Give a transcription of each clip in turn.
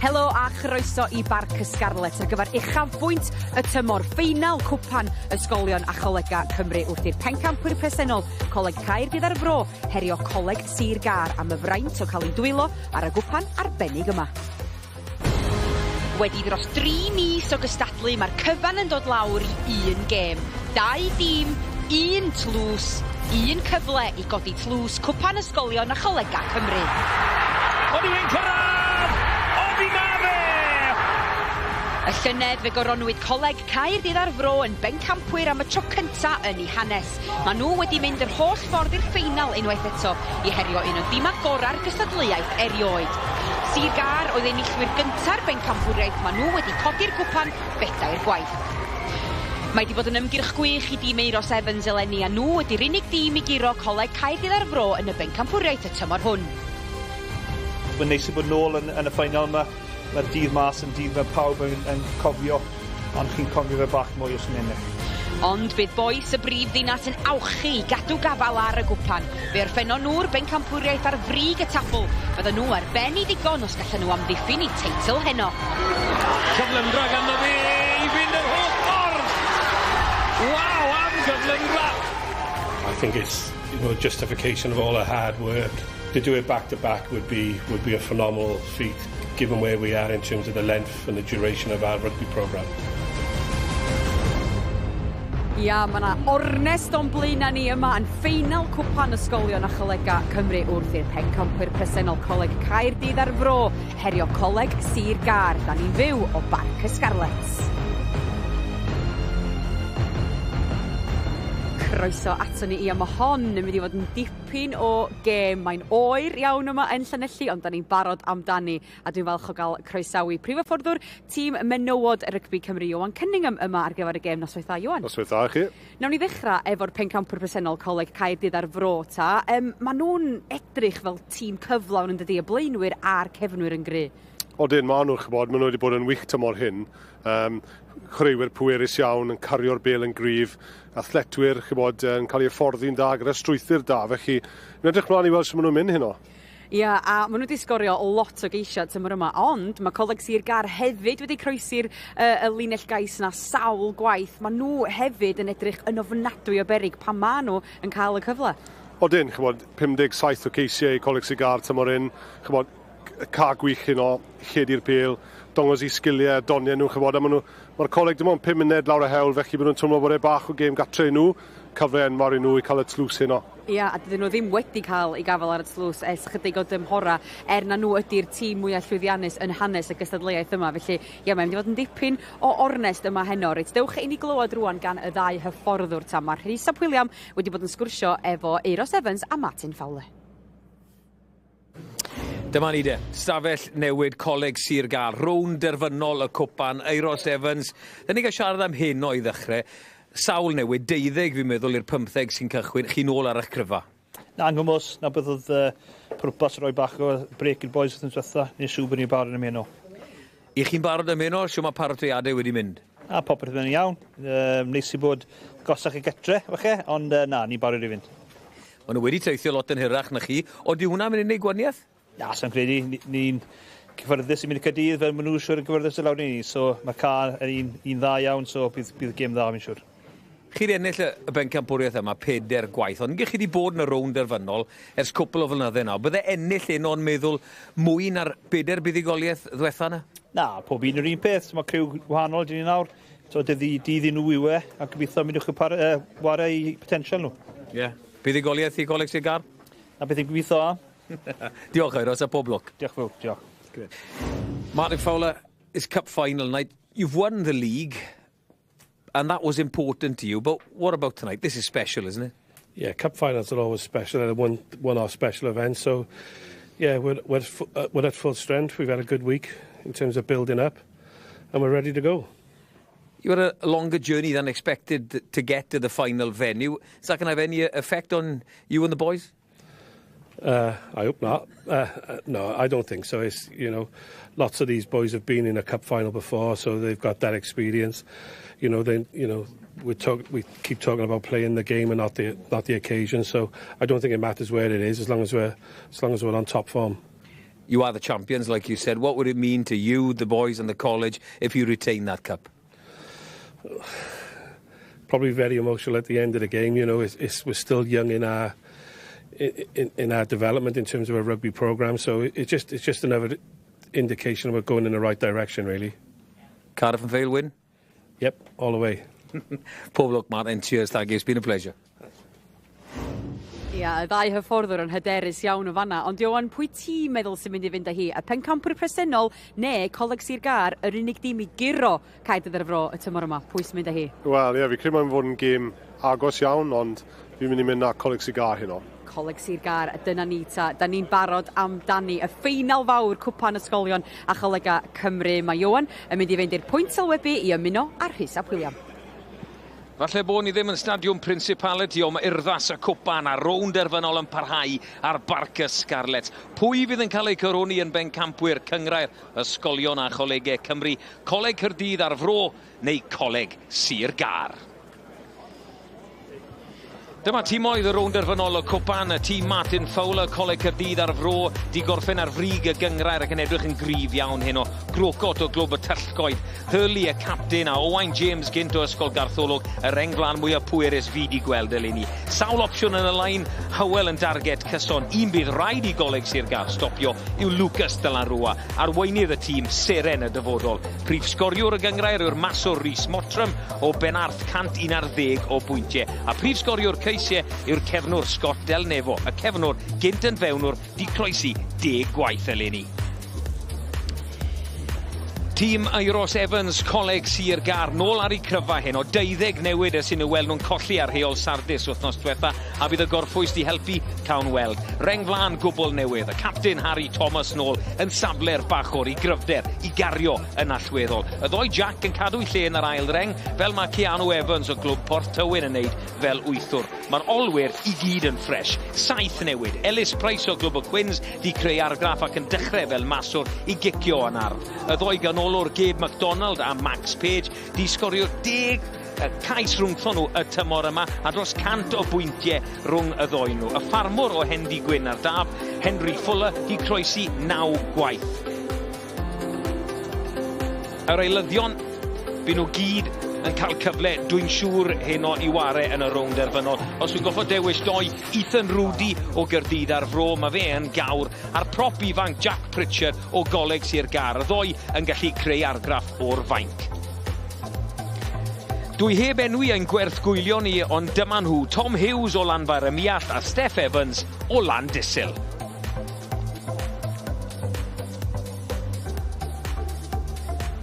Helo a chroeso I Barc y Scarlet ar gyfer uchafbwynt y tymor ffeinal cwpan ysgolion a cholega Cymru wrth i'r pencampwyr presennol Coleg Caerdydd ar Fro herio Coleg Sir Gar am y fraint o cael ei dwylo ar y gwpan arbennig yma. Wedi dros 3 mis o gystadlu, mae'r cyfan yn dod lawr I un gêm. 2 dîm, 1 tlws, 1 cyfle I godi tlws cwpan ysgolion a cholega Cymru. Ond yw'n cyrraedd! Oddi ma fe! Y llynedd fe goronwyd Coleg Caerdydd ar Fro yn bencampwyr am y tro cynta yn ei hanes. Maen nhw wedi mynd yr holl ffordd i'r ffeinal unwaith eto I herio un o dîma gorau'r gystadleuaeth erioed. Sir Gar oedd enillwyr gynta'r bencampwriaeth, maen nhw wedi codi'r gwpan bedair gwaith. Mae wedi bod yn ymgyrch gwych I dîm Euros Evans eleni a nhw ydy'r unig dîm I giro Coleg Caerdydd ar Fro yn y bencampwriaeth y tymor hwn. Mae'n neis I bod nôl yn y ffeinal yma. Mae'r dydd mas yn dydd mae pawb yn cofio, ond chi'n cofio fe bach mwy os yn ennill. Ond bydd bois y brif ddinas yn awchu I gadw gafal ar y gwpan. Fe orffennon nhw'r bencampwriaeth ar frig y tabl. Bydden nhw ar ben I ddigon os gallen nhw amddiffyn I teitl heno. Cyflymdra ganddo fi I fynd yr holl ffordd! Waw, am cyflymdra! I think it's a justification of all the hard work. To do it back to back would be a phenomenal feat, given where we are in terms of the length and the duration of our rugby programme. Ia, mae yna ornest o'n blaena ni yma yn ffeinal cwpan ysgolion a cholega Cymru wrth i'r pencampwyr presennol Coleg Caerdydd ar Fro herio Coleg Sir Gar. Da ni'n fyw o Barc y Scarlet. Croeso ato ni I am hon yn mynd I fod yn dipyn o gêm. Mae'n oer iawn yma yn Llanelli, ond da ni'n barod amdani a dwi'n falch o gael croesawu prif hyfforddwr tîm menywod RYGBI Cymru Iwan Cunningham yma ar gyfer y gêm. Noswaith dda, Iwan. Noswaith dda chi. Nawn ni ddechrau efo'r pencampwr presennol Coleg Caerdydd ar Fro ta. Maen nhw'n edrych fel tîm cyflawn yn dydi, y blaenwyr a'r cefnwyr yn gry. Odyn, maen nhw'n chybod, maen nhw wedi bod yn wych tymor hyn. Chwaraewyr pwerus iawn yn cario'r bêl yn gryf, athletwyr chybod, yn cael ei hyfforddi'n da gyda strwythur da, felly yn edrych mlaen I weld sut maen nhw'n mynd heno. Ia, a maen nhw wedi sgorio lot o geisiad tymor yma, ond mae Coleg Sir Gar hefyd wedi croesi'r y linell gais na sawl gwaith. Maen nhw hefyd yn edrych yn ofnadwy o berig pan maen nhw yn cael y cyfle. Odyn, chybod, 57 o ceisiau I Coleg Sir Gar tymor hyn, chybod, ca gwych heno, lled i'r bêl, dongos I sgiliau, doniau nhw, chybod, a mae'r coleg dim ond 5 munud lawr y hewl, felly maen nhw'n twmlo bod bach o gêm gatre nhw, cyfle enfawr I nhw I cael y tlws heno. Ia, a dydyn nhw ddim wedi cael ei gafel ar y tlws ers chydig o dymhora, na nhw ydy'r tîm mwyaf llwyddiannus yn hanes y gystadleuaeth yma, felly ia, mae'n mynd I fod yn dipyn o ornest yma heno. Reit, dewch I ni glywed rwan gan y 2 hyfforddwr ta. Mae'r Rhys ap William wedi bod yn sgwrsio efo Euros Evans a Martin Fowler. Dyma ni de, stafell newid Coleg Sir Gar, rown derfynol y cwpan, Euros Evans. Da ni gael siarad am heno I ddechrau. Sawl newid, 12 fi'n meddwl i'r 15 sy'n cychwyn, chi nôl ar eich cryfa. Na, angymwys, na bydd oedd pwrpas roi bach o brec i'r boys wrth yn dwetha, ni'n siŵr bod ni'n barod am heno. I chi'n barod am heno, sio mae paratoiadau wedi mynd? A popeth yn iawn, neis I bod gosach I getre, fache, ond na, ni'n barod I fynd. Maen nhw wedi teithio lot yn hirach na chi, o di hwnna mynd unig gwaniaeth? Na, sa'n credu, ni'n cyfforddus I mynd I Caerdydd fel maen nhw'n siŵr yn gyfforddus y lawr ni, so mae car yn un dda iawn, so bydd gêm dda fi'n siŵr. Chi'n ennill y bencampwriaeth yma 4 gwaith, ond chi wedi bod yn y rown derfynol ers cwpl o flynyddoedd nawr. Bydde ennill un o'n meddwl mwy na'r 4 buddigoliaeth ddiwetha yna? Na, pob un yr un peth, mae criw wahanol dyn ni nawr. So dydd I nhw yw a gobeithio mynd i'ch wario I potensial nhw. Ie. Buddigoliaeth I Coleg Sir Gar? A beth i'n gobeithio am. Diolch Euros, a pob lwc. Diolch fawr, diolch. Martin Fowler, it's cup final night. You've won the league, and that was important to you. But what about tonight? This is special, isn't it? Yeah, cup finals are always special, and one our special events. So, yeah, we're at full strength. We've had a good week in terms of building up, and we're ready to go. You had a longer journey than expected to get to the final venue. Is that going to have any effect on you and the boys? I hope not. No, I don't think so. It's, lots of these boys have been in a cup final before, so they've got that experience. We keep talking about playing the game and not the occasion. So I don't think it matters where it is, as long as we're on top form. You are the champions, like you said. What would it mean to you, the boys and the college, if you retain that cup? Probably very emotional at the end of the game. You know, we're still young in our development in terms of a rugby program. So it's just another indication we're going in the right direction, really. Cardiff and Vale win? Yep, all the way. Pob lwc, Martin. Cheers, thank you. It's been a pleasure. Ia, y ddau hyfforddwr yn hyderus iawn o fanna, ond Iowan, pwy ti'n meddwl sy'n mynd i fynd â hi? Y pencampwr presennol neu Coleg Sir Gar, yr unig dim i giro Caerdydd ar y Fro y tymor yma? Pwy sy'n mynd â hi? Wel, ie, fi credu mae'n fod yn gêm agos iawn, ond fi'n mynd i mynd na Coleg Sir Gar hyn o. Coleg Sir Gar, dyna ni ta. Da ni'n barod amdani y ffeinal fawr cwpan ysgolion a Cholega Cymru. Mae Iowan yn mynd i fynd i'r pwynt sylwebu i ymuno ar Rhys ap William. Falle bod ni ddim yn stadiwm Principality, ond mae urddas y cwpan a rownd derfynol yn parhau ar Barca Scarlett. Pwy fydd yn cael ei coroni yn bencampwyr cyngrair ysgolion a Cholegau Cymru? Coleg Caerdydd ar Fro neu Coleg Sir Gar? Dyma tîm oedd y rownd derfynol y cwpan, y tîm Martin Fowler, Coleg Caerdydd ar Fro, di gorffen ar frig y gyngrair ac yn edrych yn gryf iawn hyn o grocot o glwb y tyllgoed. Hurley y captain a Owain James gynt o ysgol Gartholwg, y rengflan mwyaf pwerus fi di gweld eleni. Sawl opsiwn yn y lain, Hywel yn darget cyson. Un bydd rhaid i Coleg Sir Gar stopio yw Lucas de la Rua. Arweinydd y tîm, seren y dyfodol. Prif sgoriwr y gyngrair yw'r maswr Rhys Mottram o Benarth 111 o bwyntiau. A prif sgoriwr Ceisiau yw'r cefnwr Scott Del Nevo, y cefnwr gynt yn fewnwr di croesi 10 gwaith eleni. Tîm Euros Evans, Coleg Sir Gar, nôl ar ei cryfa hyn o 12 newid sy'n ei weld nhw'n colli ar rheol Sardis wythnos diwetha, a bydd y gorffwys di helpu cawn weld. Rengflan gwbl newydd, y captain Harry Thomas nôl yn safle'r bachwr i gryfder, i gario yn allweddol. Y ddoi Jack yn cadw i lle yn yr ail reng, fel mae Keanu Evans o glwb Port Tywyn yn neud fel wythwr. Mae'r olwyr i gyd yn ffres. 7 newid. Ellis Price o glwb y Quins di creu argraff ac yn dechrau fel maswr i gicio yn arf. Y ddoi ganolwr Gabe MacDonald a Max Page di sgorio 10 cais rhwngthon nhw y tymor yma a dros 100 o bwyntiau rhwng y ddoi nhw. Y ffarmwr o Hendy Gwyn ar daf, Henry Fuller, di croesi 9 gwaith. Yr eilyddion, bydd nhw gyd yn cael cyfle, dwi'n siŵr heno i ware yn y rownd derfynol. Os dwi'n goffo dewis doi, Ethan Rudy o Caerdydd ar Fro, mae fe yn gawr, a'r prop ifanc Jack Pritchard o Coleg Sir Gar. Y ddoi yn gallu creu argraff o'r fainc. Dwi heb enwi ein gwerthgwylio ni, ond dyma nhw, Tom Hughes o Lanfair y Miallt a Steph Evans o Landysul.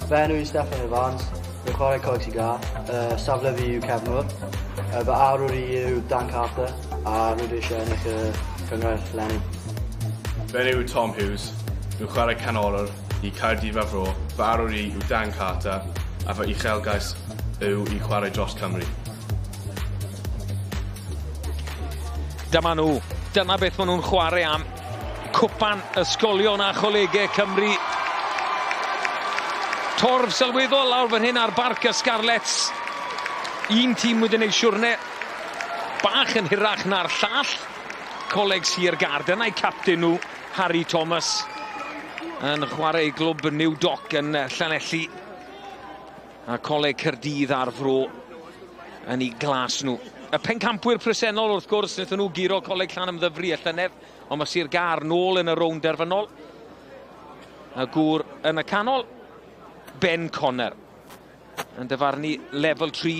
Fy enw i Stephen Evans. Fy chwarae Coleg Sir Gar, safle fi yw cefnwr, fy arwr i yw Dan Carter a rwy'n eisiau ennill y cyngrair leni. Fy enw yw Tom Hughes, fy chwarae canolwr i Caerdydd ar Fro, fy arwr i yw Dan Carter a fy uchelgais yw i chwarae dros Cymru. Dyma nhw, dyna beth maen nhw'n chwarae am. Cwpan ysgolion a Cholegau Cymru. Torf sylweddol lawr fan hyn ar Barca Scarlett. Un tîm wedi wneud siwrne bach yn hirach na'r llall. Coleg Sir Gar, dyna'i captain nhw, Harry Thomas, yn chwarae glwb New Dock yn Llanelli. A Coleg Caerdydd ar Fro yn ei glas nhw. Y pencampwyr presennol wrth gwrs, wnaethon nhw giro Coleg Llanymddyfri y llynedd, ond mae Sir Gar nôl yn y rownd derfynol. Y gŵr yn y canol, Ben Conner, yn dyfarnu lefel 3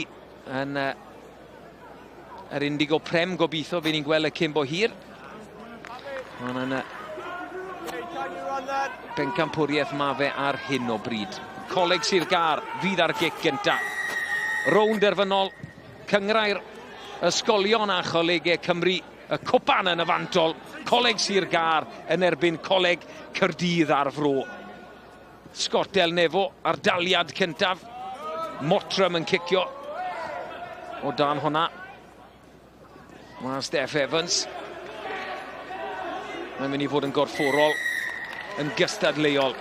yn yr Indigo Prem, gobeithio fe ni'n gweld y cymbo hir. Ond yn bencampwriaeth ma fe ar hyn o bryd. Coleg Sir Gar fydd ar gic gynta. Rownd derfynol, cyngrair ysgolion a Cholegau Cymru, y cwpan yn y fantol. Coleg Sir Gar yn erbyn Coleg Caerdydd ar Fro. Scott Del Nevo ar daliad cyntaf. Mottram yn cicio o dan hwnna. Mae Steph Evans mae'n mynd i fod yn gorfforol, yn gystadleuol.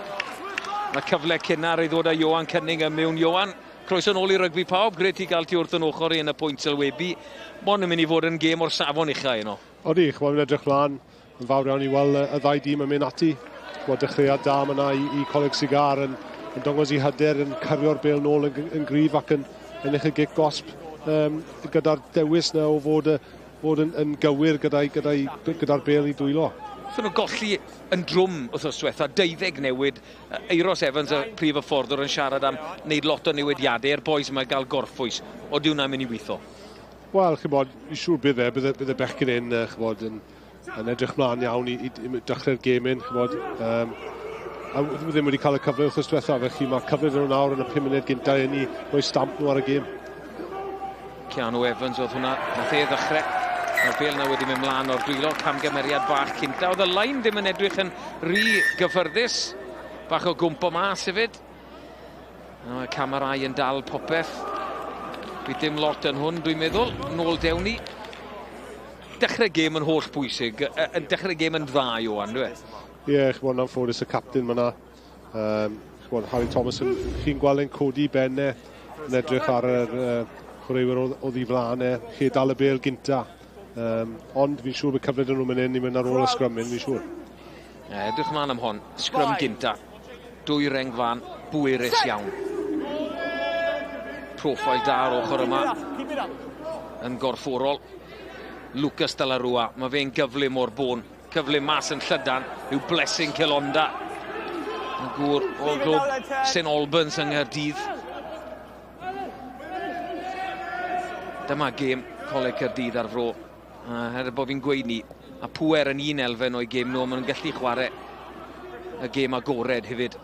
Mae cyfle cynnar i ddod â Iowan Cynning yn mewn. Iowan, croeso nôl i rygbi pawb, gret i gael ti wrth yn ochr i yn y pwynt sylwebu. Mae'n mynd i fod yn gêm o'r safon uchel yno. Odi, chymod yn edrych mlaen, yn fawr iawn i weld y ddau dîm yn mynd ati. dechreuad da yma i Coleg Sigar yn dangos i hyder yn cario'r bêl nôl yn gryf ac yn ennill y gic gosb gyda'r dewis na o fod yn gywir gyda'r bêl i dwylo. Fy nhw golli yn drwm wrthos diwetha, 12 newid. Euros Evans, y prif fforddwr, yn siarad am wneud lot o newidiadau. Boys yma gael gorffwys. O di hwnna'n mynd i weithio? Wel, chybod, i siŵr bydd y bechgyn yn, chybod, yn edrych mlaen iawn i dechrau'r gêm un, chybod. A ddim wedi cael y cyfle wrthos diwetha, felly mae cyfle nhw nawr yn y 5 munud gyntaf i ni rhoi stamp nhw ar y gêm. Keanu Evans oedd hwnna, nath e ddechrau. Mae'r bêl na wedi mynd mlaen o'r dwylo, camgymeriad bach cynta. Oedd y lain ddim yn edrych yn rhy gyffyrddus. Bach o gwmpo mas hefyd. Y camerau yn dal popeth. Bydd dim lot yn hwn, dwi'n meddwl. Nôl dewn ni. Dechrau gêm yn holl bwysig. Dechrau gêm yn dda, Iwan, dwi'n? Ie, chybod, na'n ffodus y captain fyna. Chybod, Harry Thomas, chi'n gweld yn codi benne yn edrych ar yr chwaraewyr o ddiflan lle dal y bêl gynta. Ond fi'n siŵr bod cyfle nhw'n mynd i mynd ar ôl y sgrymyn, fi'n siŵr. Edrych mlaen am hon, sgrym gynta. 2 rengfan, bwyrus iawn. Profil da ar ochr yma. Yn gorfforol. Lucas de la Rua, mae fe'n gyflym o'r bôn. Cyflym mas yn llydan, yw Blessing Celonda. Yn gŵr o glwb St Albans yng Nghaerdydd. Dyma gêm Coleg Caerdydd ar fro. Hyd bod fi'n gweud ni, a pwer yn un elfen o'i gêm nhw, maen nhw'n gallu chwarae y gêm agored hefyd.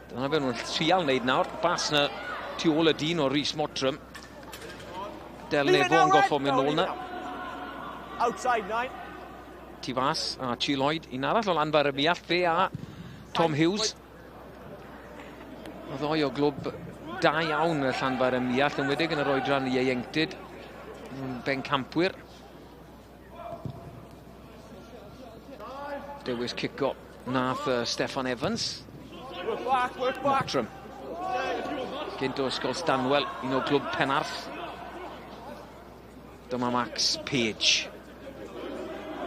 Dyna fe nhw'n trial wneud nawr. Bas na tu ôl y dyn o Rhys Mottram. Del Nebo yn goffo mynd nôl na. Tu fas, a Chi Lloyd. Un arall o Lanfair y Miall, fe a Tom Hughes. O ddoi o glwb da iawn y Llanfair y Miall, yn wedig yn yr oedran i ieuenctid. Ben Campwyr. Dewis cico nath Steffan Evans. Mottram. Gynt o ysgol Stanwell, un o glwb Penarth. Dyma Max Page.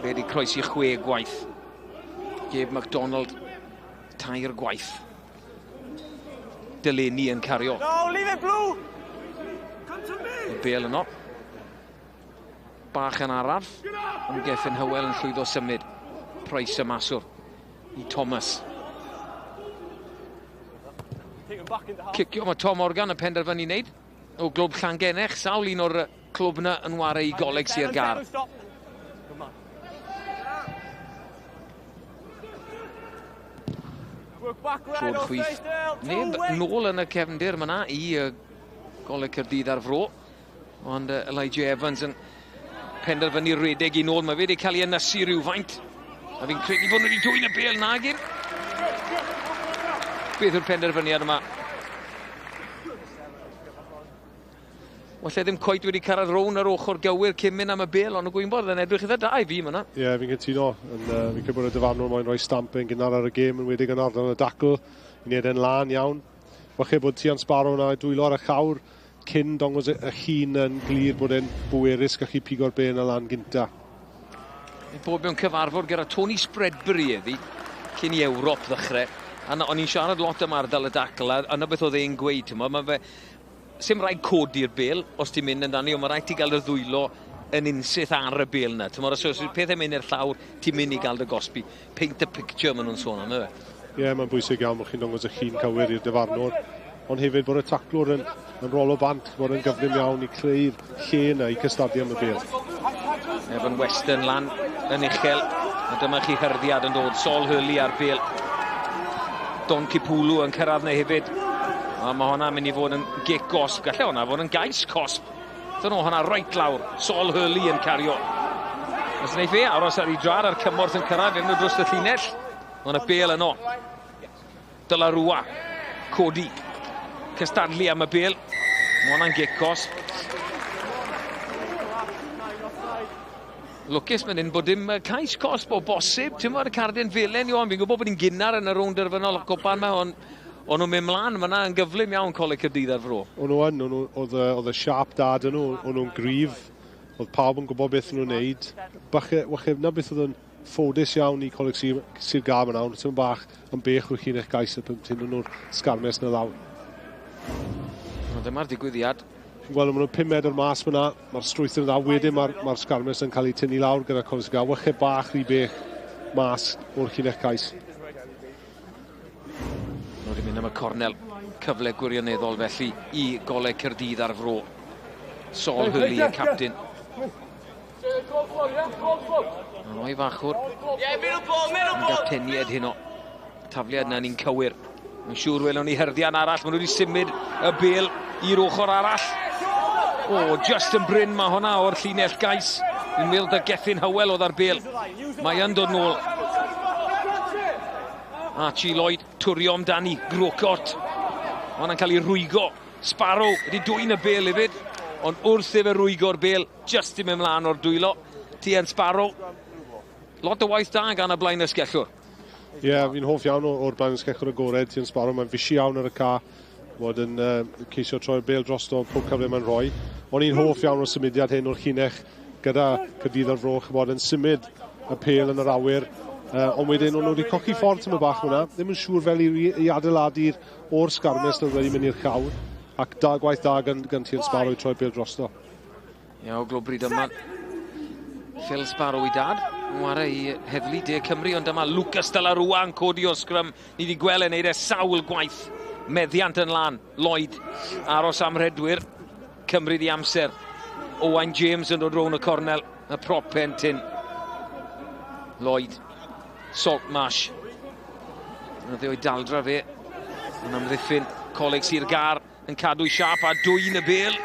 Fe wedi croesi 6 gwaith. Gabe MacDonald, 2 gwaith. Delaney yn cario. Y bêl yno. Bach yn araf. Ond Gethin Hywel yn llwyddo symud. Price y maswr i Thomas. Cicio mae Tom Morgan yn penderfynu wneud. O glwb Llangenech, sawl un o'r clwb yna yn wario i Coleg Sir Gar. Trod chwith. Neb nôl yn y cefndir myna i Coleg Caerdydd ar fro. Ond Elijah Evans yn penderfynu redeg i nôl. Mae fe wedi cael ei ynysu rhywfaint. A fi'n credu bod nhw wedi dwy'n y bêl nagyn. Beth yw'r penderfyniad yma? Walle ddim coed wedi cyrraedd rown ar ochr gywir cyn mynd am y bêl, ond o gwybod yn edrych eitha da i fi myna. Ie, fi'n cytuno. Fi'n credu bod y dyfarnwr moyn rhoi stamp yn gynnar ar y gêm yn wedig yn ardal y dacl. I wneud e'n lan iawn. Falle bod Tian Sparrow yna dwylo ar y llawr cyn dongos y llun yn glir bod e'n bwerus gallu pigo'r bê yn y lan gynta. Bod mewn cyfarfod gyda Tony Spreadbury eddi, cyn i Ewrop ddechrau. O'n i'n siarad lot am ardal y dacl, a yna beth oedd e'n gweud. Mae fe, sim rhaid codi'r bêl os ti'n mynd yn dani, ond mae rhaid ti gael y ddwylo yn unsyth ar y bêl yna. Os yw'r pethau mynd i'r llawr, ti'n mynd i gael dy gosbi. Paint a picture maen nhw'n sôn am, Ie, mae'n bwysig iawn bod chi'n dongos y llun cywir i'r dyfarnwr. Ond hefyd bod y taclwr yn rol o bant, bod yn gyflym iawn i creu'r lle yna i cystadlu am y bêl. Evan Weston lan yn uchel. A dyma chi hyrddiad yn dod. Sol Hurley ar bêl. Don Kipulu yn cyrraedd neu hefyd. A mae hwnna'n mynd i fod yn gic gosb. Gallai hwnna fod yn gais cosb. Dyn nhw hwnna roit lawr. Sol Hurley yn cario. Os wneud fe aros ar ei drad ar cymorth yn cyrraedd fewn o dros y llinell. Hwnna bêl yno. De la Rua. Codi. Cystadlu am y bêl. Mae hwnna'n gic cosb. Lwcus mynd bod dim cais cosb o bosib. Ti'n mwyn y cardyn felen, Iwan. Fi'n gwybod bod ni'n gynnar yn y rownd derfynol o cwpan yma, ond nhw'n mynd mlaen. Mae yna yn gyflym iawn Coleg Caerdydd ar fro. Oedd y siap dad yn nhw, oedd nhw'n gryf. Oedd pawb yn gwybod beth nhw'n neud. Wache na beth oedd yn ffodus iawn I Coleg Sir Gâr yma nawr. Ti'n bach yn bech rwy'n chi'n eich gais y 5 nhw'r sgarmes na lawr. Dyma'r digwyddiad. Wel, maen nhw'n 5 medr mas fyna. Mae'r strwythyn yn dda. Wedyn mae'r sgarmes yn cael ei tynnu lawr gyda Coleg Sir Gâr. Wychau bach rhy bech mas o'r chi'n eich gais. Nhw wedi mynd am y cornel. Cyfle gwirioneddol felly I Coleg Caerdydd ar fro. Sol Hurley y captain. Yn o'i fachwr. Yn gateniad hyn o. Tafliad na ni'n cywir. Yn siŵr welwn ni herddian arall. Maen nhw wedi symud y bel i'r ochr arall. O, just yn bryn mae hwnna o'r llinell gais. Dwi'n meddwl dy Gethin Hywel oedd ar bel. Mae yn dod nôl. Archie Lloyd, twrio amdani, Grocott. Hwna'n cael ei rwygo. Sparrow wedi dwy'n y bel hefyd. Ond wrth efe rwygo'r bel, just i mynd mlaen o'r dwylo. Tien Sparrow. Lot o waith da gan y blaen ysgellwr. Ie, fi'n hoff iawn o'r blaen ysgellwr agored. Tien Sparrow, mae'n fysi iawn ar y ca. Bod yn ceisio troi'r bel drosto pob cyfle mae'n rhoi. Ond i'n hoff iawn o'r symudiad hyn o'r llinell gyda Caerdydd ar fro. Bod yn symud y pel yn yr awyr. Ond wedyn, o'n nhw wedi cochi ffordd am y bach hwnna. Ddim yn siŵr fel I adeiladu'r o'r sgarmes na wedi mynd i'r llawr. Ac gwaith da gan Tien Sparrow I troi'r bel drosto. Ie, o glwbryd yma. Phil Sparrow I dad. Nwara I heddlu De Cymru, ond dyma Lucas Delarua yn codi o sgrym. Ni wedi gweld yn neud e sawl gwaith. Meddiant yn lan. Lloyd aros am redwyr. Cymru di amser. Owain James yn dod rown y cornel. Y prop pentyn. Lloyd. Saltmarsh. Yna o'i daldra fe. Yn amddiffyn. Coleg Sir Gâr yn cadw siap a dwy'n y bel.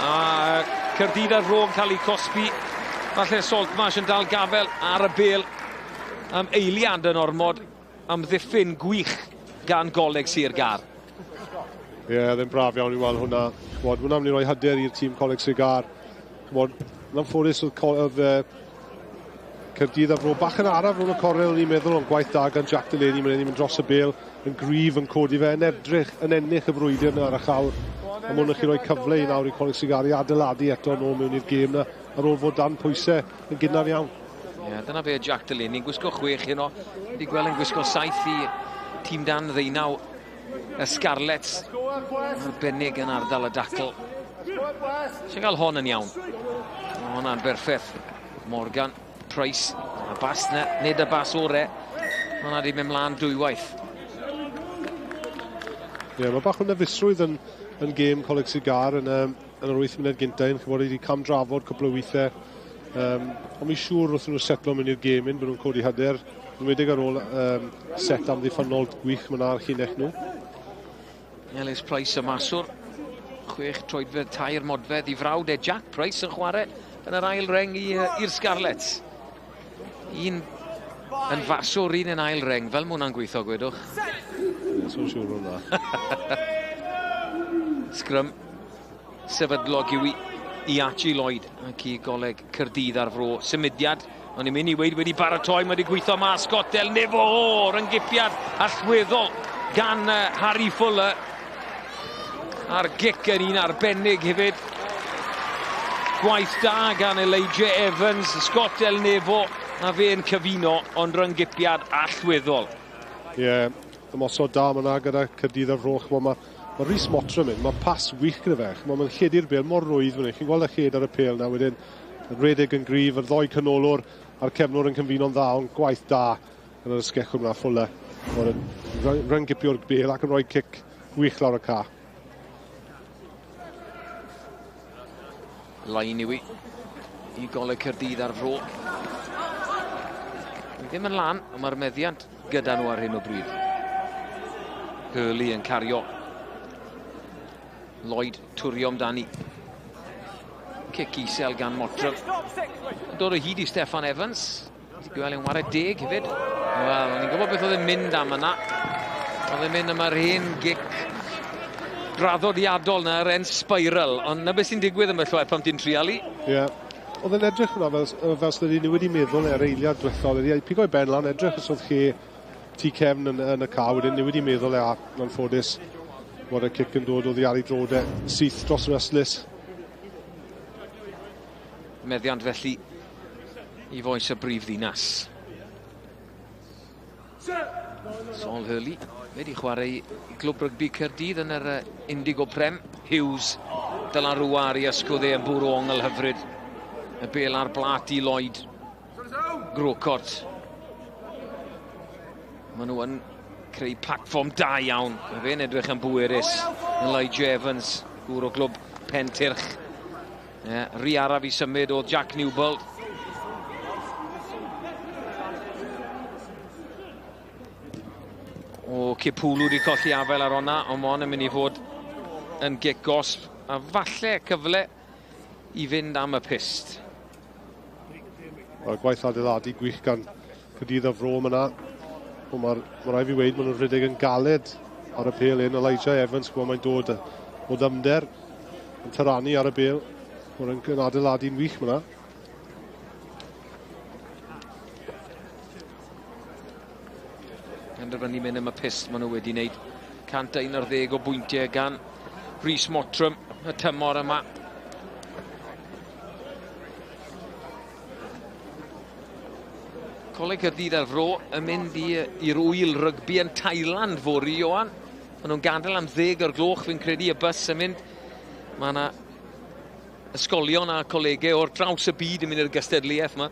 A Caerdydd ar fro yn cael ei cosbi. Falle Saltmarsh yn dal gafel ar y bel. Am eiliad yn ormod. Amddiffyn gwych gan Coleg Sir Gâr. Ie, ddim braf iawn I weld hwnna. Hwnna'n mynd I roi hyder i'r tîm Coleg Sir Gâr. Yn ffodus oedd Caerdydd ar fro bach yn araf ro'n y cornel o'n i'n meddwl ond gwaith da gan Jack Delaney mynd dros y bel yn gryf yn codi fe yn edrych yn ennill y frwydr na ar y chawr a mwyn chi roi cyfle I nawr I Coleg Sir Gâr I adeiladu eto nôl mewn i'r gêm na ar ôl fod dan pwysau yn gynnar iawn. Ie, dyna fe Jack Delaney, gwisgo 6 hyn o. Wedi gweld yn gwisgo 7 I tîm dan ddeunaw y Scarlets. Arbennig yn ardal y dacl. Si'n cael hon yn iawn. Hwna'n berffeth. Morgan. Price, a bas na, nid y bas ore. Hwna wedi mynd mlaen dwywaith. Ie, mae bach hwnna fusrwydd yn gêm Coleg Sir Gâr yn yr 8 munud gyntaf. Chybod wedi cam drafod cwbl o weithiau. Ond mi'n siŵr wrth nhw setlo mewn i'r gêm un, bod nhw'n codi hyder. Yn wedig ar ôl set amddiffynol gwych mae'n ar chinnech nhw. Ellis Price y maswr. 6 troedfedd, 2 modfedd I frawd e Jack Price yn chwarae yn yr ail reng i'r Scarlets. Un yn faswr, un yn ail reng. Fel mwyn gweithio, gwedwch. So'n siŵr hwnna. Sgrym sefydlog I Archie Lloyd ac I Coleg Caerdydd ar fro. Symudiad, ond i'n mynd I weid wedi baratoi, mae wedi gweithio mas Scott Del Nefo o'r yngipiad allweddol gan Harry Fuller. A'r gic yn un arbennig hefyd. Gwaith da gan Elijah Evans, Scott Del Nefo, a fe'n cyfuno, ond ryngipiad allweddol. Ie, ymosod da mae'na gyda Caerdydd ar fro. Mae Rhys Motra mynd, mae pas wych gyda fe. Mae'n lledu'r bel mor rwydd fan hyn. Chi'n gweld y lhed ar y pel na wedyn. Redig yn gryf, yr ddoi canolwr a'r cefnwr yn cyfuno'n dda, ond gwaith da yn yr ysgellwr yna Fuller. Ryngipio'r bel ac yn rhoi cic gwych lawr y ca. Lain I Coleg Caerdydd ar fro. Ddim yn lan, ond mae'r meddiant gyda nhw ar hyn o bryd. Hurley yn cario. Lloyd twrio amdani. Cic isel gan Motra. Dod o hyd I Steffan Evans. Wedi gweld yn wario 10 hefyd. Wel, ni'n gwybod beth oedd yn mynd am yna. Oedd yn mynd am yr hen gic draddodiadol na yr en spiral. Ond na beth sy'n digwydd yn llwyr pam ti'n trialu. Ie. Oedd yn edrych hwnna fel sydd ni wedi meddwl yr eiliad diwethol. Pigo I ben lan, edrych os oedd lle tu cefn yn y ca. Wedyn ni wedi meddwl yn ffodus bod y cic yn dod o ddiaru drodau syth dros yr Eslys. Meddiant felly I foes y brif ddinas. Sol Hurley wedi chwarae i glwb rygbi Caerdydd yn yr Indigo Prem. Hughes, Dylan Rwari ysgwyd e yn bwrw ongl hyfryd. Y bel ar blat i Lloyd. Grocott. Maen nhw yn creu platfform da iawn. Mae fe'n edrych yn bwerus. Elijah Evans, gwr o glwb Pentirch. Rhi araf i symud o Jack Newbold. O Kipulu wedi colli afel ar honna, ond mon yn mynd i fod yn gic gosb, a falle cyfle i fynd am y pist. Mae'r gwaith adeiladu gwych gan Caerdydd a Fro yna. Mae rai fi weid, maen nhw'n rhedeg yn galed ar y pêl un. Elijah Evans, mae'n dod o ddymder, yn tyranu ar y bêl. Mae'n adeiladu'n wych yna. Penderfynu mynd am y pist maen nhw wedi wneud 111 o bwyntiau gan Rhys Mottram y tymor yma. Coleg Caerdydd ar Fro yn mynd i'r wyl rygbi yn Thailand fori, Ioan. Maen nhw'n gadael am 10 o'r gloch, fi'n credu y bus yn mynd. Mae yna ysgolion a colegau o'r draws y byd yn mynd i'r gystadleuaeth yma.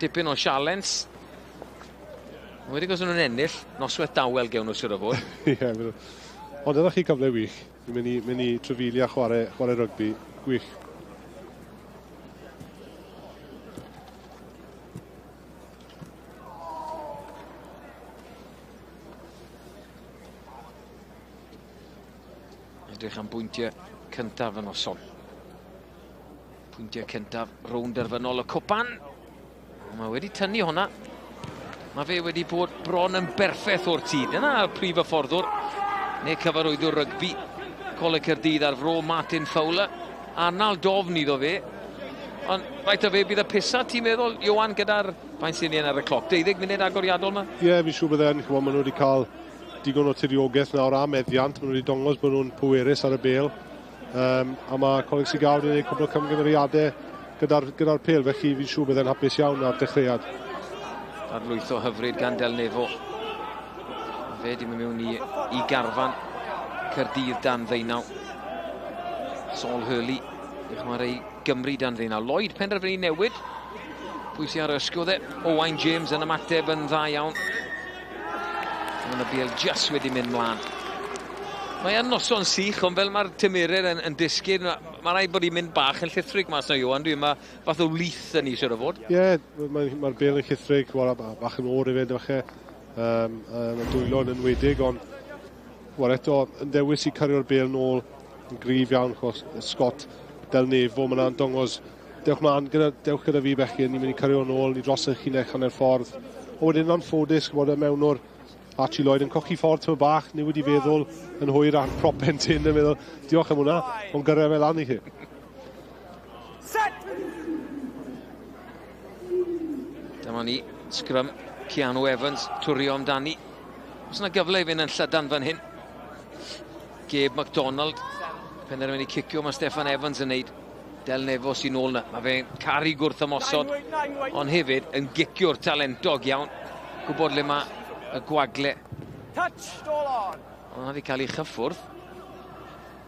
Dipyn o sialens. Wedi gwrs nhw'n ennill, noswaith dawel gewn nhw sydd o fod. Ie, ond ydych chi cyfle wych. Mynd i Trefilia chwarae rygbi. Gwych. Edrych am bwyntiau cyntaf yn oson. Pwyntiau cyntaf rownd derfynol y cwpan. Mae wedi tynnu honna. Mae fe wedi bod bron yn berffaith o'r tîd. Yna prif y fforddwr, neu cyfarwyddwr rygbi. Coleg Caerdydd ar Fro, Martin Fowler. Arnal dofn iddo fe. Ond faint o fe bydd y pisa, ti'n meddwl, Ioan, gyda'r faint sy'n un ar y cloc? 12 munud agoriadol yma? Ie, fi'n siŵr bydden. Maen nhw wedi cael digon o tiriogaeth nawr a meddiant. Maen nhw wedi dongos bod nhw'n pwerus ar y bêl. A mae Coleg Sigar wedi gwneud cwbl camgymeriadau gyda'r pêl. Felly fi'n siŵr bydden hapus iawn ar dechreuad. Ar lwyth o hyfryd gan Delnefo. Fe di mynd mewn i garfan Caerdydd dan ddeunaw. Sol Hurley. Mae rei Gymru dan ddeunaw. Lloyd penderfynu newid. Pwysi ar ysgwyd e. Owain James yn ymateb yn dda iawn. Mae'n y bêl just wedi mynd mlaen. Mae yn noson sych, ond fel mae'r tymerydd yn disgyn, mae rhaid bod hi'n mynd bach yn llithrig mas na Ioan. Dwi'n ma fath o lith yn eisiau o fod. Ie, mae'r bêl yn llithrig, bach yn o'r i fynd efo chi. Mae'n dwylo yn enwedig, ond eto yn dewis i cario'r bêl nôl yn gryf iawn, chos Scott Delnefo, mae'n dongos. Dewch gyda fi bechgyn, ni'n mynd i cario nôl, ni dros y chinech hanner ffordd. O wedyn anffodus, gwybod y mewn o'r Archie Lloyd yn cochi ffordd tyma bach, ni wedi feddwl yn hwyr ar propen tyn yn meddwl, diolch am hwnna, ond gyrra fel an i chi. Dyma ni, sgrym, Keanu Evans, twrio amdani. Os yna gyfle i fynd yn llydan fan hyn. Gabe MacDonald, penderfynu cicio, mae Steffan Evans yn neud. Delnefo sy'n ôl na, mae fe'n caru gwrth ymosod, ond hefyd yn gicio'r talentog iawn. Gwybod le mae y gwagle. Ond wedi cael ei chyffwrdd.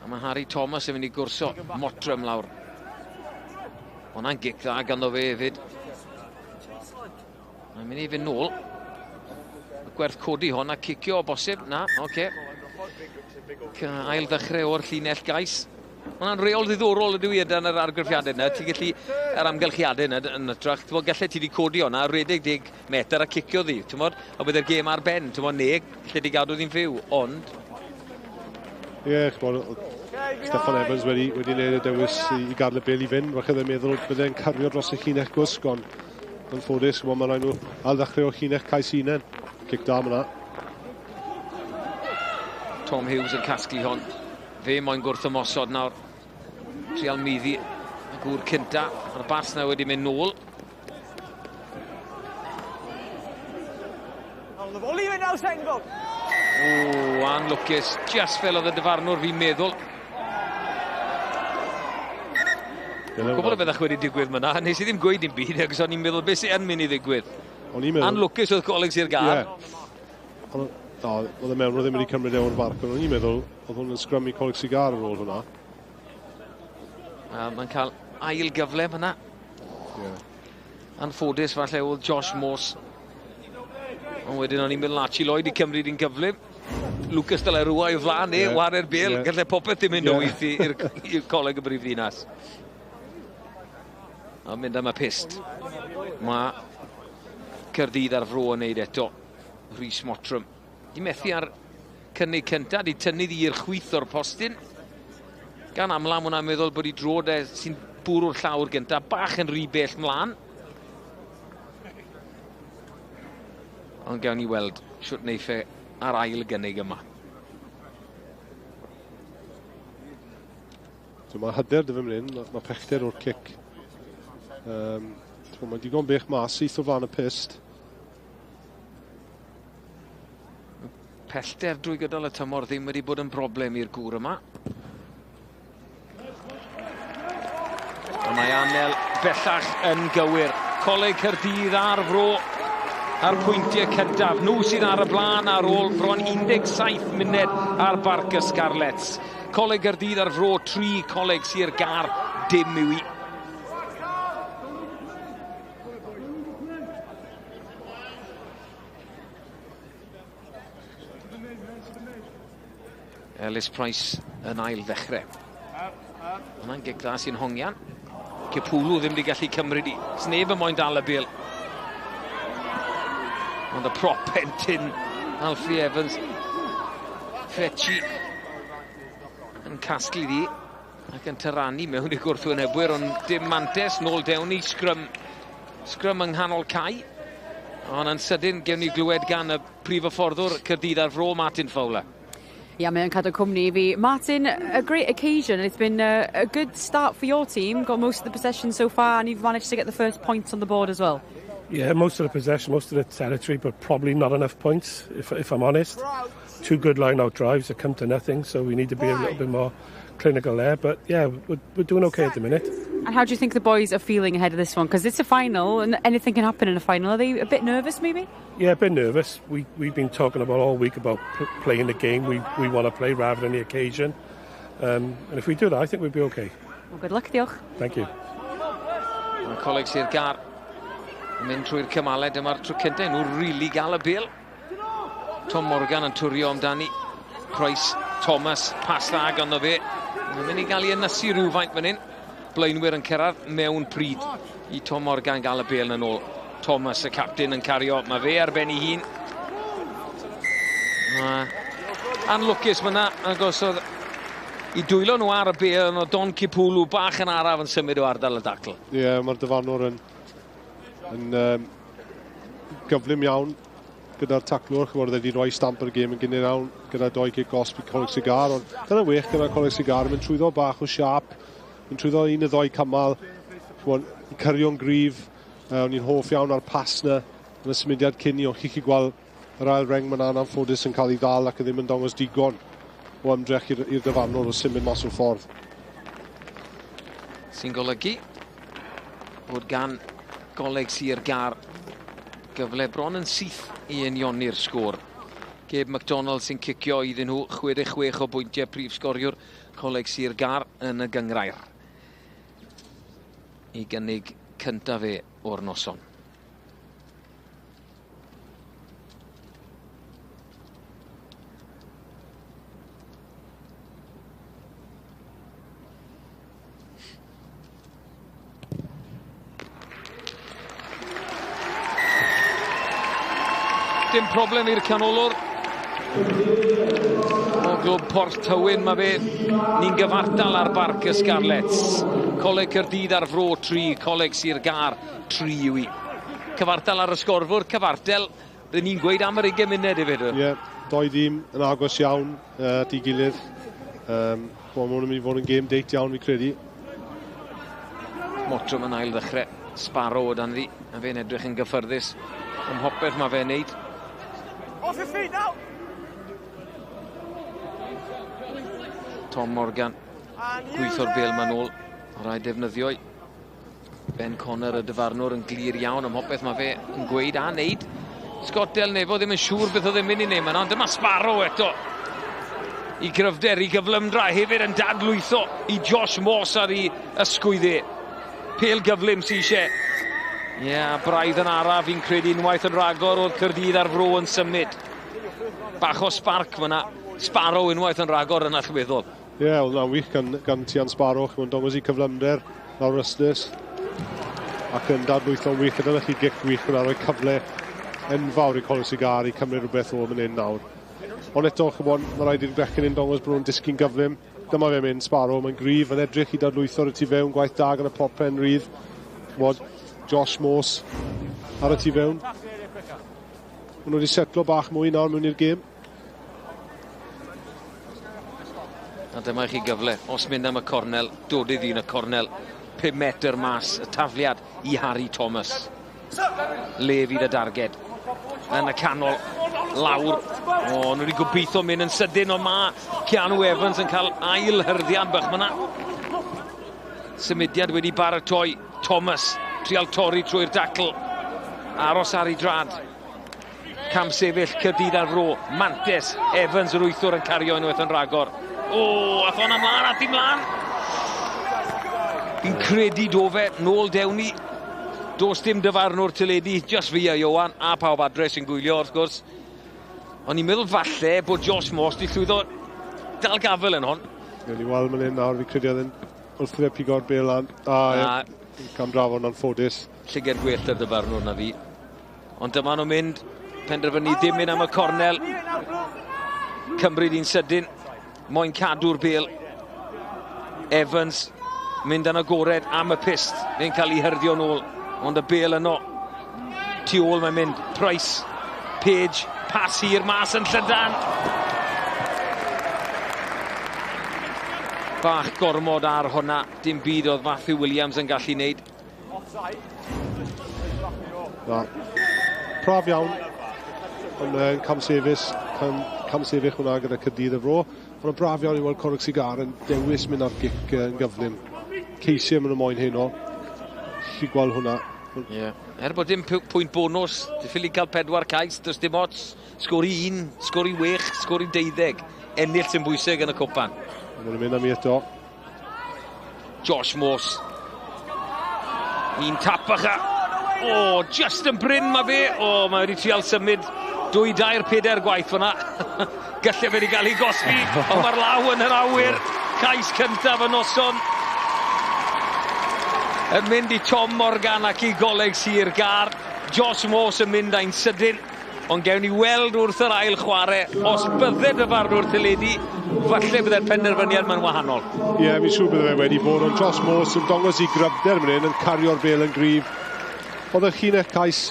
A mae Harry Thomas yn mynd i gwrso Mottram lawr. Hwna'n gic dda ganddo fe hefyd. Mae'n mynd i fynd nôl. Y gwerth codi hon a cicio o bosib. Na, oce. Ail ddechrau o'r llinell gais. Hwna'n reol ddiddorol ydw i yn yr argraffiadau yna. Ti'n gallu yr amgylchiadau yna yn ytrach. Ti'n bod gallai ti wedi codi hwnna, rhedeg 10 metr a cicio ddi. Ti'n bod, o byddai'r gêm ar ben. Ti'n bod, neg, lle di gadw ddi'n fyw. Ond... Ie, Steffan Evans wedi gwneud y dewis i gadw y bêl i fynd. Falle ddim meddwl byddai'n cario dros y llinell gwsg, ond yn ffodus, mae'n rhaid nhw al ddechrau o llinell Cais Unen. Cic da yma. Tom Hughes yn casglu hon. Fe moyn gwrth ymosod nawr. Trial middi y gŵr cynta. Mae'r bas na wedi mynd nôl. O, anlwcus. Just fel oedd y dyfarnwr fi'n meddwl. Gwbl o feddach wedi digwydd myna. Nes i ddim gweud i'n byd, ac o'n i'n meddwl beth sy'n mynd i ddigwydd. Anlwcus oedd Coleg Sir Gar. Oedd y mewn, oedd ddim wedi cymryd ewn barc, ond o'n i'n meddwl, oedd hwn yn sgrymu Coleg Sir Gar ar ôl hwnna. Mae'n cael ail gyfle hwnna. Anffodus falle oedd Josh Morse. Ond wedyn o'n i'n meddwl Lachi Lloyd i cymryd i'n gyflym. Lucas Delerua i flan ware'r bel. Gallai popeth ddim yn wyth i'r Coleg y Brifddinas. A mynd am y pist. Mae Caerdydd ar fro yn neud eto. Rhys Mottram. Di methu ar cynnig cynta, di tynnu i'r chwyth o'r postyn. Gan amla mwyn am meddwl bod i drod sy'n bwrw'r llawr gynta, bach yn rhy bell mlaen. Ond gawn ni weld siwt neiff e ar ail gynnig yma. Mae hyder dy fe mynd, mae pechder o'r cic. Mae digon bech mas, syth o flan y pist. Pellter drwy gydol y tymor ddim wedi bod yn broblem i'r gŵr yma. A mae Anel bellach yn gywir. Coleg Caerdydd ar fro ar pwyntiau cyntaf. Nhw sydd ar y blaen ar ôl bron 17 munud ar barc y Scarlets. Coleg Caerdydd ar fro 3, Coleg Sir Gar dim yw i. Ellis Price yn ail ddechrau. Hwna'n gig dda sy'n hongian. Cipwlw ddim wedi gallu cymryd i. Sneb yn moyn dal y bil. Ond y prop pentyn Alfie Evans. Fetchi yn casglu di ac yn tyrrannu mewn i gwrthwynebwyr, ond dim mantes nôl dewn i sgrym yng nghanol cae. Ond yn sydyn gewn ni glywed gan y prif fforddwr Caerdydd ar fro, Martin Fowler. Yeah, mae'n cadw cwmni fi. Martin, a great occasion, and it's been a good start for your team. Got most of the possession so far, and you've managed to get the first points on the board as well. Yeah, most of the possession, most of the territory, but probably not enough points, if I'm honest. 2 good line-out drives that come to nothing, so we need to be a little bit more clinical there. But yeah, we're doing okay at the minute. And how do you think the boys are feeling ahead of this one? Because it's a final, and anything can happen in a final. Are they a bit nervous, maybe? Yeah, a bit nervous. We've been talking about all week about playing the game we want to play rather than the occasion. And if we do that, I think we'll be okay. Well, good luck, diolch. Thank you. Mae Coleg Sir Gar yn mynd trwy'r cymalau, dyma'r tro cyntaf, nhw'n rili gael y bil. Tom Morgan yn twrio amdani. Price, Thomas, pas dda ganddo fe. Mae'n mynd i gael ei ynysu rhywfaint fan hyn. Blaenwyr yn cyrraedd mewn pryd i Tom Morgan gael y bel yn ôl. Thomas, y captain, yn cario. Mae fe ar ben ei hun. Anlwcus mae yna, agos oedd i dwylo nhw ar y bel, ond o Don Cipwlw bach yn araf yn symud o ardal y dacl. Ie, mae'r dyfanwr yn gyflym iawn gyda'r taclwr. Chymod, wedi rhoi stamp ar y gêm yn gynnyn iawn gyda 2 kick-offs i Coleg Sir Gar. Ond dyna wych gyda Coleg Sir Gar, mynd trwyddo bach o siap, mynd trwyddo 1 neu 2 cymal, i cyrio'n gryf. O'n i'n hoff iawn ar pas na yn y symudiad cyn i, ond chi'n gweld yr ail reng mae'n anffodus yn cael ei ddal ac ddim yn dangos digon o ymdrech i'r dyfarnwr o symud mas o'r ffordd. Sy'n golygu bod gan Coleg Sir Gar gyfle bron yn syth i unioni'r sgôr. Gabe MacDonald sy'n cicio iddyn nhw 66 o bwyntiau prif sgoriwr Coleg Sir Gar yn y gyngrair. I gynnig cyntaf fe o'r noson. Dim problem i'r canolwr. O glwb Port Tywyn mae fe. Ni'n gyfartal ar barc y Scarlets. Coleg Caerdydd ar fro 3, Coleg Sir Gar 3 yw i. Cyfartal ar y sgorfwr, cyfartel. Rydyn ni'n gweud am yr 20 munud efo. Ie, 2 dîm yn agos iawn di gilydd. Mae hwn yn mynd i fod yn game date iawn, fi credu. Mottram yn ail ddechrau. Sparrow o dan ddi. A fe'n edrych yn gyffyrddus. Hopeth mae fe'n neud. Off your feet now! Tom Morgan. Gweithio'r bel ma'n ôl. Rhaid defnyddio i. Ben Connor y dyfarnwr yn glir iawn am hopeth mae fe yn gweud a wneud. Scott Del Nefo ddim yn siŵr beth oedd yn mynd i neud yma, ond dyma Sparrow eto. I gryfder, i gyflymdra, hefyd yn dadlwytho i Josh Moss ar ei ysgwydd e. Pel gyflym sy'n eisiau. Braidd yn araf, fi'n credu unwaith yn ragor oedd Caerdydd ar Fro yn symud. Bach o sparc fyna. Sparrow unwaith yn ragor yn allweddol. Wel, na'n wych gan Tian Sparrow. Mae'n dongos i cyflymder lawr ystys. Ac yn dadlwytho'n wych. Dyna chi gic wych yn rhoi cyfle enfawr i Coleg Cigar i cymryd rhywbeth o mynd un nawr. Ond eto, chymod, mae rhaid i'r bechyn un dongos bod nhw'n disgyn gyflym. Dyma fe mynd, Sparrow, mae'n gryf, yn edrych i dadlwytho'r y tu fewn, gwaith da gan y pop pen rydd. Chymod, Josh Moss ar y tu fewn. Maen nhw wedi setlo bach mwy nawr mewn i'r gêm. A dyma chi gyfle, os mynd am y cornel, dod i ddyn y cornel, 5 metr mas, y tafliad i Harry Thomas. Le fydd y darged. Yn y canol, lawr. Nhw wedi gobeithio mynd yn sydyn, ond mae Keanu Evans yn cael ail hyrddiad bach myna. Symudiad wedi baratoi. Thomas, trial torri trwy'r dacl. Aros ar ei drad. Cam sefyll Caerdydd ar Fro. Mantes, Evans yr wythwr yn cario unwaith yn ragor. Ath hwn ymlaen, at i mlaen. Fi'n credu do fe, nôl dewni. Does dim dyfarnwr teledu, just fi a Iowan, a pawb adre sy'n gwylio, wrth gwrs. Ond i'n meddwl falle bod Josh Moss di llwyddo dal gafel yn hon. Ie, ni weld mynd nawr, fi credu oedd yn wrth i'r pigo'r bel lan. Cam drafod na'n ffodus. Llyged gwell y dyfarnwr na fi. Ond dyma nhw'n mynd, penderfynu ddim mynd am y cornel. Cymryd un sydyn, moyn cadw'r bel. Evans, mynd yn agored am y pist. Fe'n cael ei hyrddio nôl. Ond y bel yno. Tu ôl mae'n mynd. Price. Page. Pas hir mas yn llydan. Bach gormod ar hwnna. Dim byd oedd Matthew Williams yn gallu wneud. Praf iawn. Ond cam sefys. Cam sefych hwnna gyda Caerdydd y Fro. Ond yn braf iawn i weld Coleg Cigar yn dewis mynd ar gic yn gyflym. Ceisio mynd y moyn heno. Chi gweld hwnna. Bod dim pwynt bonus, diffylu cael 4 cais, does dim ots. Sgori 1, sgori 6, sgori 12. Ennill sy'n bwysig yn y cwpan. Mae'n mynd am i eto. Josh Moss. Un tapach a... just yn bryn ma fe. Mae wedi trial symud 2-4 gwaith fyna. Gallai fe wedi cael ei gosbi. Ond mae'r law yn yr awyr. Cais cyntaf y noson. Yn mynd i Tom Morgan ac i Coleg Sir Gar. Josh Moss yn mynd a'n sydyn. Ond gewn ni weld wrth yr ail chwarae. Os bydde dyfarnwr teledu, falle bydde'r penderfyniad ma'n wahanol. Ie, mi'n siŵr bydde fe wedi bod. Ond Josh Moss yn dongos i gryfder yn cario'r bel yn gryf. Oedd y Llinell Cais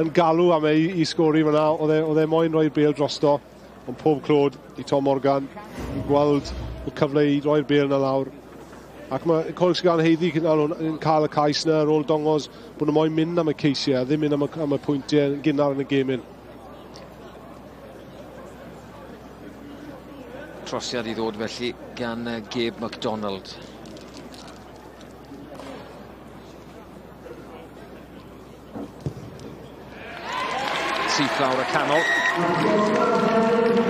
yn galw am ei i sgori fyna. Oedd e moyn rhoi'r bel drosto. Ond pob clod i Tom Morgan. I gweld y cyfle i roi'r bel yna lawr. Ac mae Coleg Cigar heiddi yn cael y cais yna ar ôl dongos bod nhw moyn mynd am y ceisiau, ddim mynd am y pwyntiau gynnar yn y gemyn. Trosiad i ddod felly gan Gabe MacDonald. Syth lawr y canol.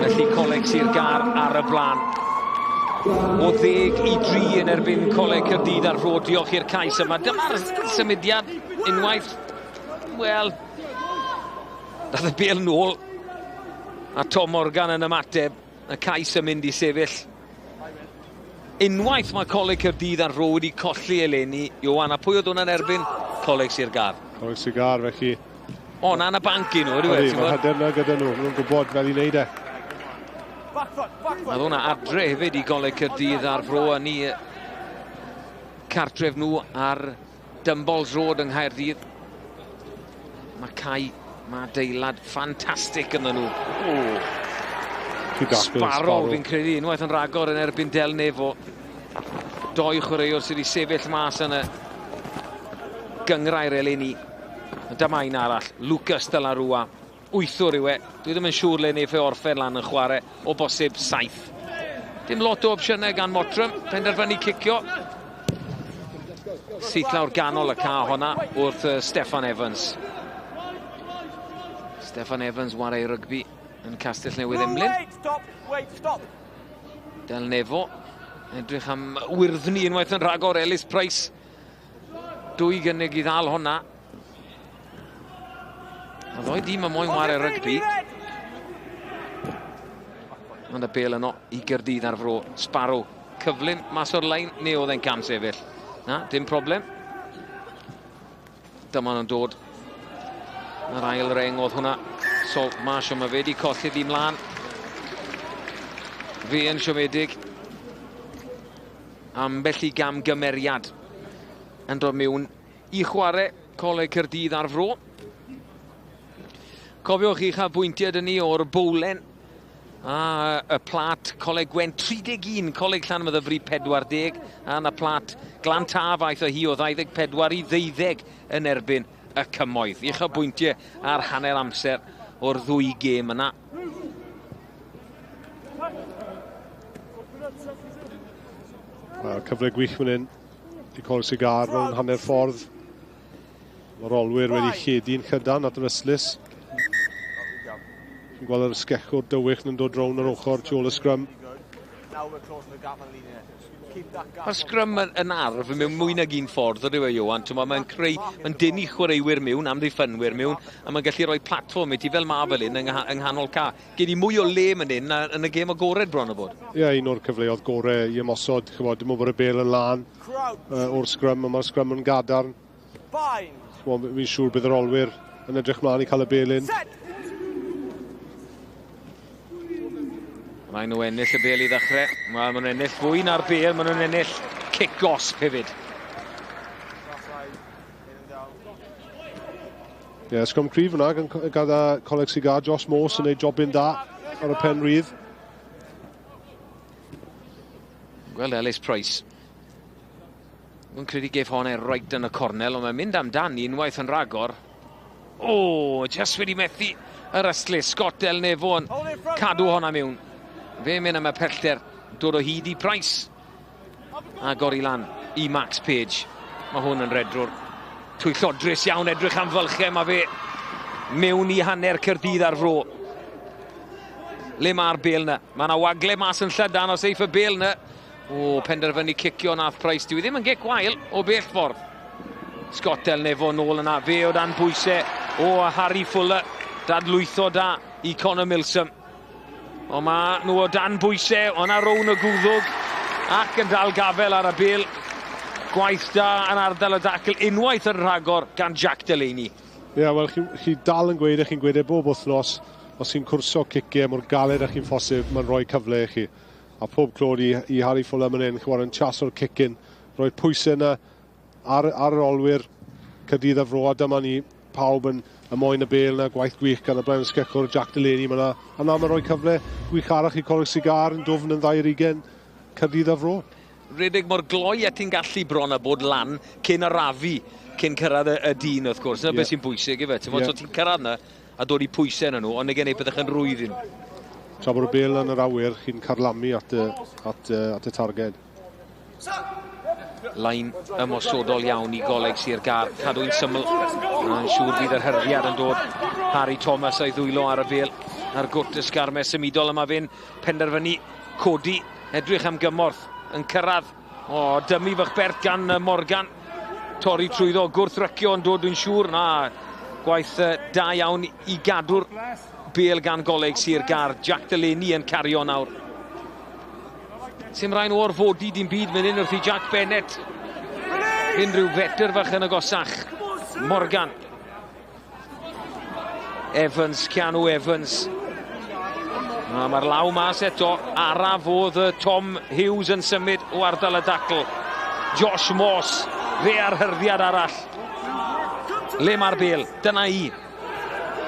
Felly Coleg Sir Gar ar y blaen. O 10-3 yn erbyn Coleg Caerdydd ar Fro. Diolch i'r cais yma. Dyma'r symudiad unwaith. Wel, dath y bel nôl. A Tom Morgan yn ymateb. Y cais yn mynd i sefyll. Unwaith mae Coleg Caerdydd ar Fro wedi colli eleni. Iowan, a pwy oedd hwnna'n erbyn? Coleg Sir Gar. Coleg Sir Gar, felly. Na y banc i nhw, ydy wedi? Mae hyder yna gyda nhw. Nhw'n gwybod fel i wneud e. Mae hwnna adre hefyd i Coleg Caerdydd ar Fro yn i cartref nhw ar Dumballs Road yng Nghaerdydd. Mae Cai, mae deilad ffantastig yn nhw. Sparrow, fi'n credu, unwaith yn ragor yn erbyn Del Nefo. 2 chwaraewr sydd wedi sefyll mas yn y gyngrau'r eleni. Dyma un arall, Lucas de la Rua. 8 yw e. Dwi ddim yn siŵr le neu fe orffen lan yn chwarae, o bosib 7. Dim lot o opsiynau gan Mottram, penderfynu cicio. syth lawr ganol y ca honna wrth Steffan Evans. Steffan Evans, wario rygbi yn Castell Newydd Emlyn. Del Nefo, edrych am wirddni unwaith yn rhagor Ellis Price. 2 gynnig i ddal honna. A ddoi dîm yn moyn wario rygbi. Ond y bel yno i Caerdydd ar fro. Sparrow, cyflym mas o'r lein, neu oedd e'n cam sefyll. Na, dim problem. Dyma nhw'n dod. Yr ail reng oedd hwnna. So, mae siom y fe di colli di mlaen. Fe yn siomedig. Ambell i gam gymeriad yn dod mewn i chwarae Coleg Caerdydd ar fro. Cofiwch chi chael bwyntiau dyn ni o'r bowlen. A y plat Coleg Gwen 31, Coleg Llanmyddifri 40, a na plat Glan Tafaith o hi o 24 i 12 yn erbyn y cymoedd. I'ch o bwyntiau ar hanner amser o'r 2 gêm yna. Cyfle gwych fan hyn i Coleg Sigar mewn hanner ffordd. Mae'r olwyr wedi lledu'n chydan at yr yslys. Chi'n gweld yr sgechwr dywych yn dod rown yr ochr tu ôl y sgrym. Mae'r sgrym yn arf yn mewn mwy nag un ffordd, ydyw e, Iwan. Mae'n creu, mae'n denu chwaraewyr mewn, amddiffynwyr mewn, a mae'n gallu rhoi platform i ti fel ma fel hyn yng nghanol ca. Gei di mwy o le yn hyn yn y gêm agored bron o bod. Ie, un o'r cyfleoedd gorau i ymosod. Dim o bod y bel yn lan o'r sgrym, a mae'r sgrym yn gadarn. Fi'n siŵr bydd yr olwyr yn edrych mlaen i cael y bel in. Mae nhw ennill y bel i ddechrau. Mae nhw'n ennill fwy na'r bel, mae nhw'n ennill kick-gosp hefyd. Ie, sgrym cryf yna, gyda Coleg Sigar, Josh Morse yn neud jobyn da ar y pen rydd. Gweld Ellis Price. Mae'n credu geif honnau right yn y cornel, ond mae'n mynd amdani unwaith yn ragor. O, just wedi methu yr yslis. Scott Del Nefo yn cadw honna mewn. Fe mynd am y pellter, dod o hyd i Price. A gori lan i Max Page. Mae hwn yn redrwr. Twy llodrus iawn edrych am fylchau, mae fe mewn i hanner Caerdydd ar fro. Le mae'r bel na? Mae yna wagle mas yn llydan os eif y bel na. O, penderfynu cicio nath Price. Dwi ddim yn gec gwael o bell ffordd. Scott Del Nefo nôl yna. Fe o dan bwysau. O, a Harry Fuller. Dadlwytho da i Conor Milsom. O ma nhw o dan bwysau, o'na rown y gwddwg ac yn dal gafel ar y bel. Gwaith da yn ardal y dacl, unwaith yn rhagor gan Jack Delaney. Ie, wel, chi dal yn gweud, chi'n gweud bob wythnos, os chi'n cwrso ciciau mor galed â chi'n ffosib, mae'n rhoi cyfle i chi. A pob clod i Harry Fuller yn hyn, chi'n yn chas o'r cicin, rhoi pwysau yna ar yr olwyr Caerdydd a fro, a dyma ni pawb yn moyn y bel na, gwaith gwych gan y blaen sgechwr Jack Delaney yma. A na mae'n rhoi cyfle gwych arach i Coleg Sigar yn dwfn yn 20 Caerdydd a fro. Redig mor gloi a ti'n gallu bron a bod lan cyn arafu, cyn cyrraedd y dyn wrth gwrs. Yna beth sy'n bwysig i fe. So ti'n cyrraedd yna a dod i pwysau yna nhw, ond neu gen ei byddech yn rwyddyn. Tra bod y bel yn yr awyr, chi'n carlamu at y targed. Lain ymosodol iawn i Coleg Sir Gar, cadw'n syml. Yn siŵr fydd yr hyrfiad yn dod. Harry Thomas a'i ddwylo ar y bel. Ar gwrt y sgarmau symudol yma fe'n penderfynu codi. Edrych am gymorth yn cyrraedd. O, dymu fych bert gan Morgan. Torri trwyddo, gwrthrycio yn dod yn siŵr. Na, gwaith da iawn i gadw'r bel gan Coleg Sir Gar. Jack Delaney yn cario nawr. Sim rhaid nhw orfodi dim byd mynd un wrth i Jack Bennett. Unrhyw fetr fach yn agosach. Morgan. Evans, Keanu Evans. Mae'r law mas eto. Araf oedd Tom Hughes yn symud o ardal y dacl. Josh Morse. Fe ar hyrfiad arall. Le mae'r bel? Dyna i.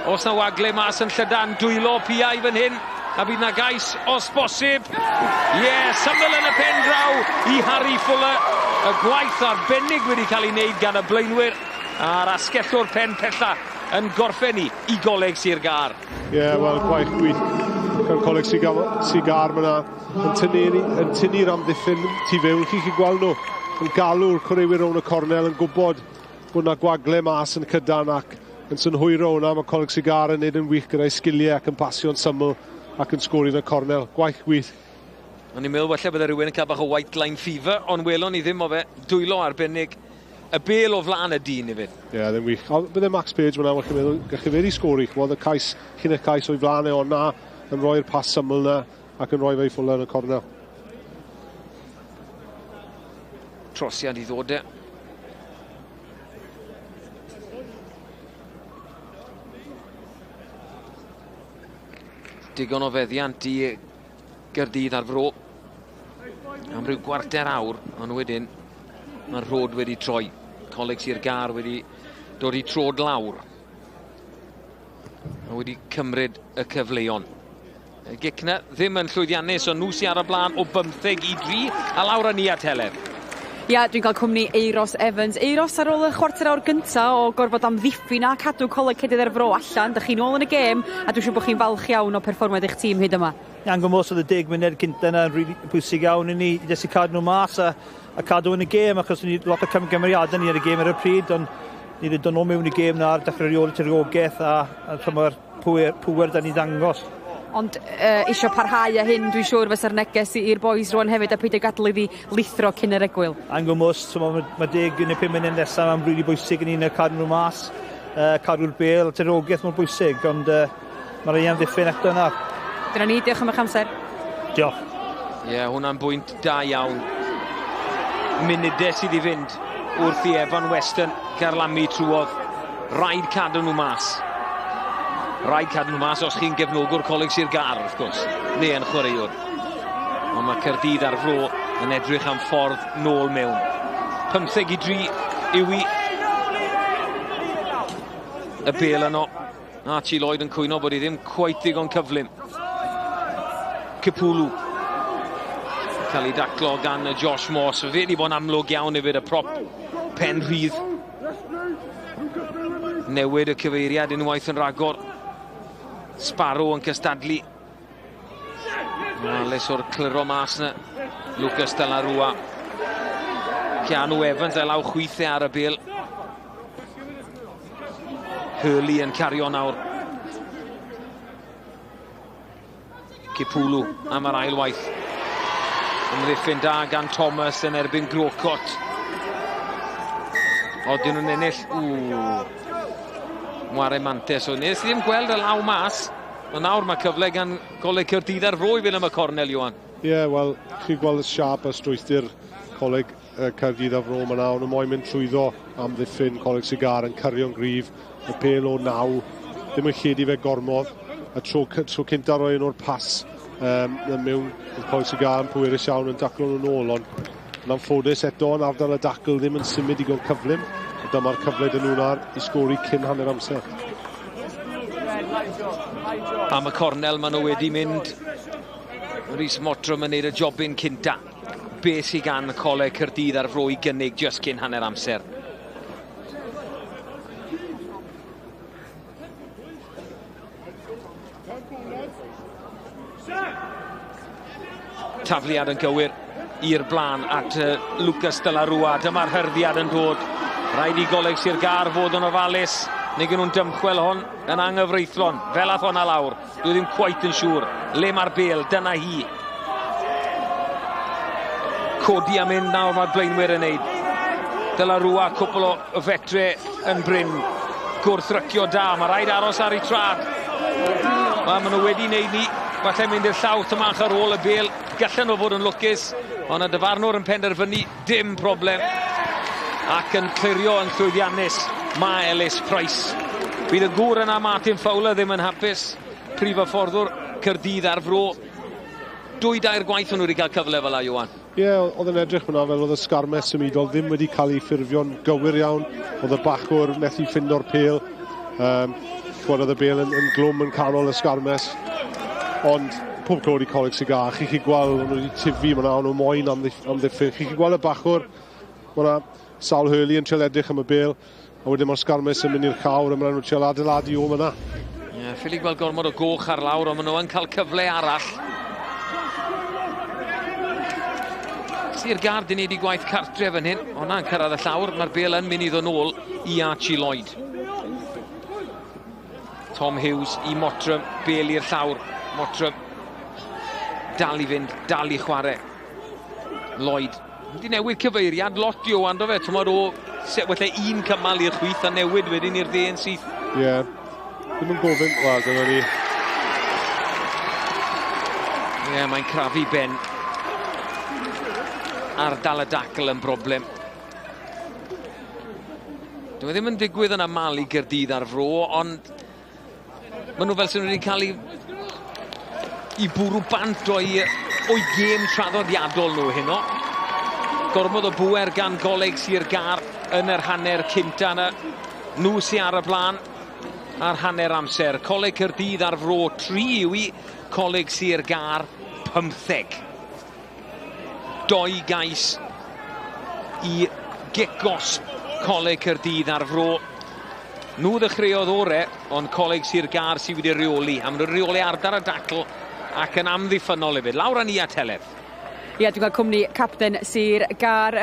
Os na wagle mas yn llydan, dwylo piau fan hyn. A bydd na gais os bosib. Syml yn y pen draw i Harry Fuller. Y gwaith arbennig wedi cael ei wneud gan y blaenwyr. A'r asgellwr pen pella yn gorffen i Coleg Sir Gar. Wel, gwaith gwych gan Coleg Sir Gar myna yn tynnu'r amddiffyn tu fewn. Chi'n gweld nhw yn galw'r cwrewyr rownd y cornel, yn gwybod bod yna gwagle mas yn cydan ac yn synhwyro hwnna. Mae Coleg Sigar yn neud yn wych gyda'i sgiliau ac yn pasio'n syml ac yn sgori yn y cornel. Gwaith gwych. O'n i'n meddwl falle bydde rhywun yn cael bach o white line fever, ond welon ni ddim o fe dwylo arbennig. Y bel o flaen y dyn i fi. Ie, ddim wych. Bydde Max Page fyna, mae'n meddwl, gallai fe di sgori. Chmodd y cais, cyn y cais o'i flaen e, ond na, yn rhoi'r pas syml na ac yn rhoi fe i ffwla yn y cornel. Trosiad i ddod e. Digon o feddiant i Caerdydd ar Fro. Am ryw gwarter awr, ond wedyn mae'r rhod wedi troi. Coleg Sir Gar wedi dod i trod lawr. A wedi cymryd y cyfleon. Gicna ddim yn llwyddiannus, ond nhw sy ar y blaen o 15 i 3 a lawr â ni at Heledd. Ia, dwi'n cael cwmni Euros Evans. Euros ar ôl y chwarter awr gynta o gorfod amddiffyn a cadw Coleg Caerdydd ar Fro allan. Dych chi'n ôl yn y gêm a dwi'n siŵr bod chi'n falch iawn o perfformiad eich tîm hyd yma. Angen mos oedd y 10 munud cynta yna yn rili pwysig iawn i ni jyst i cadw nhw mas a cadw yn y gêm, achos ni lot o cymgymeriadau ni ar y gêm ar y pryd, ond ni wedi dod o mewn i gêm na ar dechrau reoli tirgogaeth a mae'r pŵer da ni ddangos. Ond isio parhau â hyn, dwi'n siŵr fysa'r neges i'r boys rwan hefyd a peidio gadael iddi lithro cyn yr egwyl. Angen mos, mae 10 neu 5 munud nesaf mae'n rili bwysig yn un o cadw nhw mas, cadw'r bel, tirgogaeth mae'n bwysig, ond mae'r ei amddiffyn eto yna. Dyna ni, diolch am eich amser. Diolch. Ie, hwnna'n bwynt da iawn. Munudau sydd i fynd wrth i Evan Weston garlamu trwodd. Rhaid cadw nhw mas. Rhaid cadw nhw mas os chi'n gefnogwr Coleg Sir Gar, wrth gwrs. Neu yn chwaraewr. Ond mae Caerdydd ar Fro yn edrych am ffordd nôl mewn. 15 i 3 yw i. Y bel yno. Archie Lloyd yn cwyno bod i ddim cweit digon cyflym. Cipwlw. Cael ei daclo gan Josh Moss. Fe wedi bod yn amlwg iawn hefyd y prop pen rhydd. Newid y cyfeiriad unwaith yn ragor. Sparrow yn cystadlu. Ales o'r cliro mas na. Lucas de la Rua. Keanu Evans e law chwythau ar y bel. Hurley yn cario nawr. Cipwlw am yr ail waith. Ymddiffyn da gan Thomas yn erbyn Grocott. O, dyn nhw'n ennill. Mware mantes. O, nes i ddim gweld y law mas. O nawr mae cyfle gan Coleg Caerdydd ar Fro i fynd am y cornel, Iwan. Ie, wel, chi'n gweld y siap a strwythur Coleg Caerdydd ar Fro. Mae nawr yn moyn mynd trwyddo am ddiffyn Coleg Sigar yn cyrio'n gryf. Y pel o naw, ddim yn lledu fe gormodd. A tro cynta roi yn o'r pas mewn Coleg Sigar yn pwerus iawn yn daclo nhw'n ôl, ond yn anffodus eto yn ardal y dacl ddim yn symud digon cyflym. Dyma'r cyfle dyn nhw'n ar i sgori cyn hanner amser. Am y cornel maen nhw wedi mynd. Rhys Mottram yn neud y jobyn cynta. Be sy'n gan Coleg Caerdydd ar Fro i gynnig just cyn hanner amser. Tafliad yn gywir i'r blaen at Lucas de la Rua. Dyma'r hyrddiad yn dod. Rhaid i Coleg Sir Gar fod yn ofalus. Neu gen nhw'n dymchwel hon yn anghyfreithlon. Fel ath honna lawr. Dwi ddim cweit yn siŵr. Le mae'r bel, dyna hi. Codi am mynd nawr mae'r blaenwyr yn neud. De la Rua, cwpl o fetre yn bryn. Gwrthrycio da. Mae rhaid aros ar ei trad. Maen nhw wedi neud ni. Falle mynd i'r llawth ymach ar ôl y bel. Gallen nhw fod yn lwcus. Ond y dyfarnwr yn penderfynu dim problem. Ac yn clirio yn llwyddiannus. Mae Ellis Price. Bydd y gŵr yna Martin Fowler ddim yn hapus. Prif y fforddwr Caerdydd ar Fro. 2-2 gwaith o'n nhw wedi cael cyfle fel a, Iwan. Ie, oedd yn edrych fyna fel oedd y sgarmes symudol ddim wedi cael ei ffurfio'n gywir iawn. Oedd y bachwr methu ffindo'r pel. Oedd y bel yn glwm yn canol y sgarmes. Ond pob clod i Coleg Sigar, chi gweld, nhw wedi tifu yma nhw moyn am ddiffyn. Chi gweld y bachwr, mae Sawl Hurley yn trial edrych am y bel, a wedyn mae'r sgarmes yn mynd i'r llawr, a maen nhw'n trial adeiladu o yna. Ie, ffili gweld gormod o goch ar lawr, ond maen nhw yn cael cyfle arall. Sir Gard yn neud I gwaith cartre fan hyn. Hwna'n cyrraedd y llawr. Mae'r bel yn mynd I ddod nôl I Archie Lloyd. Tom Hughes I Mottram. Bel i'r llawr. Mottram. Dal I fynd. Dal I chwarae. Lloyd. Wedi newid cyfeiriad. Lot I o ando fe. Tymor o... Wella un cymal i'r chwith a newid wedyn i'r dde yn syth. Ie. Ddim yn gofyn. Wel, dyna ni. Ie, mae'n crafu ben. Ardal y dacl yn broblem. Dyma ddim yn digwydd yn amal I Caerdydd ar fro, ond maen nhw fel sy'n wedi cael I bwrw bant o'i gêm traddodiadol nhw heno. Gormod o bwer gan Coleg Sir Gar yn yr hanner cynta yna. Nhw sy ar y blaen ar hanner amser. Coleg Caerdydd ar fro 3 yw I, Coleg Sir Gar 15. 2 gais I gicos Coleg Caerdydd ar fro. Nhw ddechreuodd ore, ond Coleg Sir Gar sydd wedi reoli. Am reoli ardal y dacl ac yn amddiffynol hefyd. Lawr â ni at Heledd. Yeah, dwi'n cael cwmni captain Sir Gar.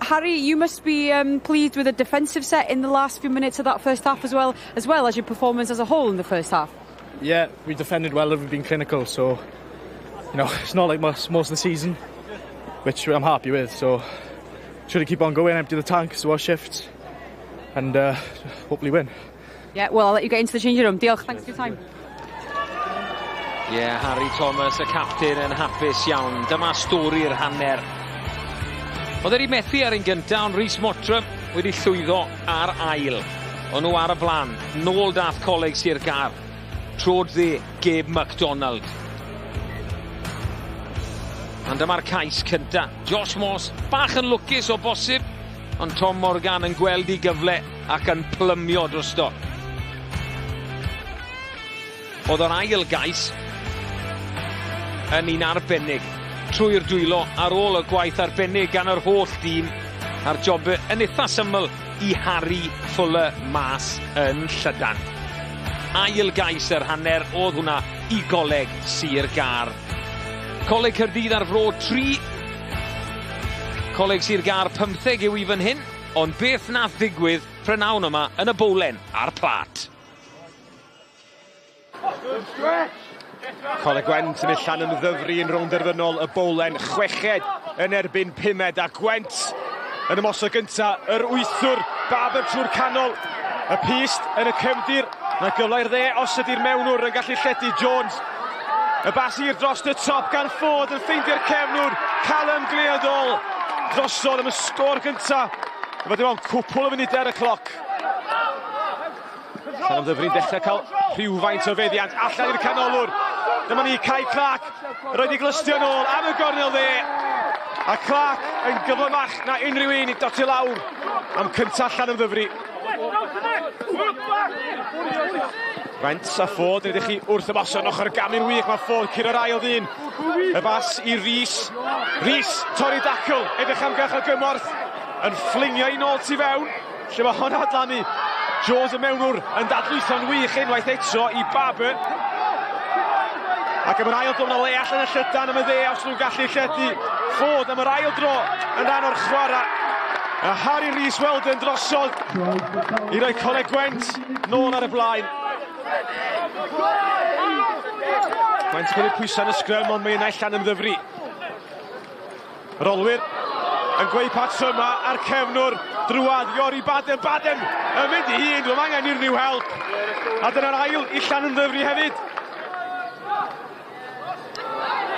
Harry, you must be pleased with the defensive set in the last few minutes of that first half as well as your performance as a whole in the first half. Yeah, we defended well, we've been clinical, so you know, it's not like most of the season, which I'm happy with, so should keep on going, empty the tanks, do our shifts, and hopefully win. Yeah, well, I'll let you get into the changing room. Diolch, thanks for your time. Yeah, Harry Thomas, y captain, yn hapus iawn. Dyma stori'r hanner. Oedd wedi methu ar un gyntaf, ond Rhys Mottram wedi llwyddo ar ail. O'n nhw ar y blaen. Nôl dath Coleg Sir Gar. Trod dde, Gabe MacDonald. Ond dyma'r cais cynta. Josh Moss, bach yn lwcus o bosib, ond Tom Morgan yn gweld I gyfle ac yn plymio drosto. Oedd yr ail gais yn un arbennig trwy'r dwylo ar ôl y gwaith arbennig gan yr holl dîm a'r job yn eitha syml I Harry Fuller mas yn Llydan. Ail gais yr hanner oedd hwnna I Coleg Sir Gar. Coleg Caerdydd ar fro 3. Coleg Sir Gar 15 yw I fan hyn, ond beth nath ddigwydd prynawn yma yn y bowlen a'r plat. Coleg Gwent yn allan yn ddyfru yn rownd derfynol y bowlen, 6 yn erbyn 5 a Gwent yn ymosod gynta, yr wythwr Baber trwy'r canol, y pist yn y cefndir, mae gyfle i'r dde os ydy'r mewnwr yn gallu lledu Jones, y bas i'r dros y top gan Ford yn ffeindio'r cefnwr, Callum Gleadol drosodd am y sgôr gynta, a fod dim ond cwpl o funudau ar y cloc. Llan am ddyfru'n dechrau cael rhywfaint o feddiant allan i'r canolwr. Dyma ni Kai Clark, roedd I glystio nôl am y gornel dde. A Clark yn gyflymach na unrhyw un I doti lawr am cynta allan am ddyfru. Gwent a Ford yn edrych chi wrth y boson ochr y gamu'n wych. Mae Ford cyrra'r ail ddyn. Y bas I Rhys. Rhys, torri dacl, edrych am gach o gymorth. Yn fflingio I nôl tu fewn. Lle mae hon adlanu. Jones y mewnwr yn dadlwytho'n wych unwaith eto I Baber. Ac am yr ail dro yn y le allan y Llydan am y dde os nhw'n gallu lledu. Ford am yr ail dro yn rhan o'r chwarae. A Harry Rhys Weldon drosodd I roi Coleg Gwent nôl ar y blaen. Gwent yn pwyso yn y sgrym ond mae'n allan yn ddyfru. Yr olwyr yn gweud patryma ar cefnwr drwad Iori Badem yn mynd I hun, dwi'n angen i'r new help. A dyna'r ail illan yn ddyfru hefyd.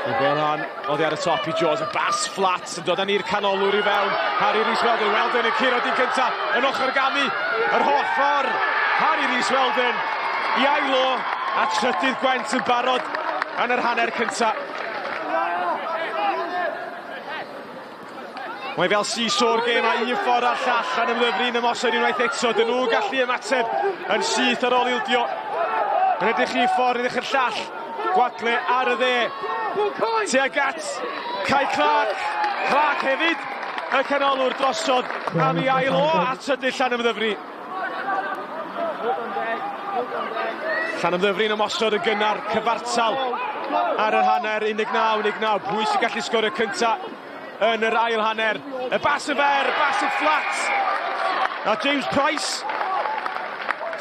I Bernhan, oedd ar y top I Jones, y bas fflat yn dod â ni'r canolwr I fewn. Harry Rhys Weldon yn curo din cynta, yn ochr gamu, yr holl ffordd. Harry Rhys Weldon I ailo, a trydydd Gwent yn barod yn yr hanner cynta. Mae fel seesaw gêm a un ffordd a'r llall yn ymddyfru yn ymosod unwaith eto. Dyn nhw gallu ymateb yn syth ar ôl ildio. Yn edrych I ffordd edrych yr llall. Gwadle ar y dde. Tuag at Kai Clark. Clark hefyd. Y canolwr drosodd am I ail o at ydy llan ymddyfru. Llan ymddyfru yn ymosod yn gynnar cyfartal ar yr hanner 19-19. Pwy sy'n gallu sgorio cynta yn yr ail hanner. Y bas yn fer, y bas yn fflat. A James Price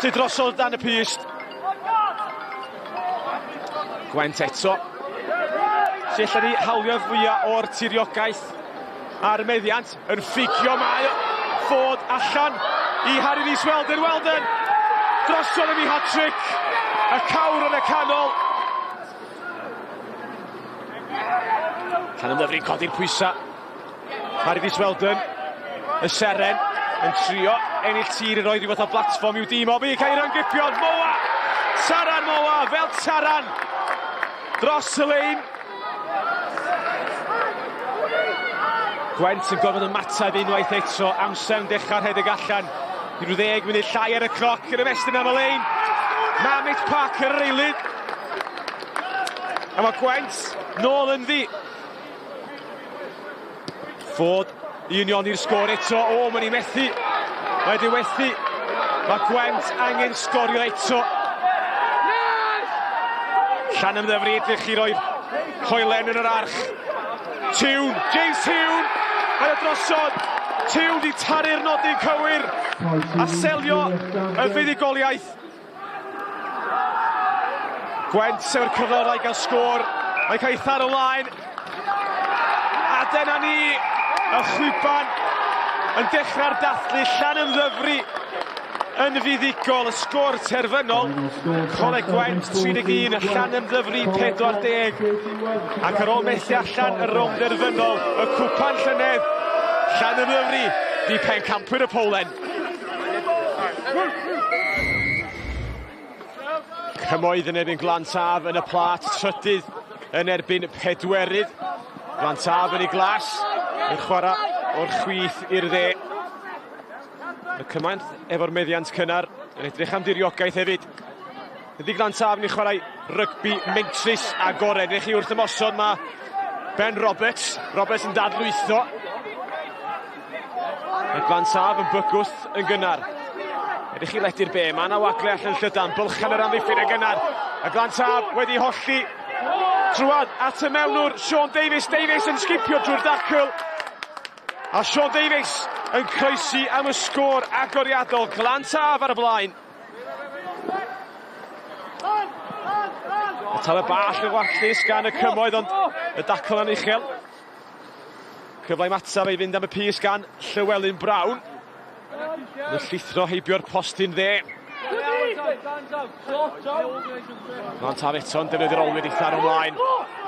sydd drosodd dan y pyst. Gwent eto. Sell ni hawlio fwyaf o'r tiriogaeth ar y meddiant. Yn ffigio mae Ford allan i Harry Rhys Weldon. Weldon drosodd yn ei hat-trick. Y cawr yn y canol. Llan ymddyfri codi'r pwysa. Harry Rhys Weldon. Y seren yn trio ennill tir i roi rhywbeth o platfform i'w dim o fi. Cael ei ryngypion. Moa! Taran Moa fel Taran. Dros y lein. Gwent yn gofod ymateb unwaith eto. Amser yn dechrau rhedeg allan. I rhyw 10 munud llai ar y cloc yn ymestyn am y lein. Mamit Parker yr eilydd. A mae Gwent nôl yn ddi. Ford i union i'r sgôr eto. O, mae'n ei methu. Mae diwethu. Mae Gwent angen sgorio eto. Llan ymddyfri edrych i roi'r hoelen yn yr arch. Tiwn, James Tiwn. Mae o drosod. Tiwn di taru'r nodyn cywir. A selio y fuddugoliaeth. Gwent sef yr cyfle i gael sgôr. Mae'n cael ei thar ymlaen. A dyna ni. Y chwiban yn dechrau'r dathlu. Llan ymddyfri yn fuddigol. Y sgôr terfynol. Coleg Gwent 31, y llan ymddyfri 40. Ac ar ôl methu allan y rownd derfynol, y cwpan llynedd. Llan ymddyfri di pencampwyr y Polen. Cymoedd yn erbyn Glantaf yn y plat. Trydydd yn erbyn Pedwerydd. Glantaf yn ei glas. Yn chwarae o'r chwith i'r dde. Y cymaint efo'r meddiant cynnar. Yn edrych am diriogaeth hefyd. Ydy Glantaf yn ei chwarae rygbi mentris agored. Edrych i wrth ymosod mae Ben Roberts. Roberts yn dadlwytho. Mae Glantaf yn bygwth yn gynnar. Edrych i ledu'r be. Mae yna wagle allan llydan. Bylchan yr amddiffyn yn gynnar. A Glantaf wedi holli. Drwad at y mewnwr. Sean Davies. Davies yn sgipio drwy'r dacl. A Sean Davies yn croesi am y sgôr agoriadol. Glantaf ar y blaen. Y talu ball yn warthus gan y cymoedd, ond y dacl yn uchel. Cyfle i matab ei fynd am y pys gan Llywelyn Brown. Yn llithro heibio'r postyn dde. Glantaf eto'n defnyddio'r olwyd eitha ymlaen.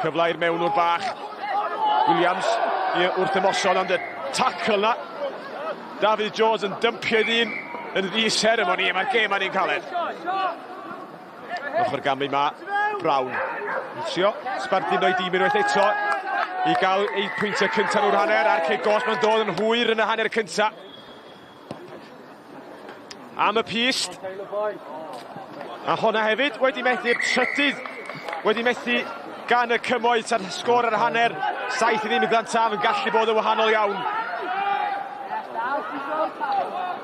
Cyfle i'r mewnwr bach. Williams wrth ymosod, ond y tacl na. David Jones yn dympio ddyn yn ddi-seremoni. Mae'r gêm a'n un caled. Ochr gamlu ma, Brown. Trio, sbarduno i dîm unwaith eto. I gael ei pwyntiau cyntaf o'r hanner. A'r ceg gos mae'n dod yn hwyr yn y hanner cyntaf. Am y pyst. A honna hefyd wedi methu'r trydydd. Wedi methu gan y cymoedd ta'r sgôr ar y hanner. 7 i ddim i Glantaf yn gallu bod yn wahanol iawn.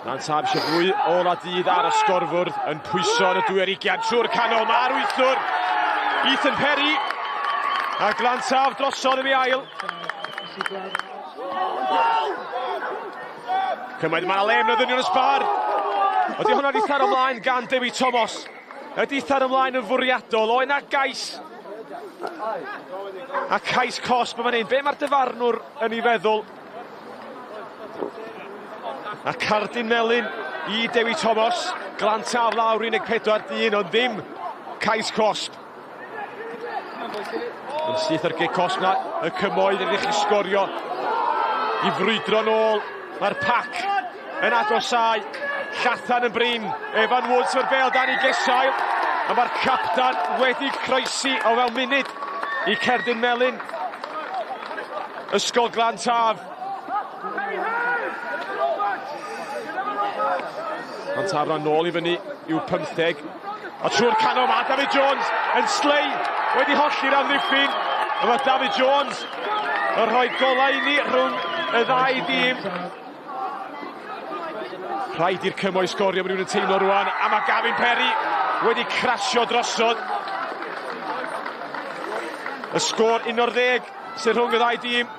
Glantaf eisiau fwy o la dydd ar y sgorfwrdd yn pwyso yn y 20 trwy'r canol. Mae'r wythwr Ethan Perry. A Glantaf drosodd yn ei ail. Cymoedd mae'n alem na ddynion y sbar. Ydy hwnna di thar ymlaen gan Dewi Thomas. Ydy thar ymlaen yn fwriadol. O yna gais. A cais cosp yn fan hyn. Be mae'r dyfarnwr yn ei feddwl? A cardyn melyn i Dewi Thomas. Glantaf lawr 14-1, ond ddim cais cosp. Yn syth ar gig cosp na. Y cymoedd yn eich i sgorio. I frwydro nôl. Mae'r pac yn agosau. Llathan yn brin. Evan Woods o'r bel dan i gesail. A mae'r capdan wedi croesi o fel munud i Caerdydd melyn. Ysgol Glantaf. Glantaf ran nôl i fyny i'w 15. A trwy'r canol mae David Jones yn slei. Wedi holli'r amddiffyn. A mae David Jones yn rhoi golau i ni rhwng y ddau dîm. Rhaid i'r cymoedd sgorio, mae rhywun yn teimlo rwan. A mae Gavin Perry wedi crasio drosod. Y sgôr 11 sy'n rhwng y ddau dîm.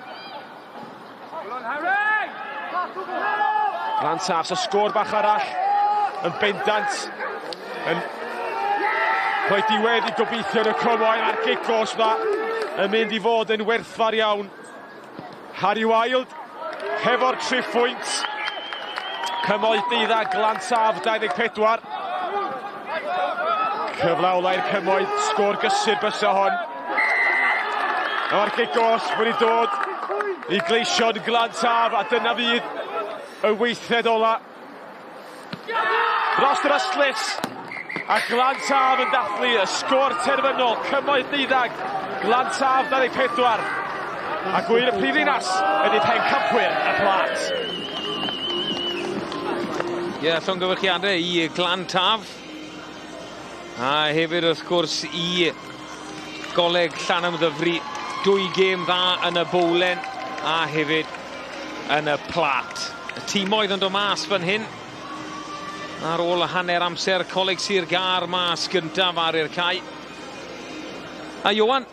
Glantaf, so sgôr bach arall yn bendant yn rhoi diwedd i gobeithio yn y cymoedd a'r gigos ma yn mynd i fod yn werthfawr iawn. Harry Wild hefo'r triphwynt. Cymoedd 12, Glantaf 24. Cyfle ola i'r cymoedd, sgôr gysur bysa hon. A'r gigos wedi dod i gleision Glantaf a dyna fydd y weithred ola. Dros yr ystlys a Glantaf yn dathlu y sgôr terfynol, cymoedd 12, Glantaf 24. A gwir y prifddinas ydy Pencampwyr y Plat. Ie, llongyfarchiadau i Glantaf. A hefyd wrth gwrs i Coleg Llanymddyfri. 2 gêm dda yn y bowlen a hefyd yn y Plat. Y tîmoedd yn dod mas fan hyn. Ar ôl hanner amser, Coleg Sir Gar mas gyntaf ar i'r cae. A Iowan,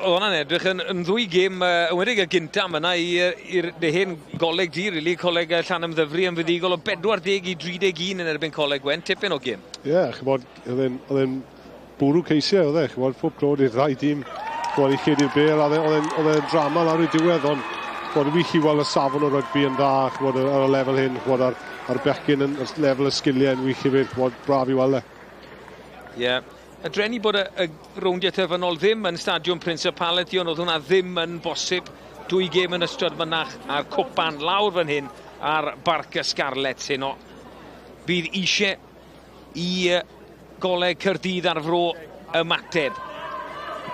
oedd hwnna'n edrych yn 2 gêm ymwedig y gyntaf yna i'r hen goleg di, rili, Coleg Llanymddyfri yn fuddigol o 40 i 31 yn erbyn Coleg Wen, tipyn o gêm. Ie, chybod, oedd e'n bwrw ceisiau, oedd e, chybod, pob clod i'r ddau dîm, chybod, i Caerdydd Bale, oedd e'n drama lawr i diwedd, ond chybod, wych i weld y safon o rygbi yn dda, chybod, ar y lefel hyn, chybod, ar bechgyn yn lefel y sgiliau yn wych i fydd, chybod, braf i weld e. Ie. Y drenu bod y rowndiau terfynol ddim yn Stadiwm Principality, ond oedd hwnna ddim yn bosib. 2 gêm yn ystod mynach a'r cwpan lawr fan hyn ar Barc y Scarlets heno. Bydd eisiau i Coleg Caerdydd ar Fro ymateb.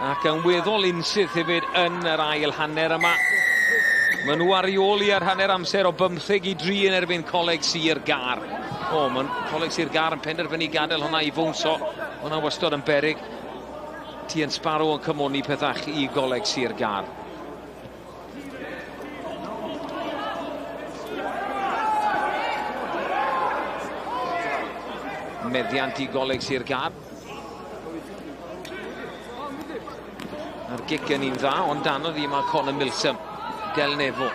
Ac yn weddol unsyth hefyd yn yr ail hanner yma. Maen nhw ar reoli ar hanner amser o 15-3 yn erbyn Coleg Sir Gar. Mae'n Coleg Sir Gar yn penderfynu gadael hwnna i fwnso. Hwnna wastod yn beryg. Tîn Sparrow yn cymoni pethach i Coleg Sir Gar. Meddiant i Coleg Sir Gar. A'r gic yn un dda, ond danodd i yma Conor Milsom. Del Nefo.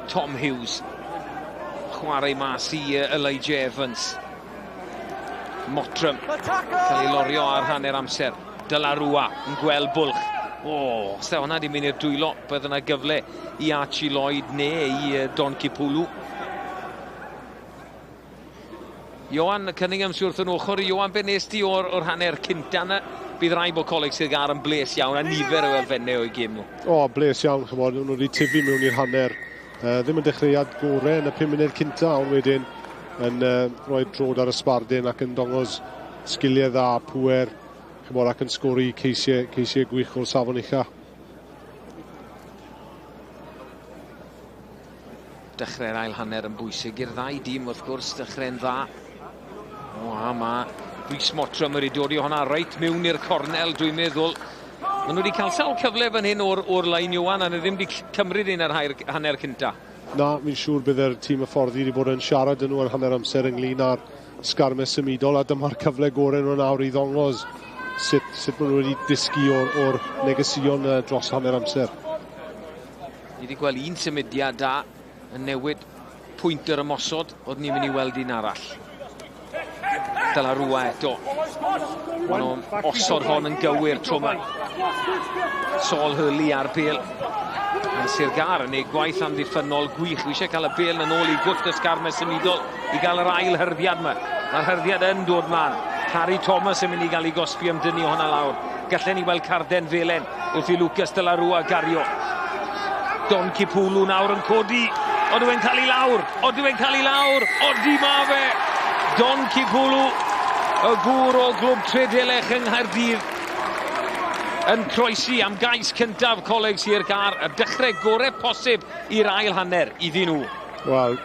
Tom Hughes. Chwarae mas i Elijah Evans. Mottram. Cael ei lorio ar hanner amser. De la Rua yn gweld bwlch. Os da hwnna di mynd i'r dwylo, bydd yna gyfle i Archie Lloyd neu i Don Kipulu. Iowan Cunningham sy'n wrth yn ochr i Iowan, be nes di o'r hanner cynta yna? Bydd rai bod Coleg Sir Gar yn bles iawn a nifer o elfennau o'i gêm nhw. Bles iawn, chymod, nhw wedi tifu mewn i'r hanner. Ddim yn dechreuad gorau yn y 5 munud cynta, ond wedyn yn rhoi drod ar y sbardyn ac yn dongos sgiliau dda, pwer, chymod, ac yn sgori ceisiau gwych o'r safon ucha. Dechrau'r ail hanner yn bwysig i'r ddau dîm, wrth gwrs, dechrau'n dda. Mae Rhys Mottram wedi dod i hwnna reit mewn i'r cornel, dwi'n meddwl. Maen nhw wedi cael sawl cyfle fan hyn o'r lain Iowan, a ddim wedi cymryd un ar hanner cynta. Na, fi'n siŵr bydd yr tîm y fforddi wedi bod yn siarad yn nhw ar hanner amser ynglyn â'r sgarmes symudol, a dyma'r cyfle gorau nhw nawr i ddongos sut maen nhw wedi dysgu o'r negesion dros hanner amser. Ni wedi gweld un symudiad da yn newid pwynt yr ymosod, oedd ni'n mynd i weld un arall. De la Rua eto. Maen nhw'n osod hon yn gywir tro yma. Sol Hurley ar bêl. Mae'n Sir Gar yn ei gwaith amddiffynol gwych. Wi eisiau cael y bêl yn ôl i gwrth y sgarmes symudol i gael yr ail hyrddiad yma. Mae'r hyrddiad yn dod man. Harry Thomas yn mynd i gael ei gosbi amdynnu hwnna lawr. Gallen ni weld Carden Felen wrth i Lucas De La Rua gario. Don Kipulu nawr yn codi. Odw e'n cael ei lawr. Odw e'n cael ei lawr. Odi ma fe. Don Kipulu, y gŵr o glwb Tredelech yng Nghaerdydd, yn croesi am gais cyntaf Coleg Sir Gar, y dechrau gorau posib i'r ail hanner iddyn nhw. Wel,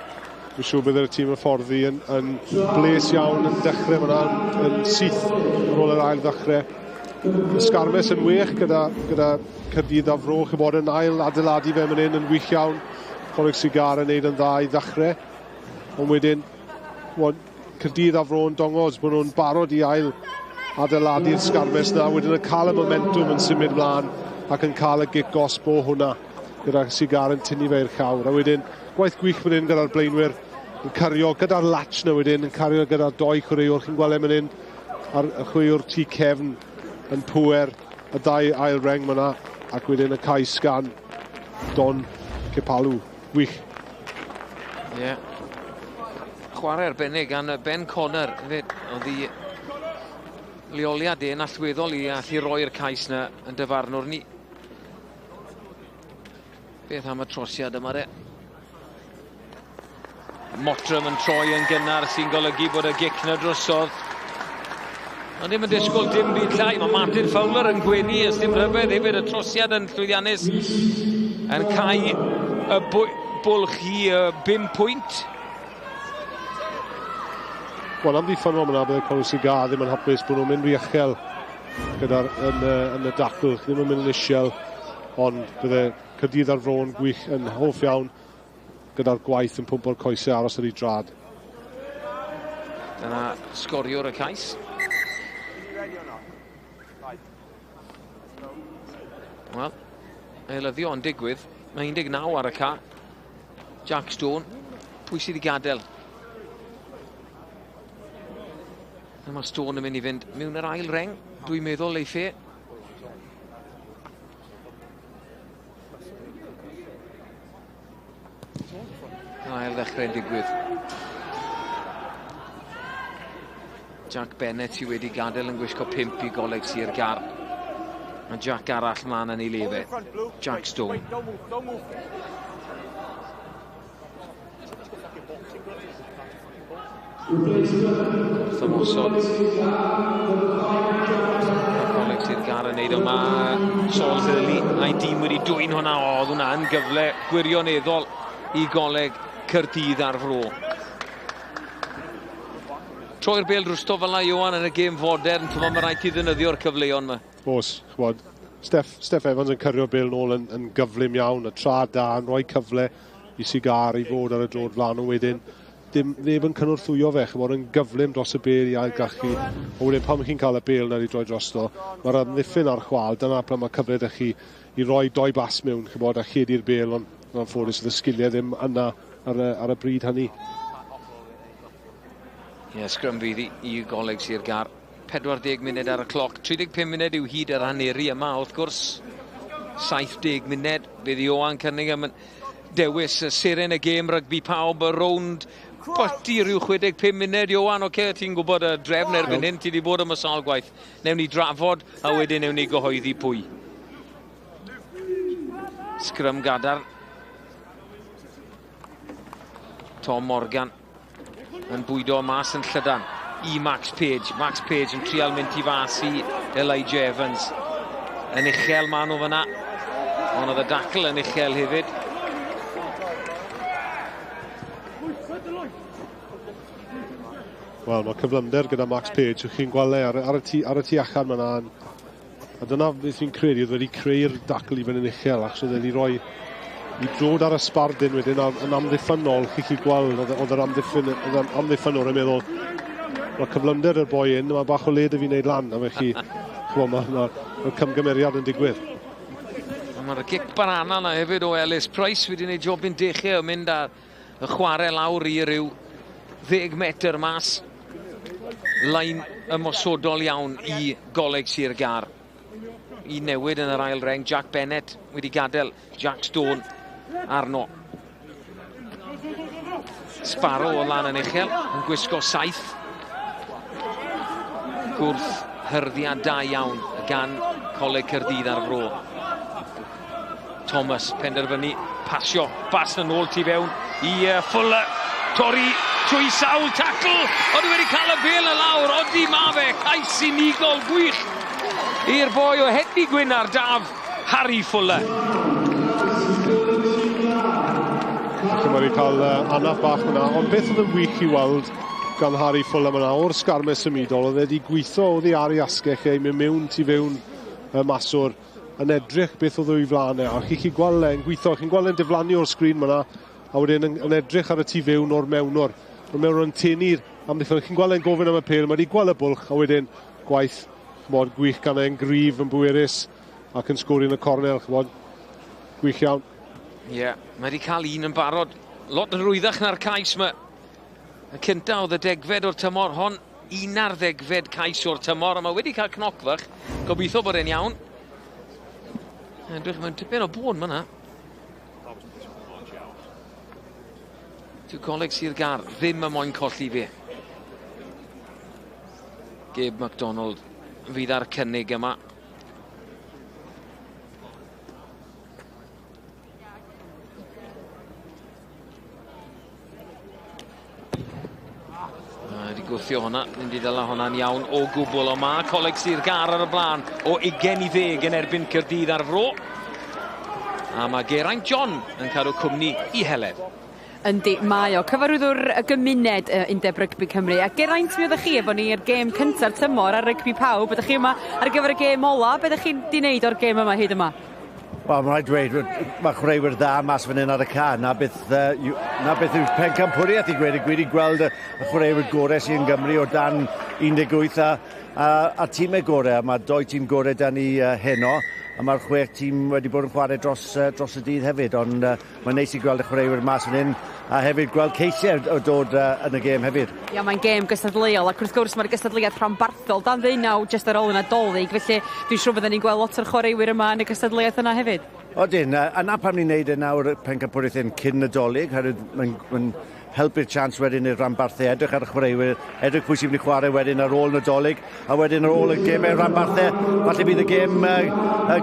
fi'n siŵr bydd y tîm y fforddi yn bles iawn yn dechrau fyna, yn syth ar ôl yr ail ddechrau. Y sgarmes yn wych gyda Caerdydd a Fro, chybod yn ail adeiladu fe mynd yn wych iawn. Coleg Sir Gar yn neud yn dda i ddechrau. Ond wedyn, Caerdydd a Fro yn dongos bod nhw'n barod i ail adeiladu'r sgarmes na, wedyn yn cael y momentum yn symud mlaen ac yn cael y gic gosbo hwnna. gyda Sigar yn tynnu fe i'r llawr. A wedyn, gwaith gwych fan hyn gyda'r blaenwyr, yn cario gyda'r latch na wedyn, yn cario gyda'r doi chwaraewr. Chi'n gweld fan hyn, a'r chwaraewr tu cefn yn pwer, y dau ail reng fyna, ac wedyn y cais gan Don Cepalw. Gwych. Ie. Chwarae arbennig gan Ben Conner, fyd. Oedd hi leoliad e'n allweddol i allu roi'r cais na yn dyfarnwr ni. Beth am y trosiad yma de? Mottram yn troi yn gynnar sy'n golygu bod y gic na drosodd. Ond ddim yn disgwyl dim byd llai. Mae Martin Fowler yn gwenu ys dim rhyfedd hefyd y trosiad yn llwyddiannus yn cael y bwlch i 5 pwynt. Wel, am ddiffyn o'n yna, bydd y Coleg Sigar ddim yn hapus bod nhw'n mynd uchel gyda'r yn y dacl, ddim yn mynd yn isiel, ond bydde Caerdydd ar Fro yn gwych yn hoff iawn gyda'r gwaith yn pwmpo'r coesau aros ar ei drad. Dyna sgoriwr y cais. Wel, eilyddio yn digwydd. Mae 19 ar y ca. Jack Stone. Pwy sydd i gadael? Mae Stone yn mynd i fynd mewn yr ail reng. Dwi'n meddwl ei ffe. Ail ddechrau'n digwydd. Jack Bennett sydd wedi gadael yn gwisgo 5 i Coleg Sir Gar. A Jack arall mlaen yn ei lefe. Jack Stone. Thymosod. Coleg Sir Gar yn neud yma. Sol Hurley. A'i dîm wedi dwy'n hwnna. Oedd hwnna yn gyfle gwirioneddol i Coleg Caerdydd ar Fro. Troi'r bêl drwsto fel Iowan yn y gêm fodern, ti'n mae rhaid i ddefnyddio'r cyfleon yma. Os, chwod, Steff Evans yn cyrrio bêl nôl yn gyflym iawn, y trad da, yn rhoi cyfle i Sigar i fod ar y drod flan o wedyn. Neb yn cynnwrthwyo fe, chwod, yn gyflym dros y bêl i ailgachu. O wedyn, pan chi'n cael y bêl na i droi drosto, mae'r amddiffyn ar chwal, dyna pan mae cyfle ydych chi i roi 2 bas mewn, chwod, a chedi'r bêl, ond yn ffodus y sgiliau ddim yna ar y bryd hynny. Ie, sgrym fydd i Coleg Sir Gar. 40 munud ar y cloc. 35 munud yw hyd yr haneri yma, wrth gwrs. 70 munud. Bydd Iowan Cunningham yn dewis y seren y gêm rygbi pawb y rownd. Poti rhyw 65 munud, Iowan, oce, ti'n gwybod y drefn erbyn hyn, ti wedi bod am y sawl gwaith. Newn ni drafod, a wedyn newn ni gyhoeddi pwy. Sgrym gadar. Tom Morgan yn bwydo mas yn llydan i Max Page. Max Page yn trial mynd i fas i Elijah Evans. Yn uchel ma'n o fyna. Ond oedd y dacl yn uchel hefyd. Wel, mae cyflymder gyda Max Page. Chi'n gweld ar y tu allan fyna. A dyna beth fi'n credu, oedd wedi creu'r dacl i fynd yn uchel. Ac oedd wedi rhoi i drod ar y sbardyn wedyn, yn amddiffynol, chi'n gweld, oedd yr amddiffynwr yn meddwl, mae cyflymder yr boi un, mae bach o led y fi'n neud lan, a felly, mae'r cymgymeriad yn digwydd. Mae'r gic barana na hefyd o Ellis Price wedi gwneud job yn dechrau o mynd â y chwarae lawr i ryw 10 metr mas. Lain ymosodol iawn i Coleg Sir Gar. I newid yn yr ail reng, Jack Bennett wedi gadael, Jack Stone arno. Sparrow o lan yn uchel, yn gwisgo 7. Gwrth hyrddiad da iawn gan Coleg Caerdydd ar Fro. Thomas penderfynu pasio, bas yn ôl tu fewn i Fuller. Torri trwy sawl tacl, ond wedi cael y bêl y lawr, odi ma fe, cais unigol gwych i'r boi o Hedni Gwyn ar daf, Harry Fuller. Felly mae wedi cael anaf bach yna, ond beth oedd yn wych i weld gan Harry Fuller yna o'r sgarmes ymudol, oedd wedi gweithio oddi ar ei asgell ei mewn tu fewn y maswr yn edrych beth oedd o'i flaen e, a chi'n gweld e'n gweithio, chi'n gweld e'n diflannu o'r sgrin yna, a wedyn yn edrych ar y tu fewn o'r mewnwr. O'r mewnwr yn tynnu'r amddiffyn, chi'n gweld e'n gofyn am y pêl, mae wedi gweld y bwlch, a wedyn gwaith chmod gwych gan e'n gryf yn bwerus ac yn sgori yn y cornel, chmod gwych iawn. Ie, mae wedi cael un yn barod. Lot yn rwyddach na'r cais yma. Y cynta oedd y degfed o'r tymor hon. 11 cais o'r tymor, a mae wedi cael knocfach. Gobeithio bod e'n iawn. Edrych, mae'n tipyn o bôn fyna. Dyw Coleg Sir Gar ddim y moyn colli fe. Gabe MacDonald fydd ar cynnig yma. Wedi gwthio hwnna, ddim wedi dala hwnna'n iawn o gwbl, o ma Coleg Sir Gar ar y blaen o 20 yn erbyn Caerdydd ar Fro. A mae Geraint John yn cadw cwmni i Heledd. Yndi, mae o. Cyfarwyddwr y gymuned Undeb Rygbi Cymru. A Geraint, mi oeddech chi efo ni i'r gêm cynta'r tymor ar Rygbi Pawb. Ydych chi yma ar gyfer y gêm ola? Be ydych chi wedi wneud o'r gêm yma hyd yma? Wel, mae'n rhaid dweud, mae chwaraewyr dda mas fan hyn ar y ca. Na beth yw pencampwriaeth i gweud. Wedi gweld y chwaraewyr gorau sy'n yn Gymru o dan 18 a tîmau gorau. Mae 2 tîm gorau dan ni heno. A mae'r 6 tîm wedi bod yn chwarae dros y dydd hefyd. Ond mae'n neis i gweld y chwaraewyr mas fan hyn. A hefyd gweld ceisiau o dod yn y gêm hefyd. Ia, mae'n gêm gystadleuol, ac wrth gwrs mae'r gystadleuaeth rhanbarthol dan 19 jyst ar ôl yn Nadolig, felly dwi'n siŵr byddwn ni'n gweld lot o'r chwaraewyr yma yn y gystadleuaeth yna hefyd. Odyn, a na pam ni'n neud e nawr pencampwriaeth yn cyn Nadolig, mae'n helpu'r chance wedyn i'r rhanbarthau edrych ar y chwaraewyr, edrych pwy sy'n mynd i chwarae wedyn ar ôl Nadolig, a wedyn ar ôl y gemau rhanbarthau, falle bydd y gêm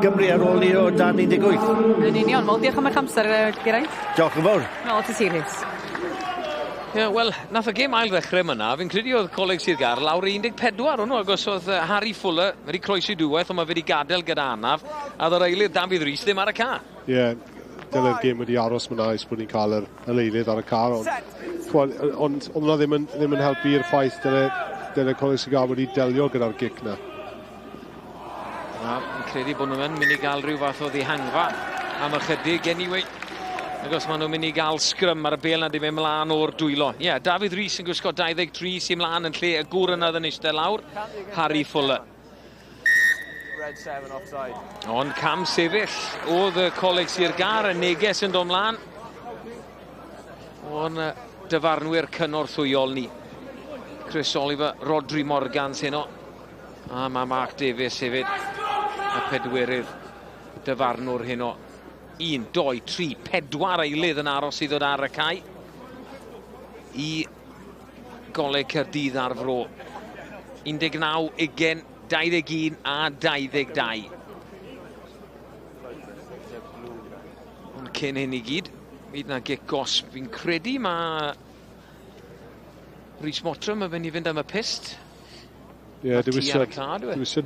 Gymru ar ôl ni o dan 18. Yn union, wel diolch am eich amser, Geraint. Diolch yn fawr. Wel, ti serious. Wel, nath y gêm ail ddechrau myna, fi'n credu oedd Coleg Sir Gar lawr 14 hwnnw, agos oedd Harry Fuller wedi croesi dwywaith, ond mae wedi gadael gyda anaf, a ddod eilydd David Rhys ddim ar y ca. Ie, dyna'r gêm wedi aros myna ys bod ni'n cael yr eilydd ar y car, ond hwnna ddim yn helpu i'r ffaith dyna Coleg Sir Gar wedi delio gyda'r gic na. Fi'n credu bod nhw'n mynd i gael rhyw fath o ddihangfa am ychydig anyway. Agos maen nhw'n mynd i gael sgrym ar y bel na ddim yn mlaen o'r dwylo. Ie, David Rhys yn gwisgo 23 sy'n mlaen yn lle y gŵr yna yn eistedd lawr. Harry Fuller. Red 7 offside. Ond cam sefyll oedd y Coleg Sir Gar, y neges yn dod mlaen. O'n dyfarnwyr cynorthwyol ni. Chris Oliver, Rodri Morgans heno. A mae Mark Davies hefyd. Y pedwerydd dyfarnwr heno. 1, 2, 3, 4 eilydd yn aros i ddod ar y cae i Coleg Caerdydd ar Fro. 19, 20, 21 a 22. Ond cyn hyn i gyd, bydd na gic gosb. Fi'n credu mae Rhys Mottram yn mynd i fynd am y pist. Ie, dywisiad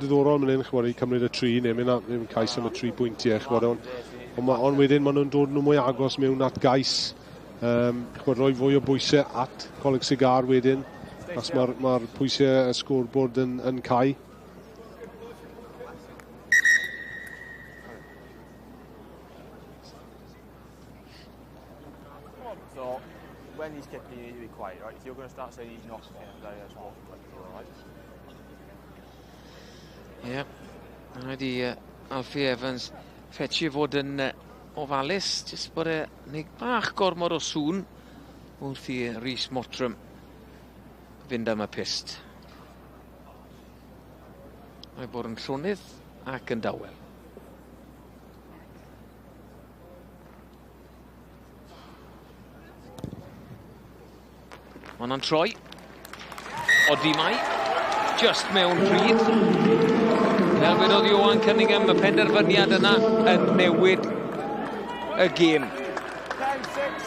diddorol mynd hyn, i cymryd y 3, neu mynd cais am y 3 pwyntiau, ond wedyn maen nhw'n dod nhw mwy agos mewn at gais, rhoi fwy o bwysau at Coleg Sir Gar wedyn, as mae'r pwysau y scorebord yn cae. So, when he's kicking, you need to be quiet, right? If you're going to start saying he's not, that's all right? Ie, wedi Alfie Evans fetchu fod yn ofalus, jyst bod e neu bach gormod o sŵn wrth i Rhys Mottram fynd am y pist. Mae bod yn llonydd ac yn dawel. Mae hwnna'n troi. Odi mai. Just mewn pryd. Fel wedodd Iwan Cunningham, y penderfyniad yna yn newid y gêm.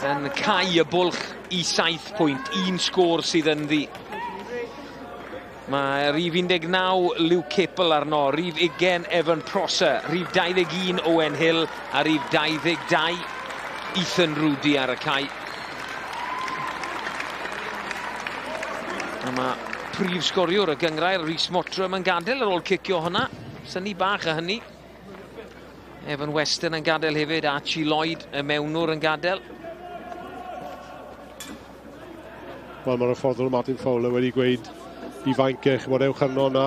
Yn cau y bwlch i 7 pwynt, 1 sgôr sydd yn ddi. Mae rhif 19 Luke Capel arno, rhif 20 Evan Prosser, rhif 21 Owen Hill a rhif 22 Ethan Rudy ar y cae. A mae prif sgoriwr y gyngrair Rhys Mottram yn gadael ar ôl cicio hwnna. Syni bach a hynny. Evan Weston yn gadael hefyd, Archie Lloyd y mewnwr yn gadael. Wel, mae'r fforddwr Martin Fowler wedi gweud i fainc chymod ewch arno na,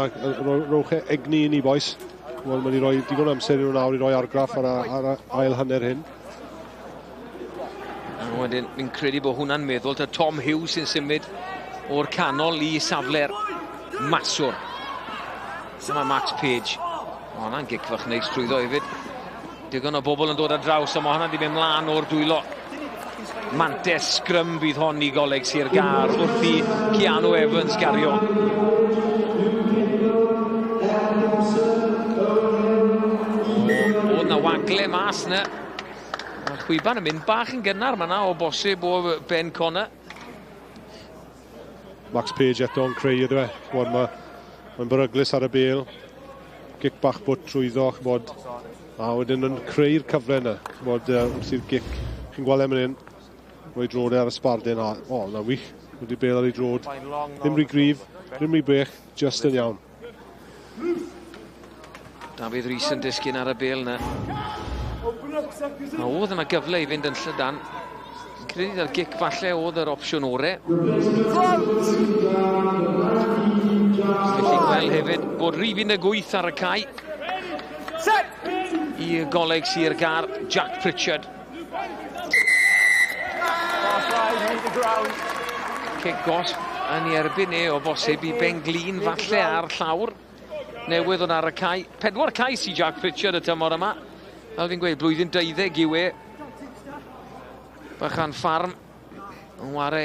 rowch egni i ni boes. Wel, mae'n i roi digon amser i nhw nawr i roi argraff ar ail hanner hyn. Wedyn, fi'n credu bod hwnna'n meddwl ta Tom Hughes sy'n symud o'r canol i safle'r maswr. Dyma Max Page. O, hwnna'n gic fach neis trwyddo hefyd. Digon o bobl yn dod ar draws, a mae hwnna di mynd mlaen o'r dwylo. Mantes sgrym bydd hon i Coleg Sir Gar wrth i Keanu Evans gario. Oedd na wagle mas na. Mae'r chwiban yn mynd bach yn gynnar ma na o bosib o Ben Connor. Max Page eto yn creu ydw e. Mae'n beryglus ar y bêl. Gic bach bwt trwyddo, chbod. A wedyn yn creu'r cyfle yna. Chbod, wrth i'r gic. Chi'n gweld e'n mynd. Rwy drod ar y sbardyn. O, na wych. Wedi bêl ar ei drod. Ddim rhy gryf, ddim rhy bech, just yn iawn. David Rhys yn disgyn ar y bêl yna. Oedd yna gyfle i fynd yn llydan. Credu ar gic falle oedd yr opsiwn ore. Felly gweld hefyd bod 18 ar y cae. I Coleg Sir Gar, Jack Pritchard. Cic gosb yn ei erbyn o bosib i Ben Glyn falle ar llawr. Newydd o'n ar y cae. 4 cais i Jack Pritchard y tymor yma. Fel fi'n gweud, blwyddyn 12 yw e. Bychan ffarm. Yn ware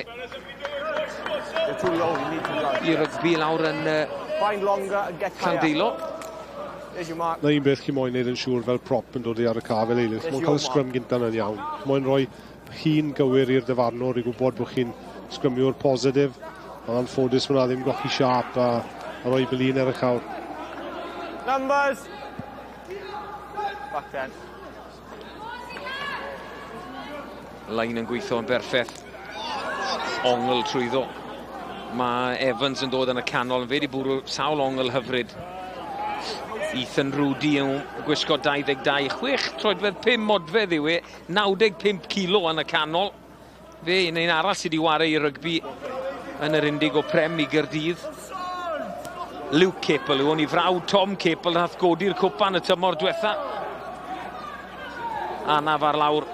i rygbi lawr yn Llandeilo. Na un beth chi moyn neud yn siŵr fel prop yn dod i ar y ca fel eilydd. Mo'n cael sgrym gyntan yn iawn. Mo'n rhoi hun gywir i'r dyfarnwr i gwybod bod chi'n sgrymiwr positif. A'n ffodus fyna ddim gochi siap a rhoi Belin ar y chawr. Numbers! Back 10. Lain yn gweithio yn berffeth. Ongl trwyddo. Mae Evans yn dod yn y canol. Fe di bwrw sawl ongl hyfryd. Ethan Rudy yn gwisgo 22. 6 troedfedd 5 modfedd yw e. 95 kilo yn y canol. Fe yn un arall sydd wedi ware i rygbi yn yr undig o prem i Caerdydd. Luke Capel yw hwn i frawd Tom Capel nath godi'r cwpan y tymor diwetha. A na far lawr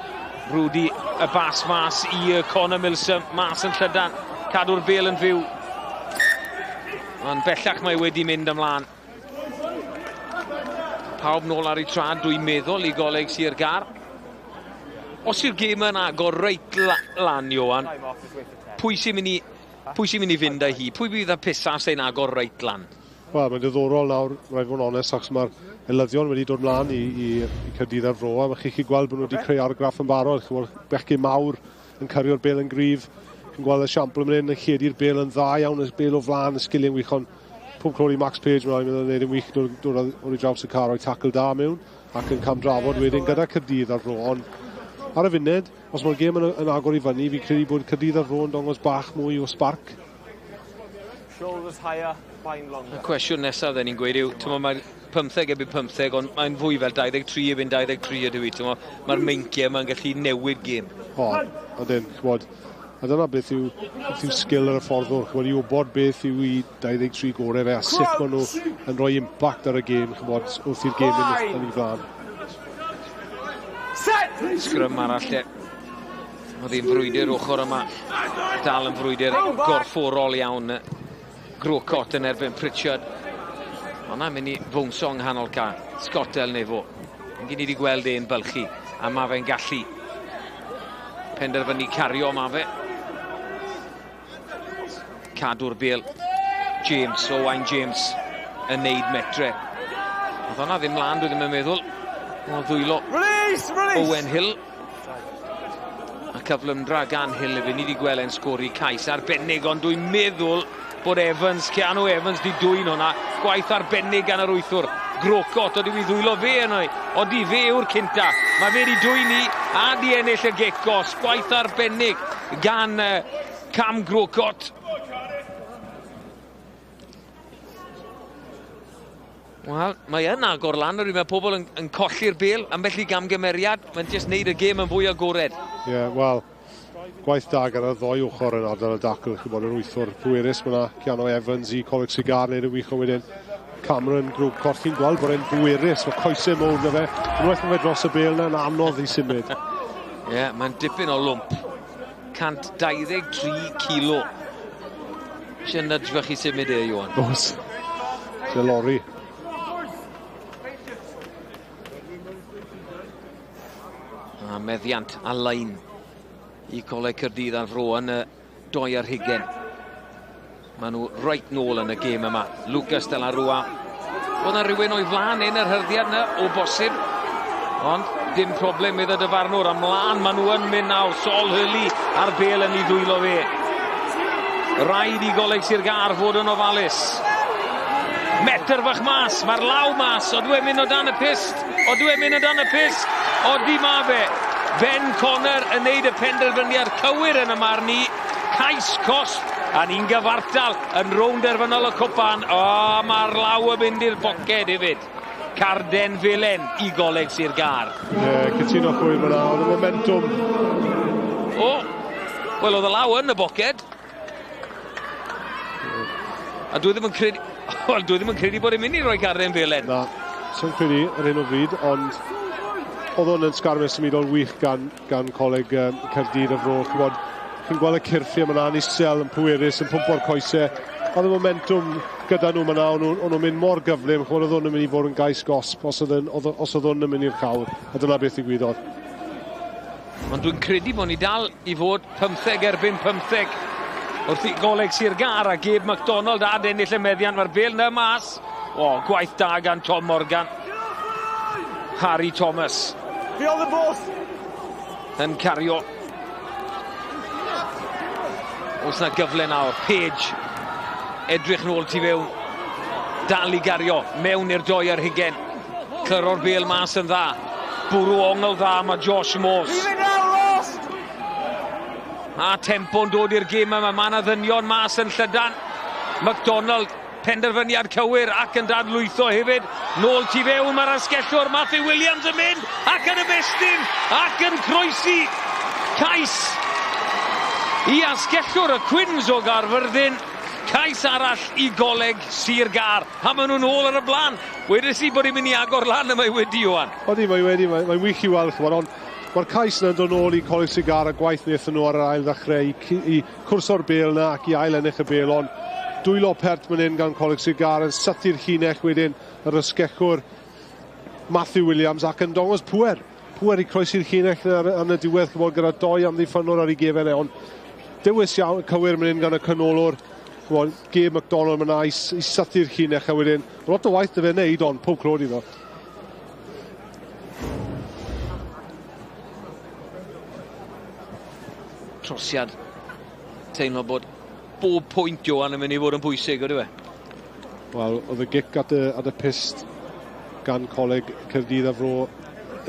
Rudy y bas mas i Connor Milsom mas yn llydan. Cadw'r bêl yn fyw. Ond bellach mae wedi mynd ymlaen. Pawb nôl ar ei trad, dwi'n meddwl, i Coleg Sir Gar. Os yw'r gêm yn agor reit lan, Johan, pwy sy'n mynd i fynd â hi? Pwy bydd y pisas ein agor reit lan? Wel, mae'n diddorol nawr, rhaid fod yn onest, achos mae'r elyddion wedi dod mlaen i Caerdydd ar fro, a mae chi'n gweld bod nhw wedi creu argraff yn barod. Chi'n gweld bechgyn mawr yn cario'r bêl yn gryf. Chi'n gweld y siampl yn mynd yn lledu'r bêl yn dda iawn, y bêl o flan, y sgiliau'n wych, ond pob clori Max Page mae'n gwneud yn wych dod o'r draws y car o'i tacl da mewn, ac yn camdrafod wedyn gyda Caerdydd ar fro. Ond ar y funud, os mae'r gêm yn agor i fyny, fi'n credu bod Caerdydd ar fro yn dangos bach mwy o sparc. Shoulders higher, fine longer. Y cwestiwn nesaf dden ni'n gweud yw, mae'n 15 ebyn 15, ond mae'n fwy fel 23 ebyn 23 ydw i. Mae'r meinciau yma'n gallu newid gêm. O, ydyn, chwod. A dyna beth yw sgil ar y fforddwr. Chwod, i wybod beth yw i 23 gorau fe, a sut maen nhw yn rhoi impact ar y gêm, chwod, wrth i'r gêm yn ei flan. Sgrym arall lle. Oedd hi'n frwydr ochr yma. Dal yn frwydr gorfforol iawn. Grocott yn erbyn Pritchard. Hwna mynd i fwnsio yng nghanol ca. Scotel nefo. Yn gyn i wedi gweld e'n bylchu. A mae fe'n gallu penderfynu cario ma fe. Cadw'r bêl. James, Owain James yn neud metre. Oedd hwnna ddim mlaen, dwi ddim yn meddwl. O ddwylo Owen Hill. A cyflymdra gan Hill efo ni wedi gweld e'n sgori cais arbennig, ond dwi'n meddwl bod Evans, Keanu Evans, di dwy'n hwnna. Gwaith arbennig gan yr wythwr. Grocott, oedd i ddwylo fe yno. Oedd i fe yw'r cynta. Mae fe di dwy ni a di ennill y gecos. Gwaith arbennig gan Cam Grocott. Wel, mae yn agor lan, mae pobl yn colli'r bêl, ambell i gamgymeriad, mae'n jyst neud y gêm yn fwy agored. Ie, wel, gwaith da gyda'r ddoi ochr yn ardal y dacl, chi'n bod yr wythwr pwerus fyna, Keanu Evans i Coleg Sir Gar neud y wych o wedyn. Cameron Grocott, chi'n gweld bod e'n pwerus, mae coesau mowr na fe, unwaith mae fe dros y bêl na'n anodd i symud. Ie, mae'n dipyn o lwmp 123 kilo. Eisiau nydfach i symud Iwan. Oes. Eisiau lori. A meddiant a lein i Coleg Caerdydd ar fro yn y 2 ar 20. Maen nhw reit nôl yn y gêm yma. Lucas de la Rua. Oedd yna rhywun o'i flan yn yr hyrdiad yna o bosib. Ond dim problem iddo dyfarnwr. Ymlaen maen nhw yn mynd nawr. Sol Hurley ar bel yn ei ddwylo fe. Rhaid i Coleg Sir Gar fod yn ofalus. Metr fach mas. Mae'r law mas. O dwi'n mynd o dan y pist. O dwi'n mynd o dan y pist. O di ma fe. Ben Conner yn neud y penderfyniad cywir yn y marn i. Cais Cosp. A ni'n gyfartal yn rownd derfynol y cwpan. O, mae'r law yn mynd i'r boced hefyd. Carden Felen i Coleg Sir Gar. Cytuno chwyr fyna. Oedd y momentum. O, wel oedd y law yn y boced. A dwi ddim yn credu... Wel, dwi ddim yn credu bod e'n mynd i roi Carden Felen. Na, sy'n credu yr hyn o bryd, ond oedd hwn yn sgarmes symudol wych gan Coleg Caerdydd y fro. Chi'n gweld y cyrffi am yna, isel yn pwerus, yn pwmpo'r coesau. Oedd y momentum gyda nhw yna, o'n nhw'n mynd mor gyflym, oedd hwn yn mynd i fod yn gais gosb os oedd hwn yn mynd i'r cawr. A dyna beth i gwydodd. Ond dwi'n credu bod ni dal i fod 15 erbyn 15 wrth i Coleg Sir Gar a Gabe MacDonald a ennill y meddiant. Mae'r bel na mas. O, gwaith da gan Tom Morgan. Harry Thomas. Yn cario. Oes na gyfle nawr. Page. Edrych nôl tu fewn. Dal i gario. Mewn i'r 2 ar 20. Cyro'r bel mas yn dda. Bwrw ongl dda mae Josh Morse. A tempo'n dod i'r gêm yma. Mae yna ddynion mas yn Llydan. MacDonald, penderfyniad cywir ac yn dadlwytho hefyd. Nôl tu fewn mae'r asgellwr Matthew Williams yn mynd. Ac yn ymestyn. Ac yn croesi. Cais i asgellwr y Quins o Garfyrddin. Cais arall i Coleg Sir Gar. A maen nhw'n ôl ar y blaen. Wedys i bod i'n mynd i agor lan y mae wedi Iwan. Odi, mae wedi. Mae'n wych i weld. Mae'r cais yna'n dod nôl i Coleg Sir Gar a gwaith wnaethon nhw ar yr ail ddechrau i cwrso'r bel yna ac i ail ennill y bel. Ond dwylo pert fan hyn gan Coleg Sir Gar yn sytu'r llinell wedyn yr ysgellwr Matthew Williams ac yn dongos pwer. Pwer i croesi'r llinell yn y diwedd gyda 2 amddiffynwr ar ei gefn e. Ond dewis iawn cywir fan hyn gan y canolwr. Gabe MacDonald yna i sytu'r llinell a wedyn. Lot o waith dy fe wneud ond pob clod iddo. Trosiad. Teimlo bod bob pwynt Johan yn mynd i fod yn bwysig, ydy fe? Wel, oedd y gic at y pist gan Coleg Caerdydd a fro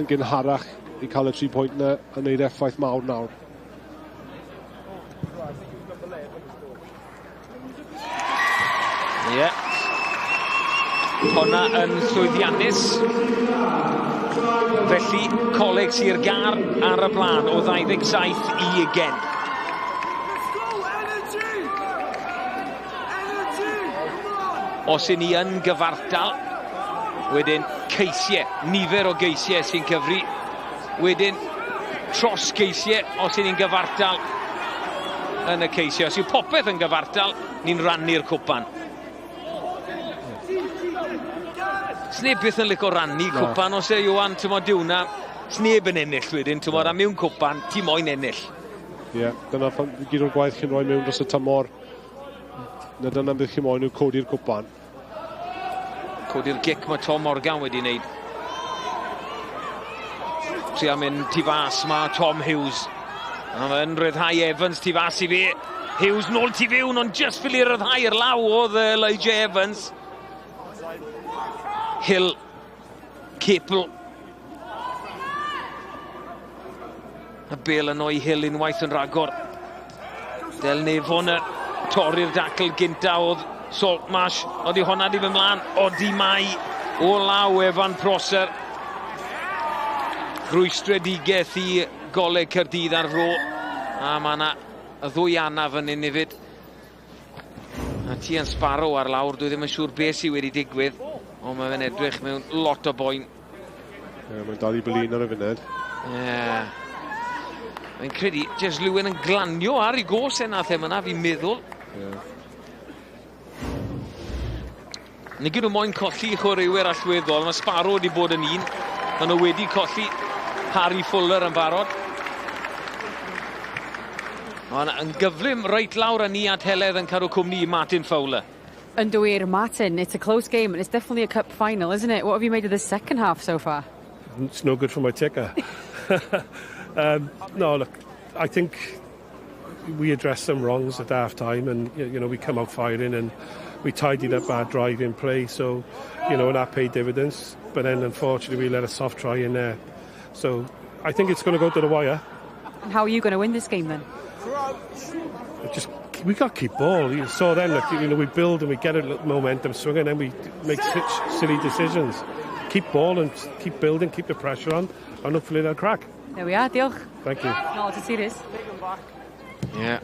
yn gynharach i cael y 3 pwynt yna yn neud effaith mawr nawr. Ie. Honna yn llwyddiannus. Felly, Coleg Sir Gar ar y blaen o 27 i 20. Os i ni yn gyfartal, wedyn ceisiau, nifer o geisiau sy'n cyfri. Wedyn, tros geisiau os i ni'n gyfartal yn y ceisiau. Os yw popeth yn gyfartal, ni'n rannu'r cwpan. Sneb byth yn licio rannu cwpan os e Iwan, ti'n modd diwna, sneb yn ennill wedyn, ti'n modd am mewn cwpan, ti'n moyn ennill. Ie, dyna gyd o'r gwaith chi'n rhoi mewn dros y tymor. Na dyna bydd chi'n moyn nhw codi'r cwpan. Codi'r gic mae Tom Morgan wedi wneud. Tria mynd tu fas mae Tom Hughes. A mae'n ryddhau Evans tu fas i fe. Hughes nôl tu fewn, ond just ffili ryddhau'r law oedd Elijah Evans. Hill, Capel. A bel yn o'i Hill unwaith yn ragor. Del Nefon torri'r dacl gynta oedd Saltmarsh. Odi honna di fy mlaen. Odi mai o law Evan Prosser. Rwystredigaeth i Coleg Caerdydd ar fro. A mae yna y 2 anaf yn un hefyd. A ti yn Sparrow ar lawr. Dwi ddim yn siŵr beth sydd wedi digwydd. O, mae fe'n edrych mewn lot o boen. Mae'n dal i blin ar y funud. Mae'n credu, Jess Lewin yn glanio ar ei gos nath yna, fi'n meddwl. Ni gyda moyn colli chwaraewyr allweddol, mae Sparrow wedi bod yn un. Maen nhw wedi colli Harry Fuller yn barod. Yn gyflym reit lawr â ni at heledd yn cadw cwmni Martin Fowler. And wir, Martin, it's a close game and it's definitely a cup final, isn't it? What have you made of the second half so far? It's no good for my ticker. No, look, I think we addressed some wrongs at half time, and you know, we come out firing and we tidied up our driving play, so you know, that paid dividends. But then unfortunately we let a soft try in there. So I think it's going to go to the wire. And how are you going to win this game then? We got to keep ball. You saw then, look, you know, we build and we get a little momentum swing, and then we make silly decisions. Keep ball and keep building, keep the pressure on, and hopefully they'll crack. There we are, diolch. Thank you. No, to see this. Yeah,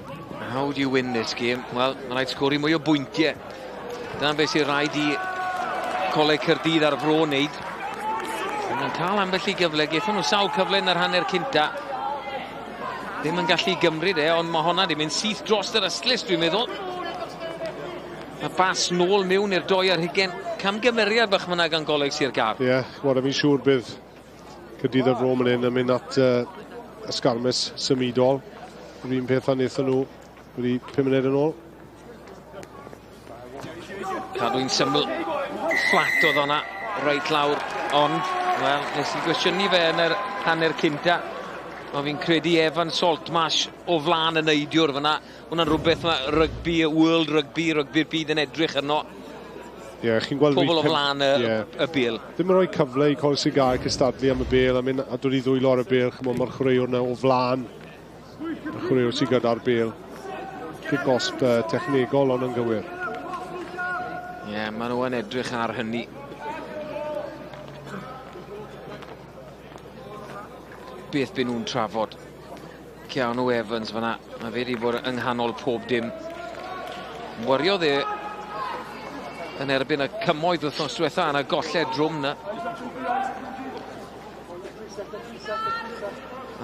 how do you win this game? Wel, mae'n rhaid sgori mwy o bwyntiau. Dyna beth sy'n rhaid I Coleg Caerdydd ar fro wneud. Mae'n cael ambell I gyfle, gaethon nhw sawl cyfle yn yr hanner cynta. Ddim yn gallu gymryd ond mae honna di mynd syth dros yr ystlys, dwi'n meddwl. Mae bas nôl mewn i'r 2 ar hugen. Camgymeriad bach fyna gan Coleg Sir Gar. Ie, wel, mi'n siŵr bydd Caerdydd ar fro yn mynd at ysgarmes symudol. Yr un peth a wnaethon nhw wedi 5 munud yn ôl. Cadw'n syml fflat oedd honna, reit lawr, ond, wel, nes I gwestiynu fe yn yr hanner cynta. Mae fi'n credu Evan Saltmarsh o flan yn eidiwr fyna. Hwna'n rhywbeth mae rygbi, World Rugby, rygbi'r byd yn edrych arno. Ie, chi'n gweld pobl o flan y bêl. Ddim yn rhoi cyfle I Coleg Sir Gar cystadlu am y bêl, a dod I ddwylo ar y bêl, mae'r chwaraewr yna o flan. Y chwaraewr sy'n gyda'r bêl. Kick-off technegol ond yn gywir. Ie, maen nhw yn edrych ar hynny. Beth byd nhw'n trafod. Keanu Evans fyna. Mae fe wedi bod yng nghanol pob dim. Wariodd yn erbyn y cymoedd wythnos diwetha yn y golled drwm na.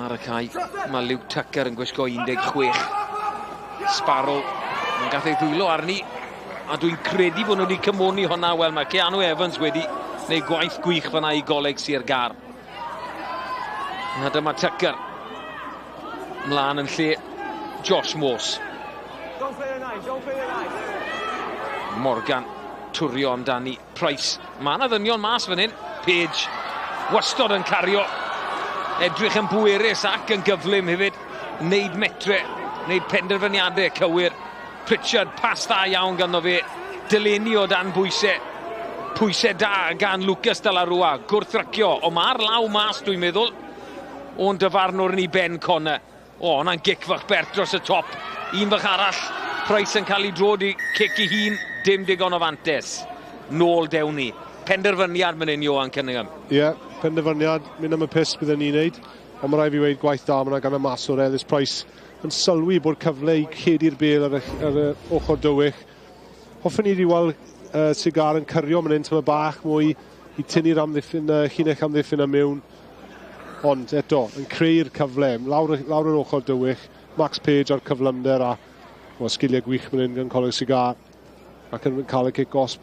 Ar y cae, mae Luke Tucker yn gwisgo 16. Sparrow, mae'n gath ei ddwylo arni. A dwi'n credu bod nhw wedi cymoni honna. Wel, mae Keanu Evans wedi gwneud gwaith gwych fyna I Coleg Sir Gar. A dyma Tucker. Mlaen yn lle Josh Morse. Morgan twrio amdani Price. Mae yna ddynion mas fan hyn. Page wastod yn cario. Edrych yn bwerus ac yn gyflym hefyd. Neud metre, neud penderfyniadau cywir. Pritchard pas dda iawn ganddo fe. Delaney o dan bwysau. Pwysau da gan Lucas de la Rua. Gwrthrycio, o mae'r law mas dwi'n meddwl. O'n dyfarnwr yn I Ben Connor. O, hwnna'n gic fach bert dros y top. Un fach arall. Price yn cael ei drod I cic I hun. Dim digon o fantes. Nôl dewn ni. Penderfyniad mynd Johan Cunningham. Ie, penderfyniad. Mynd am y pus byddwn ni'n neud. Ond mae rai fi weid gwaith da yma gan y mas o'r Ellis Price. Yn sylwi bod cyfle I cedi'r bêl ar y ochr dywych. Hoffwn ni wedi weld Sigar yn cyrio mynd tyma bach mwy I tynnu'r llinell amddiffyn am mewn. Ond eto, yn creu'r cyfle, lawr yr ochr dywych, Max Page ar cyflymder a sgiliau gwych mynd gan Coleg Sir Gar ac yn cael y kick-off.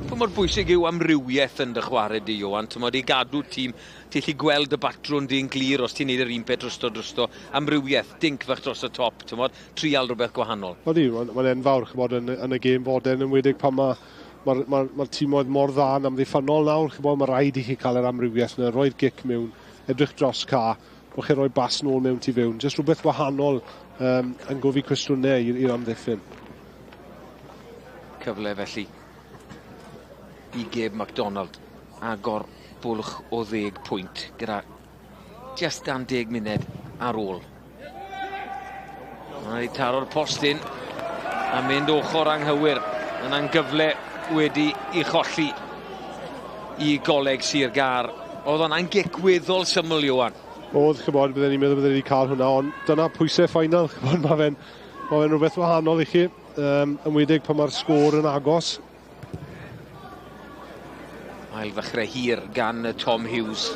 Pa mor bwysig yw amrywiaeth yn dy chwared di, Johan? Ti'n modd I gadw tîm, ti'n lli gweld y batrwn di'n glir os ti'n neud yr un peth drosto. Amrywiaeth, dinc fach dros y top, ti'n modd, trial rhywbeth gwahanol. Odi, mae'n enfawr chybod, yn y gêm foden, yn wedig pan mae'r tîm oedd mor dda yn amddiffynol nawr, chybod, mae rhaid I chi cael yr amrywiaeth yna, roi'r gic mewn, edrych dros ca, bod chi'n rhoi bas nôl mewn ti fewn. Just rhywbeth wahanol yn gofi cwestiynau i'r amddiffyn. Cyfle felly I Gabe MacDonald. Agor bwlch o 10 pwynt gyda just dan 10 munud ar ôl. Mae'n ei taro'r postyn a mynd ochr anghywir. Yna'n gyfle wedi I cholli I Coleg Sir Gar. Oedd hwnna'n gicwyddol syml, Johan. Oedd, chybod, byddwn ni'n meddwl byddwn ni wedi cael hwnna, ond dyna pwysau ffainal. Mae fe'n rhywbeth wahanol I chi, yn wedig pan mae'r sgôr yn agos. Ail ddechrau hir gan Tom Hughes.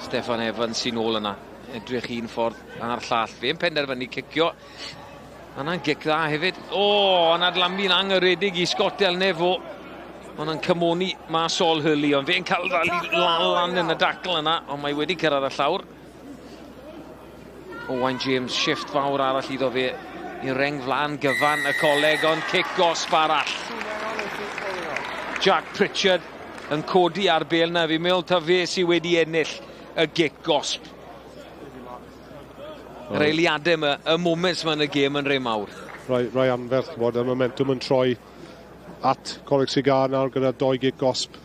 Steffan Evans sy'n ôl yna. edrych un ffordd ar llall. Fe'n penderfynu cicio. Yna'n gic dda hefyd. O, yn adlamu'n angyredig I Scott Del Nevo. Ond yn cymoni ma Sol Hurley. Ond fe'n cael lan yn y dacl yna. Ond mae wedi cyrraedd y llawr. Owain James, shift fawr arall iddo fe. I reng flan gyfan y coleg. Ond cic gosb arall. Jack Pritchard yn codi ar bel na. Fi'n meddwl ta fe sydd wedi ennill y gic gosb. Yr eiliadau yma, y moments yma yn y gêm yn rei mawr. Rai anferth, bod y momentum yn troi at Coleg Sigar nawr gyda 2 gic gosb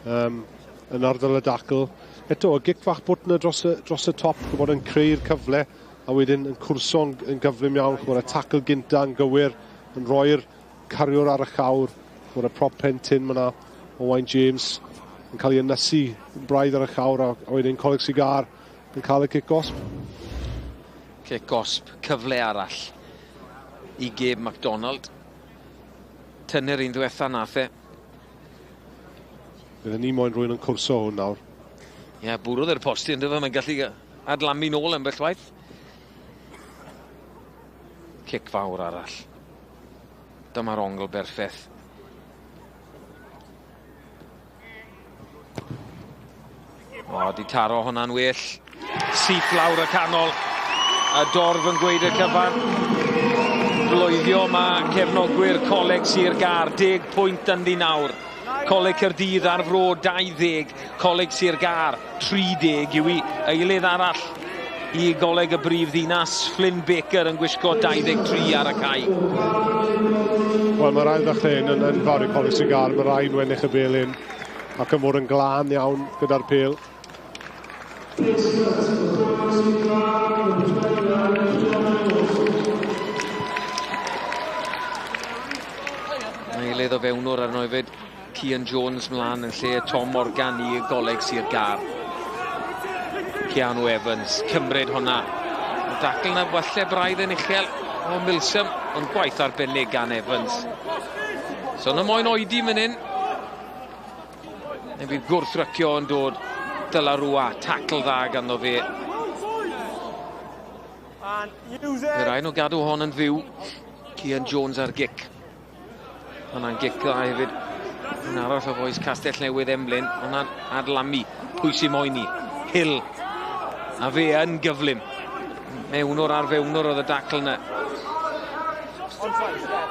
yn ardal y dacl. Eto, y gic fach bwt yna dros y top, bod yn creu'r cyfle, a wedyn yn cwrso yn gyflym iawn, bod y tacl gynta yn gywir, yn rhoi'r cariwr ar y llawr, bod y prop pentyn yna, Owain James, yn cael ei ynysu braidd ar y llawr, a wedyn Coleg Sigar yn cael y gic gosb. Cic gosb, cyfle arall I Gabe MacDonald. Tynnu'r un ddiwetha nath e. Byddwn ni moyn rwy'n yn cwrso hwn nawr. Ie, bwrodd yr posti yn dyfa, mae'n gallu adlamu nôl yn bellwaith. Cic fawr arall. Dyma'r ongl berffeth. O, di taro hwnna'n well. Syth lawr y canol. A dorf yn gweud y cyfan. Blwyddio mae cefnogwyr Coleg Sir Gar, 10 pwynt yn ddi nawr. Coleg Caerdydd ar fro 20, Coleg Sir Gar 30 yw I. Eilydd arall I Goleg y Brif Ddinas, Flynn Baker yn gwisgo 23 ar y cae. Wel, mae'r ail ddechrau yn fawr I Coleg Sir Gar, mae'r rhaid wennych y belyn ac yn fod yn glân iawn gyda'r pel. Eilydd o fewnwr arno hefyd, Cian Jones mlaen yn lle Tom Morgan I Goleg Sir Gar. Keanu Evans, cymryd hwnna. Y dacl na walle braidd yn uchel o Milsom, ond gwaith arbennig gan Evans. So na moyn oedi mynd hyn. Neu bydd gwrthrycio yn dod Dyla Rwa, tacl dda ganddo fe. Bydd rhaid o gadw hon yn fyw. Cian Jones ar gic. Hwna'n gic dda hefyd. Yn arall o foes Castell Newydd Emlyn. Hwna'n adlamu. Pwy sy'n moyn I? Hill. A fe yn gyflym. Mewnwr ar fewnwr oedd y dacl yna.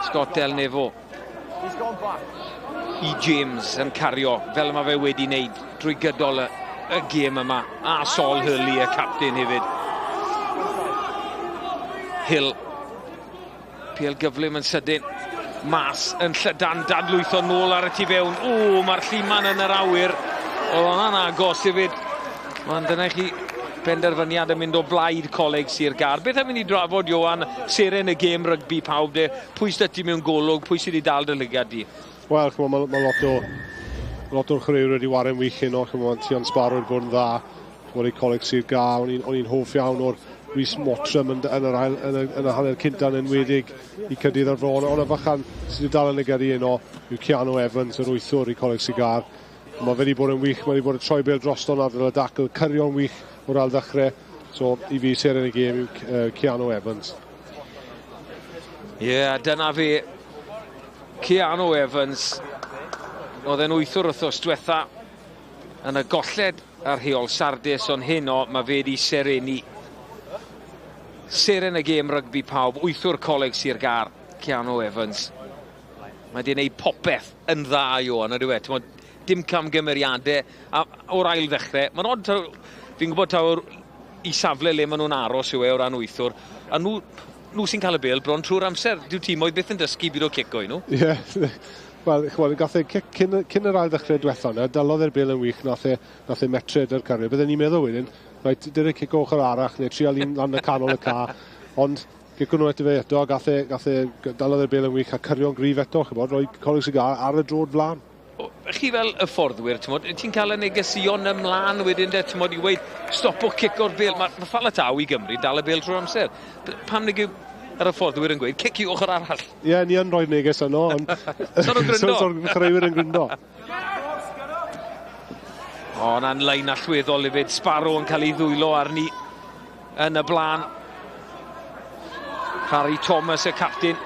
Scott Del Nevo. I James yn cario fel mae fe wedi wneud drwy gydol y gêm yma. A Sol Hurley, y captain hefyd. Hill. Piel gyflym yn sydyn. Mas yn llydan dadlwytho nôl ar y tu fewn. O, mae'r lliman yn yr awyr. Oedd hwnna'n agos hefyd. Ond dyna chi penderfyniad yn mynd o blaid Coleg Sir Gar. Beth am mynd I drafod, Johan, seren y gêm rygbi pawb de? Pwy sydd ti mewn golwg? Pwy sydd I dal dy lygad di? Wel, mae lot o'r chwaraewr wedi waren wych hyn o. Tian Sparrow wedi bod yn dda. Bod I Coleg Sir Gar. O'n i'n hoff iawn o'r Rhys Mottram yn y hanner cynta'n enwedig I Caerdydd ar fron. Ond y fachan sydd wedi dal yn lygad I hyn o yw Keanu Evans, yr wythwr I Coleg Sir Gar. Mae wedi bod yn wych. Mae wedi bod yn troi bel drosto ar y dacl. Cyrio'n wych o'r ail ddechrau. So, I fi ser yn y gêm yw Keanu Evans. Ie, dyna fe. Keanu Evans. Oedd e'n wythwr wrthos diwetha yn y golled ar heol Sardis, ond hyn o mae fe wedi sereni. Seren y gêm rygbi pawb, wythwr Coleg Sir Gar, Keanu Evans. Mae wedi gwneud popeth yn dda Johan, ydw e. Dim camgymeriadau o'r ail ddechrau. Mae'n odd, fi'n gwybod tawr I safle le maen nhw'n aros yw e o ran wythwr. A nhw sy'n cael y bel bron trwy'r amser. Dyw tîmoedd byth yn dysgu byd o cico I nhw. Ie, wel, gath e cyn yr ail ddechrau diwetha yna, dalodd e'r bel yn wych, nath e metred yr carrier. Byddwn ni'n meddwl wedyn, rhaid dyr y cico ochr arach, neu trial un lan y canol y ca, ond cico nhw eto fe eto, gath e dalodd e'r bel yn wych a cyrio'n grif eto, roi Coleg Sir Gar ar y drod flan. Chi fel y fforddwyr, ti'n cael y negesion ymlaen wedyn de, I weid, stopo cic o'r bel. Mae Falataw I Gymru dal y bel trwy'r amser. Pam neg yw yr fforddwyr yn gweud, cic I ochr arall? Ie, ni yn rhoi neges yno, ond... So'n gryndo? So'n chreuwyr yn gryndo. O, na'n lein allweddol hefyd. Sparrow yn cael ei ddwylo arni. yn y blaen. Harry Thomas, y captain,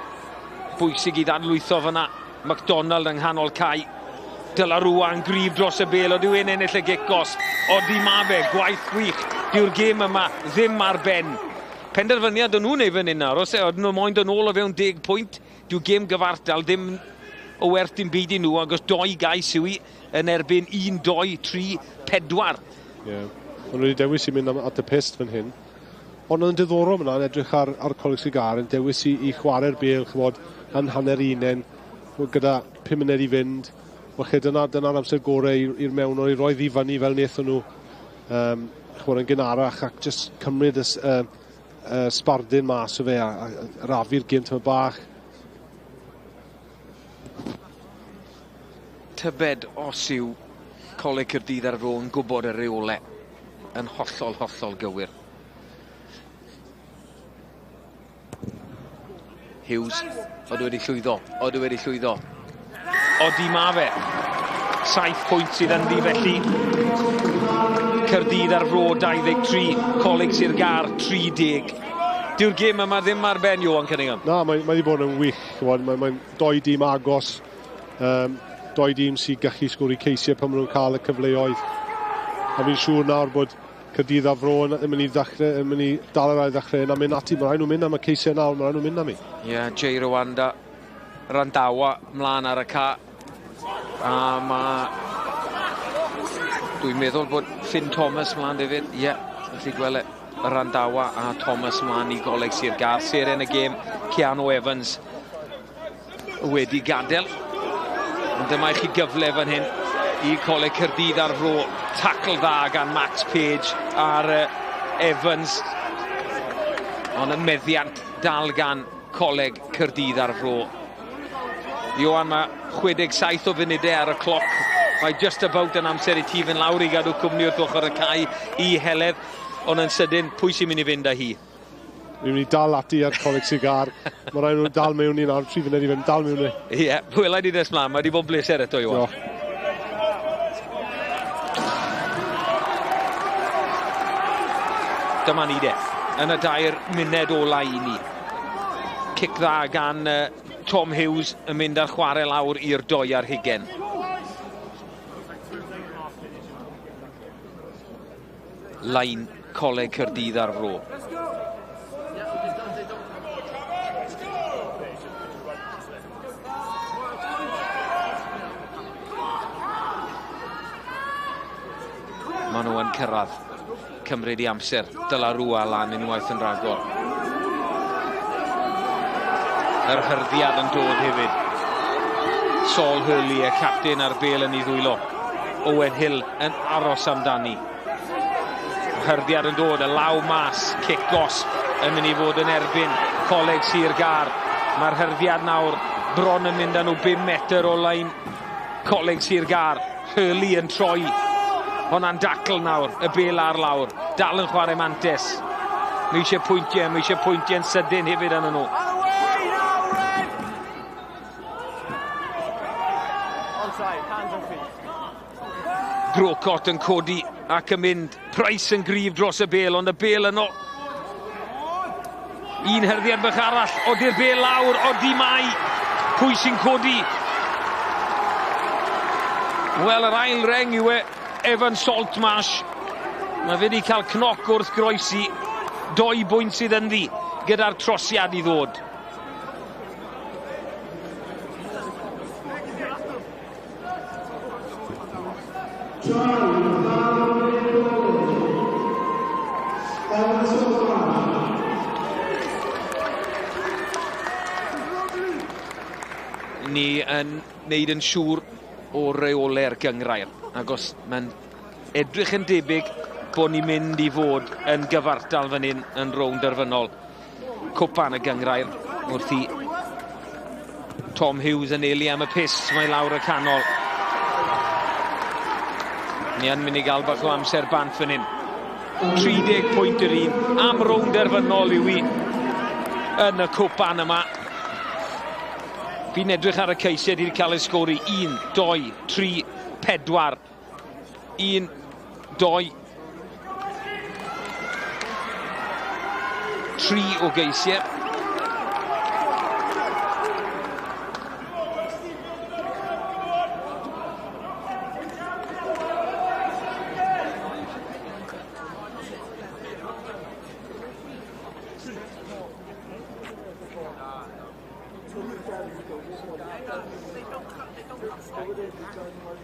bwysig i ddadlwytho fyna. McDonald yng nghanol cae. Dyla rwan grif dros y bel, o dwi'n ennill y gicos. O di ma fe, gwaith gwych. Dyw'r gêm yma ddim ar ben. Penderfyniad yn nhw'n ei fan hyn nawr, os ydyn nhw moyn yn ôl o fewn 10 pwynt, dyw gêm gyfartal ddim o werth dim byd i nhw, ac os 2 gais yw i yn erbyn 1, 2, 3, 4. Ie, ond wedi dewis i mynd at y pist fan hyn. Ond yn diddorol yna, yn edrych ar Coleg Sigar, yn dewis i chwarae'r bel, chymod, yn hanner unen, gyda 5 munud i fynd. Felly dyna'r amser gorau i'r mewn o'r i roi ddifynnu fel wnaethon nhw chymod, yn gynharach ac just cymryd sbardyn mas o fe a rafu'r gêm tyma bach. Tybed os yw Coleg Caerdydd ar Fro yn gwybod y reole yn hollol gywir. Hughes, odw wedi llwyddo. Odi ma fe. 7 pwynt sydd yn ddi felly. Caerdydd ar Fro 23, Coleg Sir Gar 30. Dyw'r gêm yma ddim ar ben, Iwan Cunningham. Na, mae wedi bod yn wych. Mae'n 2 dîm agos. 2 dîm sy'n gallu sgwri ceisiau pan maen nhw'n cael y cyfleoedd. A fi'n siŵr nawr bod Caerdydd ar Fro yn mynd i ddechrau, yn mynd i dal yr ail ddechrau, yna mynd ati, mae rhaid nhw'n mynd am y ceisiau nawr, mae rhaid nhw'n mynd am i. Ie, Jay Rwanda, Randawa, mlaen ar y ca. A dwi'n meddwl bod Finn Thomas mlaen hefyd. Ie, felly gweld Randawa a Thomas mlaen i Coleg Sir Gar. Seren y gêm, Keanu Evans wedi gadael. Ond dyma i chi gyfle fan hyn i Coleg Caerdydd ar Fro. Tackle dda gan Max Page ar Evans. Ond y meddiant dal gan Coleg Caerdydd ar Fro. Iwan, mae 67 o funudau ar y cloc. Mae just about yn amser i ti fynd lawr i gadw cwmni wrth ochr y cae i Heledd. Ond yn sydyn, pwy sy'n mynd i fynd â hi? Mi'n mynd i dal ati ar Coleg Sigar. Mae rhaid nhw'n dal mewn i nawr, 3 funud i fynd, dal mewn i. Ie, pwylau di nes mlaen, mae wedi bod bleser eto, Iwan. Dyma ni de, yn y 2 munud ola i ni. Cic dda gan Tom Hughes yn mynd ar chwarae lawr i'r 2 ar hugen. Lain Coleg Caerdydd ar Fro. Maen nhw yn cyrraedd. Cymryd i amser, dyla rwa lan unwaith yn ragor. Yr hyrddiad yn dod hefyd. Sol Hurley, y captain ar bel yn ei ddwylo. Owen Hill yn aros amdani. Hyrddiad yn dod, y law mas, cic gosb yn mynd i fod yn erbyn Coleg Sir Gar. Mae'r hyrddiad nawr bron yn mynd â nhw 5 metr o lain Coleg Sir Gar. Hurley yn troi. Hwna'n dacl nawr, y bel ar lawr. Dal yn chwarae mantes. Mae eisiau pwyntiau yn sydyn hefyd yn nhw. Grocott yn codi ac yn mynd. Price yn grif dros y bel, ond y bel yno. Un hyrddiad bach arall, odi'r bel lawr, odi mai. Pwy sy'n codi? Wel, yr ail reng yw Evan Saltmarsh. Mae fe wedi cael cnoc wrth groesi. 2 bwynt sydd yn ddi gyda'r trosiad i ddod. Ni yn neud yn siŵr o reole'r gyngrair. Ac os mae'n edrych yn debyg bod ni'n mynd i fod yn gyfartal fan hyn yn rownd derfynol. Cwpan y gyngrair wrth i Tom Hughes yn eili am y pis, mae lawr y canol. Ni yn mynd i gael bach o amser bant fan hyn. 30 pwynt yr un am rownd derfynol yw i yn y cwpan yma. Fi'n edrych ar y ceisiau wedi cael ei sgori 1, 2, 3, 4. 1, 2. 3 o geisiau.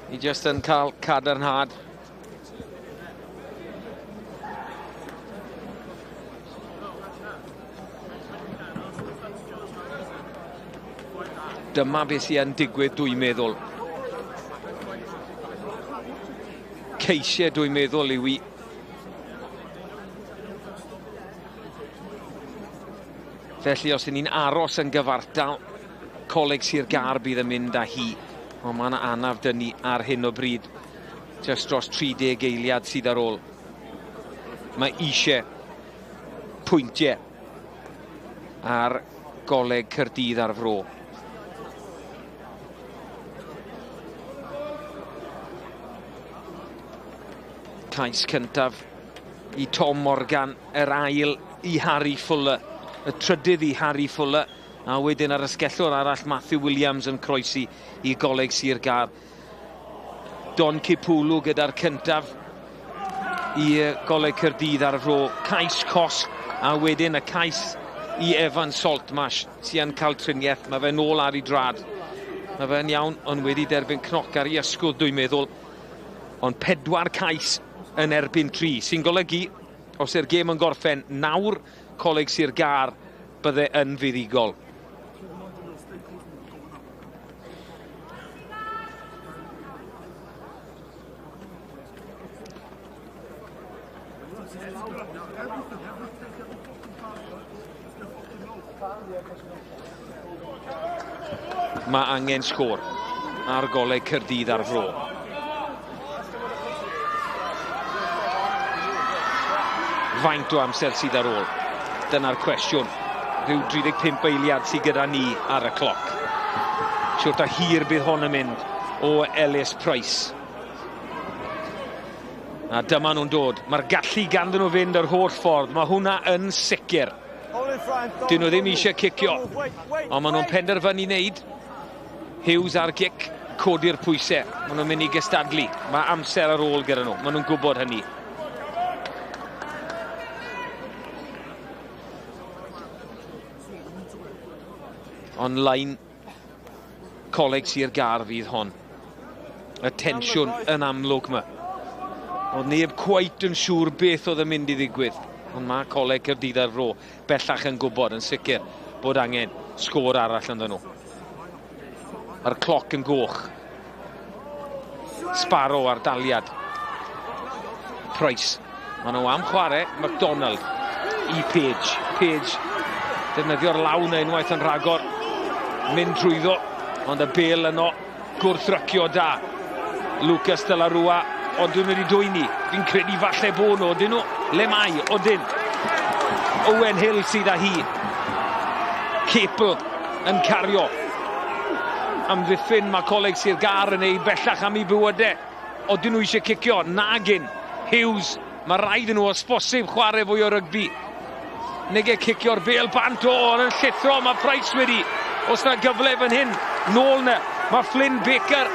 Ni just yn cael cadarnhad. Dyma beth sy'n digwydd, dwi'n meddwl. Ceisiau, dwi'n meddwl, yw i. Felly, os ni'n aros yn gyfartal, Coleg Sir Gar bydd yn mynd â hi. Ond mae yna anaf dyn ni ar hyn o bryd. Just dros 30 eiliad sydd ar ôl. Mae eisiau pwyntiau ar Coleg Caerdydd ar Fro. Cais cyntaf i Tom Morgan, yr ail i Harry Fuller, y trydydd i Harry Fuller, a wedyn ar ysgellwr arall Matthew Williams yn croesi i Coleg Sir Gar. Don Cipwlw gyda'r cyntaf i Coleg Caerdydd ar Fro. Cais Cosg, a wedyn y cais i Evan Saltmarsh sy'n cael triniaeth. Mae fe nôl ar ei drad. Mae fe'n iawn, ond wedi derbyn cnoc ar ei ysgwd, dwi'n meddwl. Ond 4 cais yn erbyn 3, sy'n golygu, os yw'r gêm yn gorffen, nawr Coleg Sir Gar bydde yn fuddugol. Mae angen sgôr ar Coleg Caerdydd ar Fro. Faint o amser sydd ar ôl? Dyna'r cwestiwn. Rhyw 35 eiliad sydd gyda ni ar y cloc. Siwrt a hir bydd hon yn mynd o Ellis Price. A dyma nhw'n dod. Mae'r gallu ganddyn nhw fynd yr holl ffordd. Mae hwnna yn sicr. Dyn nhw ddim eisiau cicio. Ond maen nhw'n penderfynu wneud. Hughes ar gic, codi'r pwysau. Maen nhw'n mynd i gystadlu. Mae amser ar ôl gyda nhw. Maen nhw'n gwybod hynny. Online Coleg Sir Gar fydd hon. Y tensiwn yn amlwg yma. Ond neb cweit yn siŵr beth oedd yn mynd i ddigwydd. Ond mae Coleg Caerdydd ar Fro bellach yn gwybod yn sicr bod angen sgôr arall ynddyn nhw. Mae'r cloc yn goch. Sparrow ar daliad. Price. Mae nhw am chwarae. MacDonald i Page. Page defnyddio'r lawn unwaith yn rhagor. Mynd trwyddo, ond y bel yno gwrthrycio da. Lucas de la Rua, ond dwi'n mynd i dwyni. Fi'n credu falle bod nhw, odyn nhw. Le mai, odyn. Owen Hill sydd â hi. Capel yn cario. Amddiffyn mae Coleg Sir Gar yn ei bellach am ei bywydau. Odyn nhw eisiau cicio, nagyn. Hughes, mae rhaid yn nhw os bosib chwarae fwy o rygbi. Nege cicio'r bel bant o'r yn llithro, mae Price wedi. Os na gyfle fan hyn, nôl na, mae Flynn Baker.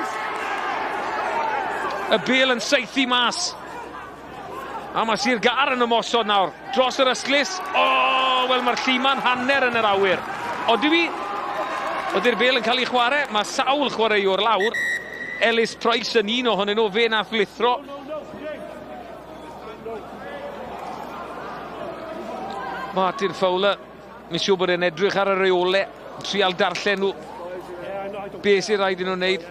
Y bel yn seithi mas. A mae Sir Gar yn ymosod nawr. Dros yr ysglys. Wel mae'r llima'n hanner yn yr awyr. Oeddi fi? Oeddi'r bel yn cael ei chwarae. Mae sawl chwarae o'r lawr. Ellis Price yn un ohonyn nhw, fe nath lithro. Martin Fowler, mi'n siŵr bod e'n edrych ar y reole, trial darllen nhw. Be sy'n rhaid i nhw'n wneud?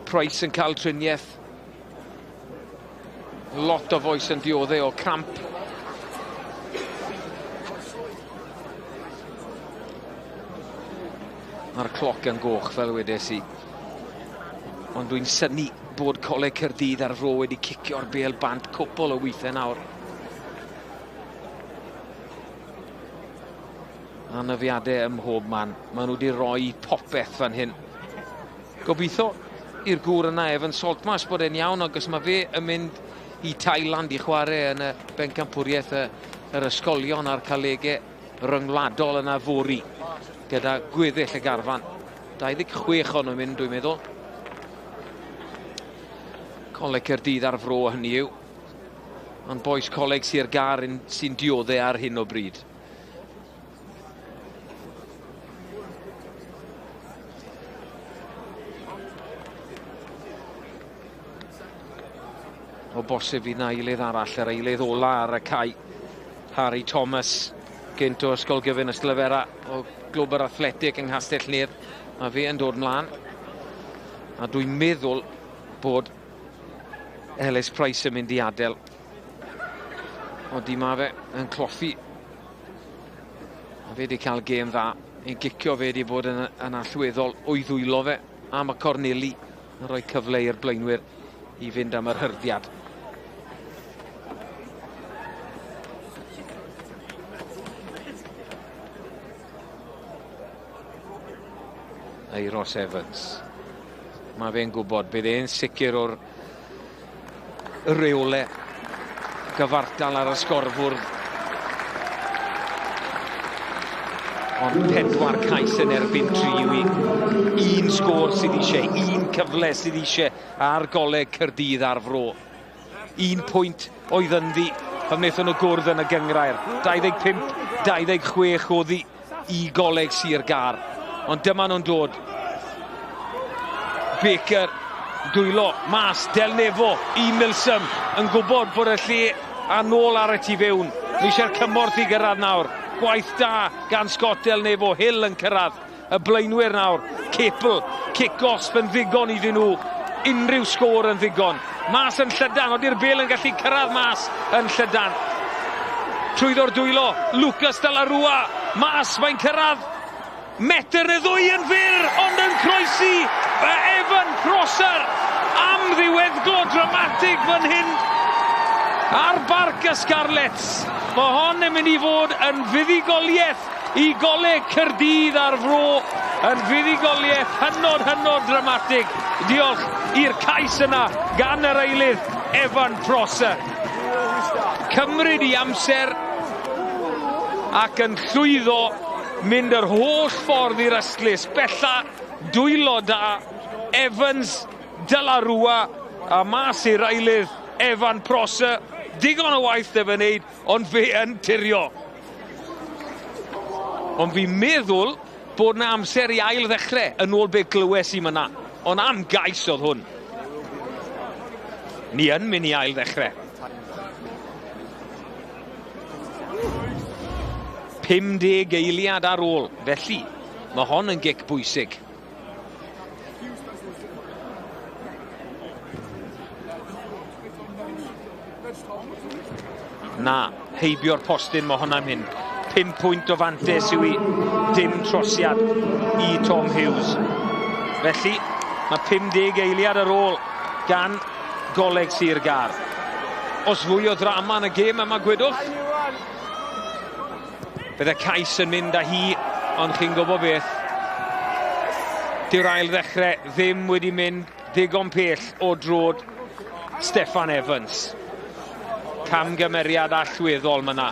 Price yn cael triniaeth. Lot o foes yn dioddau o cramp. Mae'r cloc yn goch fel wedes i. Ond dwi'n synnu bod Coleg Caerdydd ar Fro wedi cicio'r bel bant cwpl o weithiau nawr. Anafiadau ym mhob man. Maen nhw wedi rhoi popeth fan hyn. Gobeithio i'r gŵr yna, Evan Saltmas, bod e'n iawn, agos mae fe yn mynd i Thailand i chwarae yn y bencampwriaeth yr ysgolion a'r colegau ryngwladol yna fori, gyda gweddill y garfan. 26 o'n nhw'n mynd, dwi'n meddwl. Coleg Caerdydd ar fro hynny yw. Ond boes Coleg Sir Gar sy'n dioddau ar hyn o bryd. O bosib fydd na eilydd arall, yr eilydd ola ar y cae. Harry Thomas, gynt o ysgol gyfyn ysglefera o Glwb yr Athletic yng Nghastell Nedd. Mae fe yn dod mlaen. A dwi'n meddwl bod Ellis Price yn mynd i adael. O di mae fe yn cloffi. A fe wedi cael gêm dda. Ein gicio fe wedi bod yn allweddol o'i ddwylo fe. A mae Corneli yn rhoi cyfle i'r blaenwyr i fynd am yr hyrddiad. Ross Evans. Mae fe'n gwybod bydd e'n sicr o'r reole gyfartal ar y sgorfwrdd. Ond 4 cais yn erbyn 3 yw i. Un sgôr sydd eisiau, un cyfle sydd eisiau ar Coleg Caerdydd ar fro. 1 pwynt oedd ynddi pan wnaethon nhw gwrdd yn y gyngrair. 25-26 oedd i Coleg Sir Gar. Ond dyma nhw'n dod. Baker, dwylo, mas, Del Nefo, i Milsom, yn gwybod bod y lle a nôl ar y tu fewn. Ni eisiau'r cymorth i gyrraedd nawr. Gwaith da gan Scott Del Nefo, Hill yn cyrraedd. Y blaenwyr nawr, Capel, kick-off yn ddigon iddyn nhw. Unrhyw sgôr yn ddigon. Mas yn Llydan, oeddi'r bel yn gallu cyrraedd mas yn Llydan. Trwyddo'r dwylo, Lucas de la Rua, mas, mae'n cyrraedd. Metr neu 2 yn fyr, ond yn croesi y Evan Prosser am ddiweddglo dramatig fan hyn ar Barc y Scarlets. Mae hon yn mynd i fod yn fuddugoliaeth i Coleg Caerdydd ar fro, yn fuddugoliaeth hynod dramatig. Diolch i'r cais yna gan yr eilydd Evan Prosser. Cymryd i amser ac yn llwyddo mynd yr holl ffordd i'r ystlys. Bella dwylo da Evans de la Rua a mas i'r eilydd Evan Prosser. Digon o waith ef yn neud, ond fe yn tirio. Ond fi'n meddwl bod na amser i ail ddechrau yn ôl be glywes i myna. Ond am gais oedd hwn. Ni yn mynd i ail ddechrau. 50 eiliad ar ôl, felly mae hon yn gic bwysig. Na, heibio'r postyn mae hwnna'n mynd. 5 pwynt o fantes yw i, dim trosiad i Tom Hughes. Felly, mae 50 eiliad ar ôl gan Coleg Sir Gar. Os fwy o ddrama yn y gêm yma gwedwch, bydd y cais yn mynd â hi, ond chi'n gwybod beth. Dyw'r ail ddechrau ddim wedi mynd ddigon pell o drod Steffan Evans. Camgymeriad allweddol myna.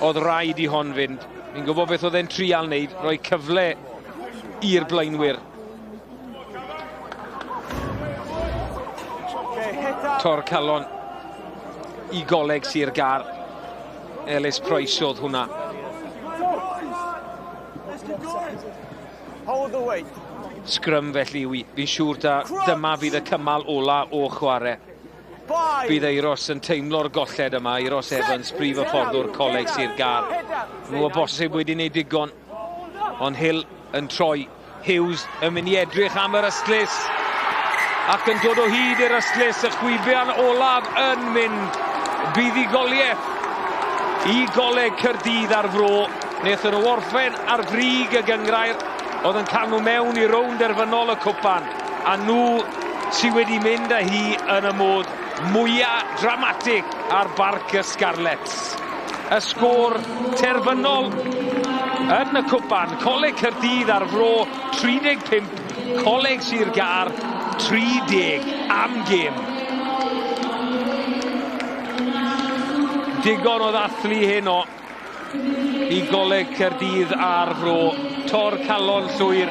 Oedd rhaid i hon fynd. Fi'n gwybod beth oedd e'n trial wneud, rhoi cyfle i'r blaenwyr. Tor calon i Coleg Sir Gar. Ellis Price oedd hwnna. Sgrym felly yw i. Fi'n siŵr dyma fydd y cymal ola o chwarae. Bydd Eiros yn teimlo'r golled yma. Eiros Evans, brif y fforddwr Coleg Sir Gar. Nhw o bosib wedi wneud digon. Ond Hill yn troi. Hughes yn mynd i edrych am yr ystlys. Ac yn dod o hyd i'r ystlys. Y chwibian olaf yn mynd. Buddugoliaeth i Coleg Caerdydd ar fro. Wnaethon nhw orffen ar frig y gyngrair. Oedd yn cael nhw mewn i rownd derfynol y cwpan. A nhw sydd wedi mynd â hi yn y modd mwyaf dramatig ar Barc y Scarlets. Y sgôr terfynol yn y cwpan. Coleg Caerdydd ar fro 35, Coleg Sir Gar 30 am gêm. Digon o ddathlu heno i Coleg Caerdydd ar fro. Tor calon llwyr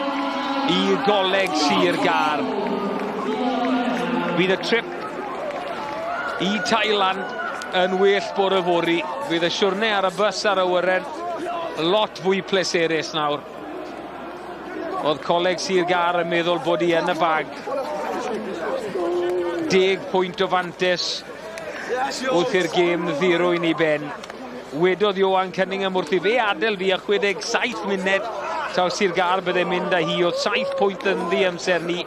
i Coleg Sir Gar. Bydd y trip i Thailand yn well bore y fori. Bydd y siwrne ar y bus ar awyren lot fwy pleserus nawr. Oedd Coleg Sir Gar yn meddwl bod hi yn y bag. 10 pwynt o fantes wrth i'r gêm ddirwyn i ben. Wedodd Ioan Cunningham wrth i fe adael fi a 67 munud taw Sir Gar byddai'n mynd â hi. Oedd 7 pwynt yn ddi amser ni.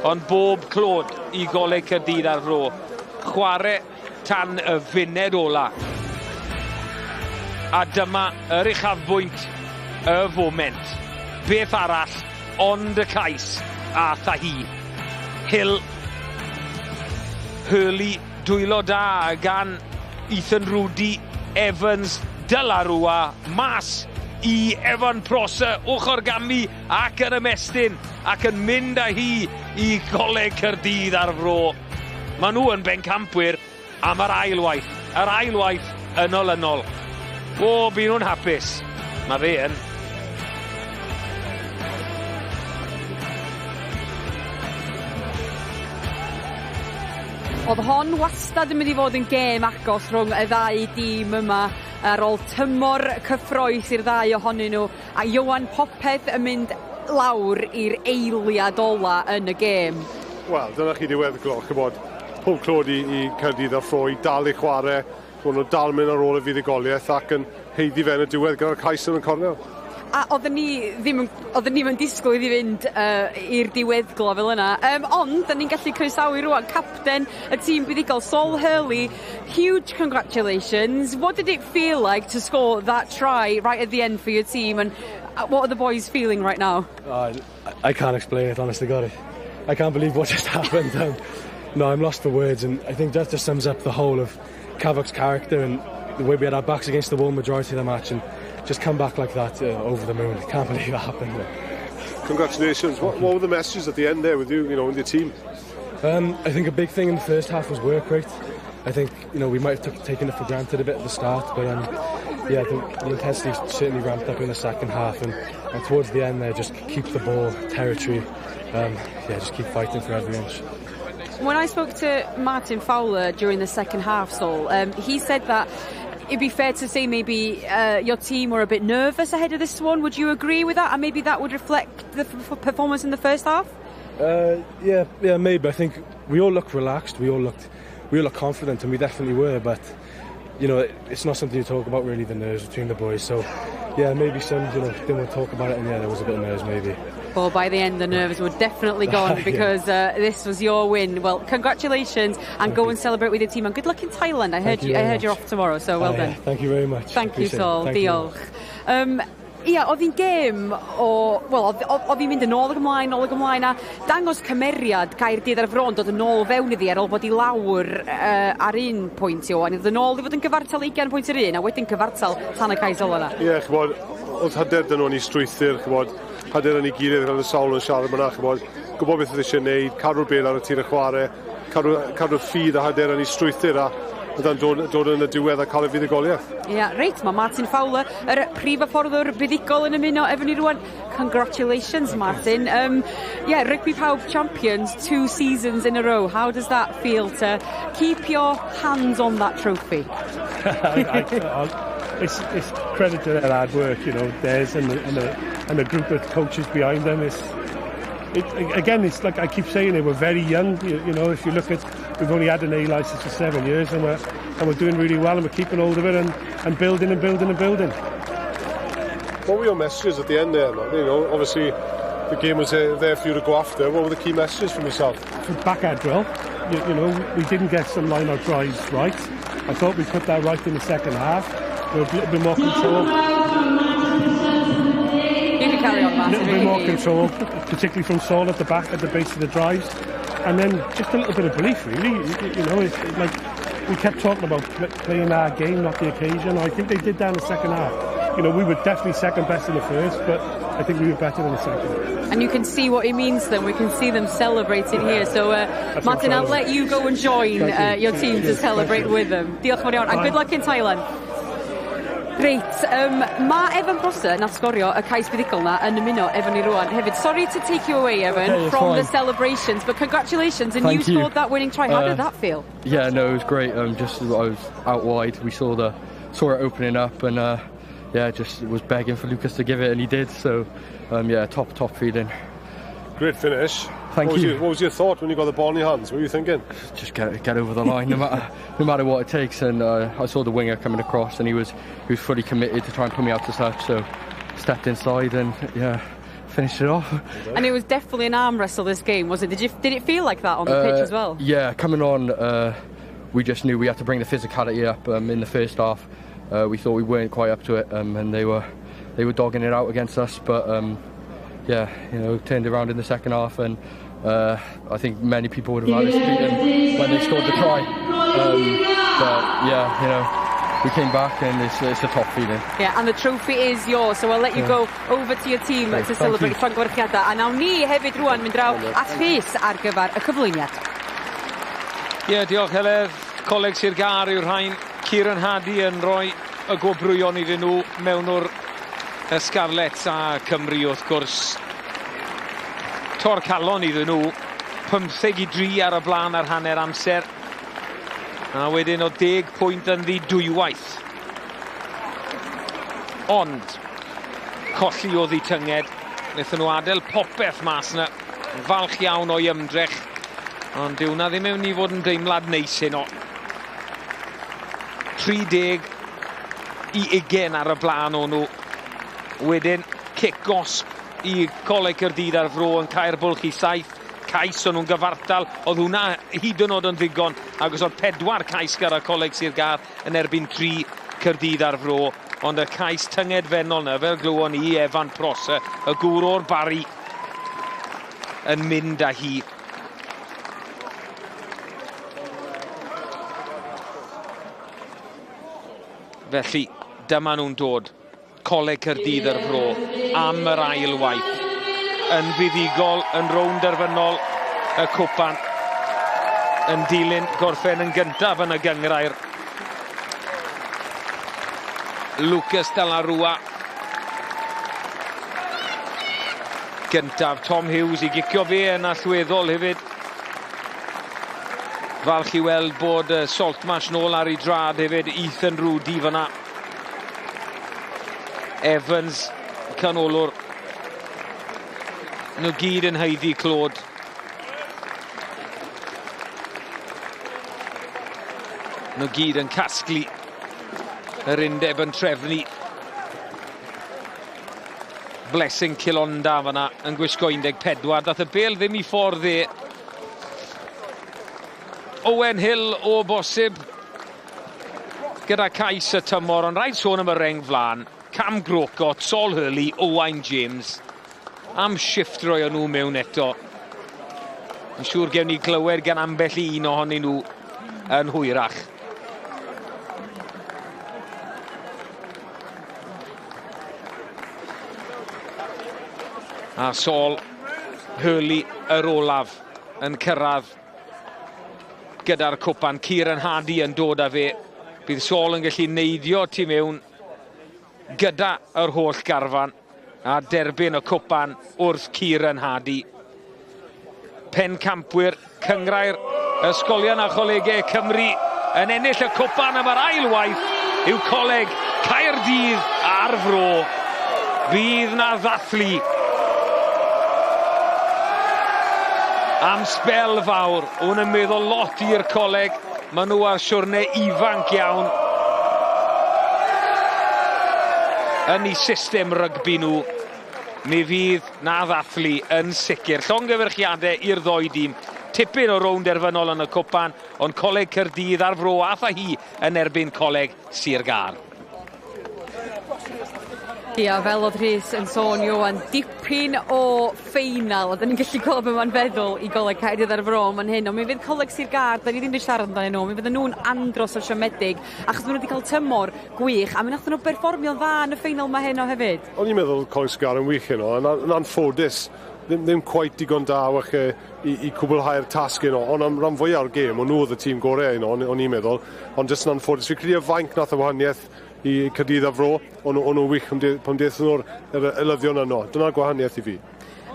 Ond bob clod i Coleg Caerdydd ar fro. Chwarae tan y funed ola. A dyma yr uchafbwynt y foment. Beth arall ond y cais a tha hi. Hill. Hurley dwylo da gan Ethan Rudy. Evans, Dylarwa, mas i Evan Prosser, ochr gami ac yn ymestyn ac yn mynd â hi i Coleg Caerdydd ar fro. Maen nhw yn bencampwyr am yr ailwaith. Yr ailwaith ynol. O, bydd nhw'n hapus. Mae fe yn. Oedd hon wastad yn mynd i fod yn gêm agos rhwng y ddau dîm yma ar ôl tymor cyffroes i'r ddau ohonyn nhw. A Ioan popeth yn mynd lawr i'r eiliad ola yn y gêm. Wel, dyna chi diweddglo, chybod. Pob clod i Caerdydd ar ffroi, dal i chwarae, bod nhw'n dal mynd ar ôl y fuddugoliaeth ac yn heiddi fe yn y diwedd gyda'r cais yn y cornel. A oedden ni ddim yn disgwyl iddi fynd i'r diweddglo fel yna. Ond, da ni'n gallu croesawu rwan capten y tîm buddigol, Sol Hurley. Huge congratulations. What did it feel like to score that try right at the end for your team? And what are the boys feeling right now? I can't explain it, honestly, God. I can't believe what just happened. No, I'm lost for words, and I think that just sums up the whole of Cavoc's character and the way we had our backs against the wall majority of the match, and just come back like that over the moon. I can't believe that happened. Congratulations. What were the messages at the end there with you, and your team? I think a big thing in the first half was work rate. I think, we might have taken it for granted a bit at the start, but yeah, I think the intensity certainly ramped up in the second half, and towards the end there, just keep the ball territory. Just keep fighting for every inch. When I spoke to Martin Fowler during the second half, Sol, he said that it'd be fair to say maybe your team were a bit nervous ahead of this one. Would you agree with that? And maybe that would reflect the performance in the first half? Yeah, maybe. I think we all looked relaxed. We all looked confident, and we definitely were. But it's not something you talk about really, the nerves between the boys. So yeah, maybe some didn't want to talk about it, and yeah, there was a bit of nerves maybe. Well, by the end, the nerves were definitely gone because this was your win. Well, congratulations, and go and celebrate with your team. And good luck in Thailand. I heard you're off tomorrow, so well done. Thank you very much. Thank you, Sol. Diolch. Oedd hi'n gêm oedd hi'n mynd yn ôl ag ymlaen a dangos cymeriad Caerdydd ar fron dod yn ôl fewn iddi ar ôl bod i lawr ar un pwynt i o'n. Oedd yn ôl i fod yn gyfartal 20 pwynt yr un a wedyn cyfartal tan y cais ola yna. Ie, chybod, oedd hyder dyn nhw'n ei strwythyr, chybod, hyder yn ei gilydd gan y sawl yn siarad yma, chybod, gwybod beth oedd eisiau gwneud, cadw'r bel ar y tir y chwarae, cadw'r ffydd a hyder yn ei strwythyr a Ydyn dod yn y diwedd a cael y fuddugoliaeth. Reit, mae Martin Fowler, yr prif hyfforddwr buddigol yn ymuno efo ni rwan. Congratulations, Martin. Rugby Pawb champions 2 seasons in a row. How does that feel to keep your hands on that trophy? It's credit to their hard work, theirs and the group of coaches behind them. It's like I keep saying, they were very young. If you look at, we've only had an A licence for 7 years, and we're doing really well, and we're keeping hold of it and building and building and building. What were your messages at the end there, man? Obviously the game was there for you to go after. What were the key messages from yourself? For backhand drill, we didn't get some line-out drives right. I thought we put that right in the second half. We were a little bit more control. A little bit more control, particularly from Saul at the back, at the base of the drives, and then just a little bit of belief, really. It's like we kept talking about playing our game, not the occasion. I think they did that in the second half. you know, we were definitely second best in the first, but I think we were better in the second. And you can see what it means to them. We can see them celebrating here. So, Martin, I'll let you go and join your team to celebrate with them. Diolch yn fawr iawn, and good luck in Thailand. Reit, mae Evan Prosser nath sgorio y cais buddigol na yn ymuno efo ni rwan hefyd. Sorry to take you away, Evan, from the celebrations, but congratulations, and you scored that winning try. How did that feel? Yeah, no, it was great. Just as I was out wide, we saw it opening up, and yeah, just was begging for Lucas to give it, and he did. So, yeah, top feeling. Great finish. Thank you. What was your thought when you got the ball in your hands? What were you thinking? Just get over the line, no matter what it takes. And I saw the winger coming across, and he was fully committed to try and put me out to touch. So stepped inside and yeah, finished it off. And it was definitely an arm wrestle this game, was it? Did it feel like that on the pitch as well? Yeah, coming on, we just knew we had to bring the physicality up in the first half. We thought we weren't quite up to it, and they were dogging it out against us. But yeah, you know, turned around in the second half, and I think many people would have had us beaten when they scored the try. But yeah, you know, we came back, and it's a top feeling. Yeah, and the trophy is yours, so I'll let you go over to your team to celebrate llongyfarchiadau. A nawn ni hefyd rwan mynd draw at Rhys ar gyfer y cyflwyniad. Ie, diolch Heledd. Coleg Sir Gar yw'r rhain. Kieran Hadi yn rhoi y gobrwyon iddyn nhw mewn o'r ysgarlet a Cymru wrth gwrs. Tor calon iddyn nhw. 15-3 ar y blaen ar hanner amser. A wedyn o 10 pwynt yn ddidwywaith. Ond, colli o dditynged. Wnaethon nhw adael popeth mas yna. Falch iawn o'i ymdrech. Ond dyw na ddim ewn i fod yn deimlad neis heno. 30 i 20 ar y blaen o nhw. Wedyn, kick-os i Coleg Caerdydd ar Fro yn Caerbwlch i 7. Cais o'n nhw'n gyfartal. Oedd hwnna hyd yn oed yn ddigon. Ac os oedd 4 cais gyda Coleg Sir Gar yn erbyn 3 Caerdydd ar Fro. Ond y cais tynged fennol na, fel glywon ni Evan Prosser, y gŵr o'r Bari, yn mynd â hi. Felly, dyma nhw'n dod. Coleg Caerdydd ar Fro am yr ail waith. Yn fuddigol, yn rownd derfynol y cwpan. Yn dilyn gorffen yn gyntaf yn y gyngrair. Lucas de la Rua. Gyntaf, Tom Hughes i gicio fe yn allweddol hefyd. Falch i weld bod Saltmarsh nôl ar ei drad hefyd, Ethan Rudy fyna. Evans, canolwr. Nhw gyd yn heiddi clod. Nhw gyd yn casglu yr undeb yn trefnu. Blessing Cilonda fyna yn gwisgo 14. Dath y bel ddim i ffordd e. Owen Hill o bosib gyda cais y tymor, ond rhaid sôn am y reng flan. Cam Grocott, Sol Hurley, Owain James. Am shift roi o nhw mewn eto. Yn siŵr gewn ni glywed gan ambell un ohonyn nhw yn hwyrach. A Sol Hurley yr olaf yn cyrraedd gyda'r cwpan. Kieran Hadi yn dod â fe. Bydd Sol yn gallu neidio tu mewn gyda yr holl garfan a derbyn y cwpan wrth Kieran Hadi. Pencampwyr cyngrair ysgolion a cholegau Cymru yn ennill y cwpan am yr ail waith yw Coleg Caerdydd ar Fro. Bydd na ddathlu am sbel fawr. Hwn yn meddwl lot i'r coleg. Maen nhw ar siwrne ifanc iawn yn eu system rygbi nhw. Mi fydd na ddathlu yn sicr. Llongyfarchiadau i'r ddoi dîm. Tipyn o rownd erfynol yn y cwpan, ond Coleg Caerdydd ar Fro ath a hi yn erbyn Coleg Sir Gar. Ia, fel oedd Rhys yn sôn, Iwan, dipyn o ffeinal, a da ni'n gallu gweld beth mae'n feddwl i Coleg Caerdydd ar y Fro fan hyn, ond mi fydd Coleg Sir Gâr, da ni ddim wedi siarad amdano nhw, mi fydden nhw'n andros o siomedig, achos maen nhw wedi cael tymor gwych, a mi nathon nhw berfformio'n dda yn y ffeinal mae heno hefyd. O'n i'n meddwl Coleg Sir Gâr yn wych heno, yn anffodus, ddim quite digon da i cwblhau'r tasg heno, ond am ran fwyaf o'r gêm, o'n nhw oedd y tîm gorau heno, o'n i'n meddwl, ond jyst yn anffodus, fi'n credu y fainc nath y wahaniaeth i Caerdydd a Fro, o'n nhw wych pan deithon nhw'r elyddion yno. Dyna'r gwahaniaeth i fi.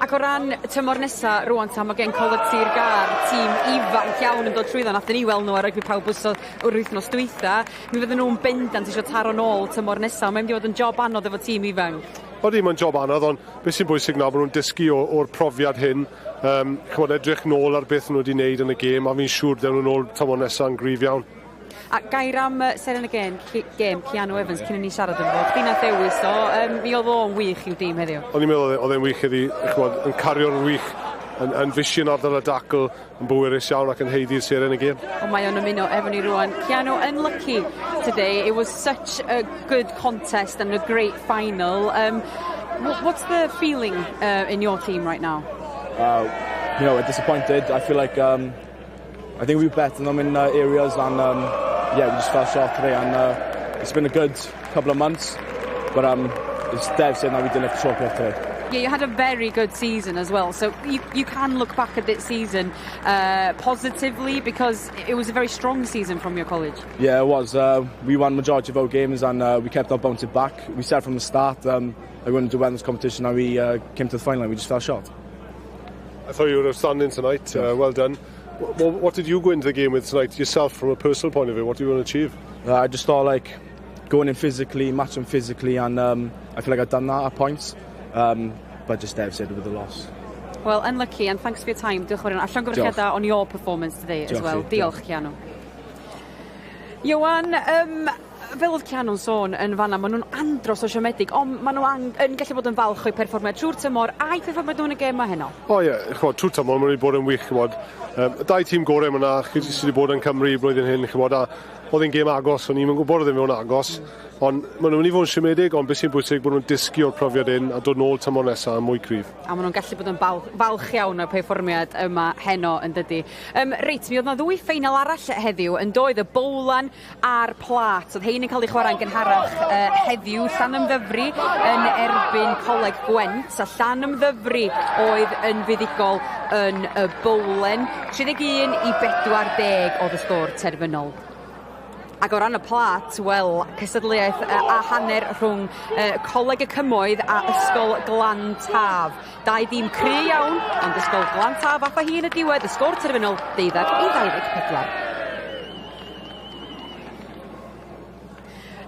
Ac o ran tymor nesa, rwan ta, mae gen Coleg Sir Gâr tîm ifanc iawn yn dod trwyddo. Nathon ni weld nhw ar RYGBI pawb o'r wythnos dwytha. Mi fydden nhw'n bendant eisiau taro nôl tymor nesa. Mae'n mynd i fod yn job anodd efo tîm ifanc. Odi, mae'n job anodd, ond beth sy'n bwysig nawr bod nhw'n dysgu o'r profiad hyn. Chymod edrych nôl ar beth nhw wedi wneud yn y gêm, a fi'n siŵr dyn nhw nôl tymor nesa yn gryf iawn. A gair am Seren y gêm, Keanu Evans, cyn i ni siarad yn fod. Chdi na ddewis o, mi oedd o'n wych i'w dîm heddiw. O'n i'n meddwl oedd e'n wych heddi, yn cario'n wych, yn fisio ar ddol y dacl, yn bwyrus iawn ac yn heiddi'r Seren y gêm. O mae o'n ymuno efo ni rwan. Keanu, unlucky today. It was such a good contest and a great final. What's the feeling in your team right now? You know, we're disappointed. I feel like I think we were better than them in areas, and yeah, we just fell short today. And it's been a good couple of months, but it's devastating that we didn't lift the trophy off today. Yeah, you had a very good season as well, so you can look back at this season positively because it was a very strong season from your college. Yeah, it was. We won majority of our games and we kept on bouncing back. We said from the start we wouldn't do well in this competition, and we came to the final and we just fell short. I thought you were outstanding tonight. Well done. What did you go into the game with tonight yourself from a personal point of view? What do you want to achieve? I just thought like going in physically, matching physically, and I feel like I've done that at points. But just devastated with the loss. Well, unlucky, and thanks for your time. Diolch yn fawr. Allan gwrthgeda on your performance today as well. Diolch, Keanu. Iwan, fel oedd Keanu'n sôn yn fanna, maen nhw'n andros o siomedig, ond maen nhw yn gallu bod yn falch o'i perfformiad trwy'r tymor a'i perfformiad nhw'n y gêm yma heno. O ie, trwy'r tymor maen nhw wedi bod yn wych, chymod. Y dau tîm gorau yma sydd wedi bod yn Cymru blwyddyn hyn, chymod, a oedd e'n gêm agos, o'n i'n gwybod oedd e'n mewn agos, ond maen nhw'n mynd i fod yn siomedig, ond beth sy'n bwysig bod nhw'n dysgu o'r profiad hyn a dod nôl tymor nesaf yn mwy cryf. A maen nhw'n gallu bod yn falch iawn o'r perfformiad yma heno yn dydi. Reit, mi oedd na ddwy ffeinal arall heddiw yn doedd y bowlan a'r plat. Oedd hein yn cael ei chwarae'n gynharach heddiw. Llanymddyfri yn erbyn Coleg Gwent, a Llanymddyfri oedd yn fuddigol yn y bowlen. 31 i 40 oedd y sgôr terfynol. Ac o ran y plat, wel, cystadleuaeth a hanner rhwng Coleg y Cymoedd a Ysgol Glan Taf. Dau dîm cry iawn, ond Ysgol Glan Taf a hi yn y diwedd, y sgôr terfynol 12 i 24.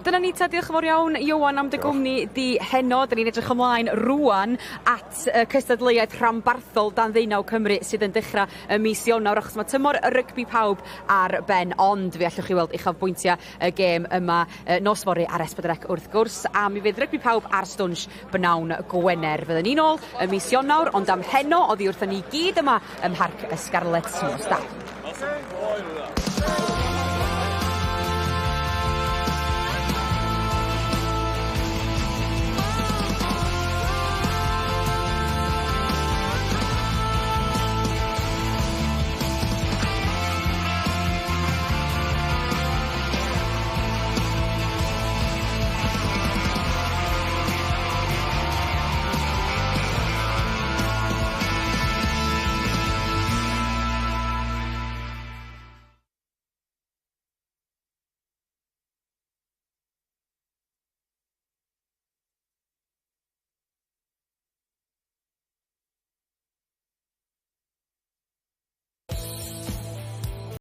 Dyna ni ta, diolch yn fawr iawn, Iwan, am dy gwmni di heno. Dyna ni'n edrych ymlaen rwan at cystadleuaeth rhanbarthol dan ddeunaw Cymru sydd yn dechrau y mis Ionawr, achos mae tymor y rygbi pawb ar ben, ond fe allwch chi weld uchafbwyntiau y gêm yma nos fory ar S4C wrth gwrs, a mi fydd rygbi pawb ar stwns Bnawn Gwener. Fydden ni nôl y mis Ionawr, ond am heno oddi wrthyn ni gyd yma ym Mharc y Scarlett nos da.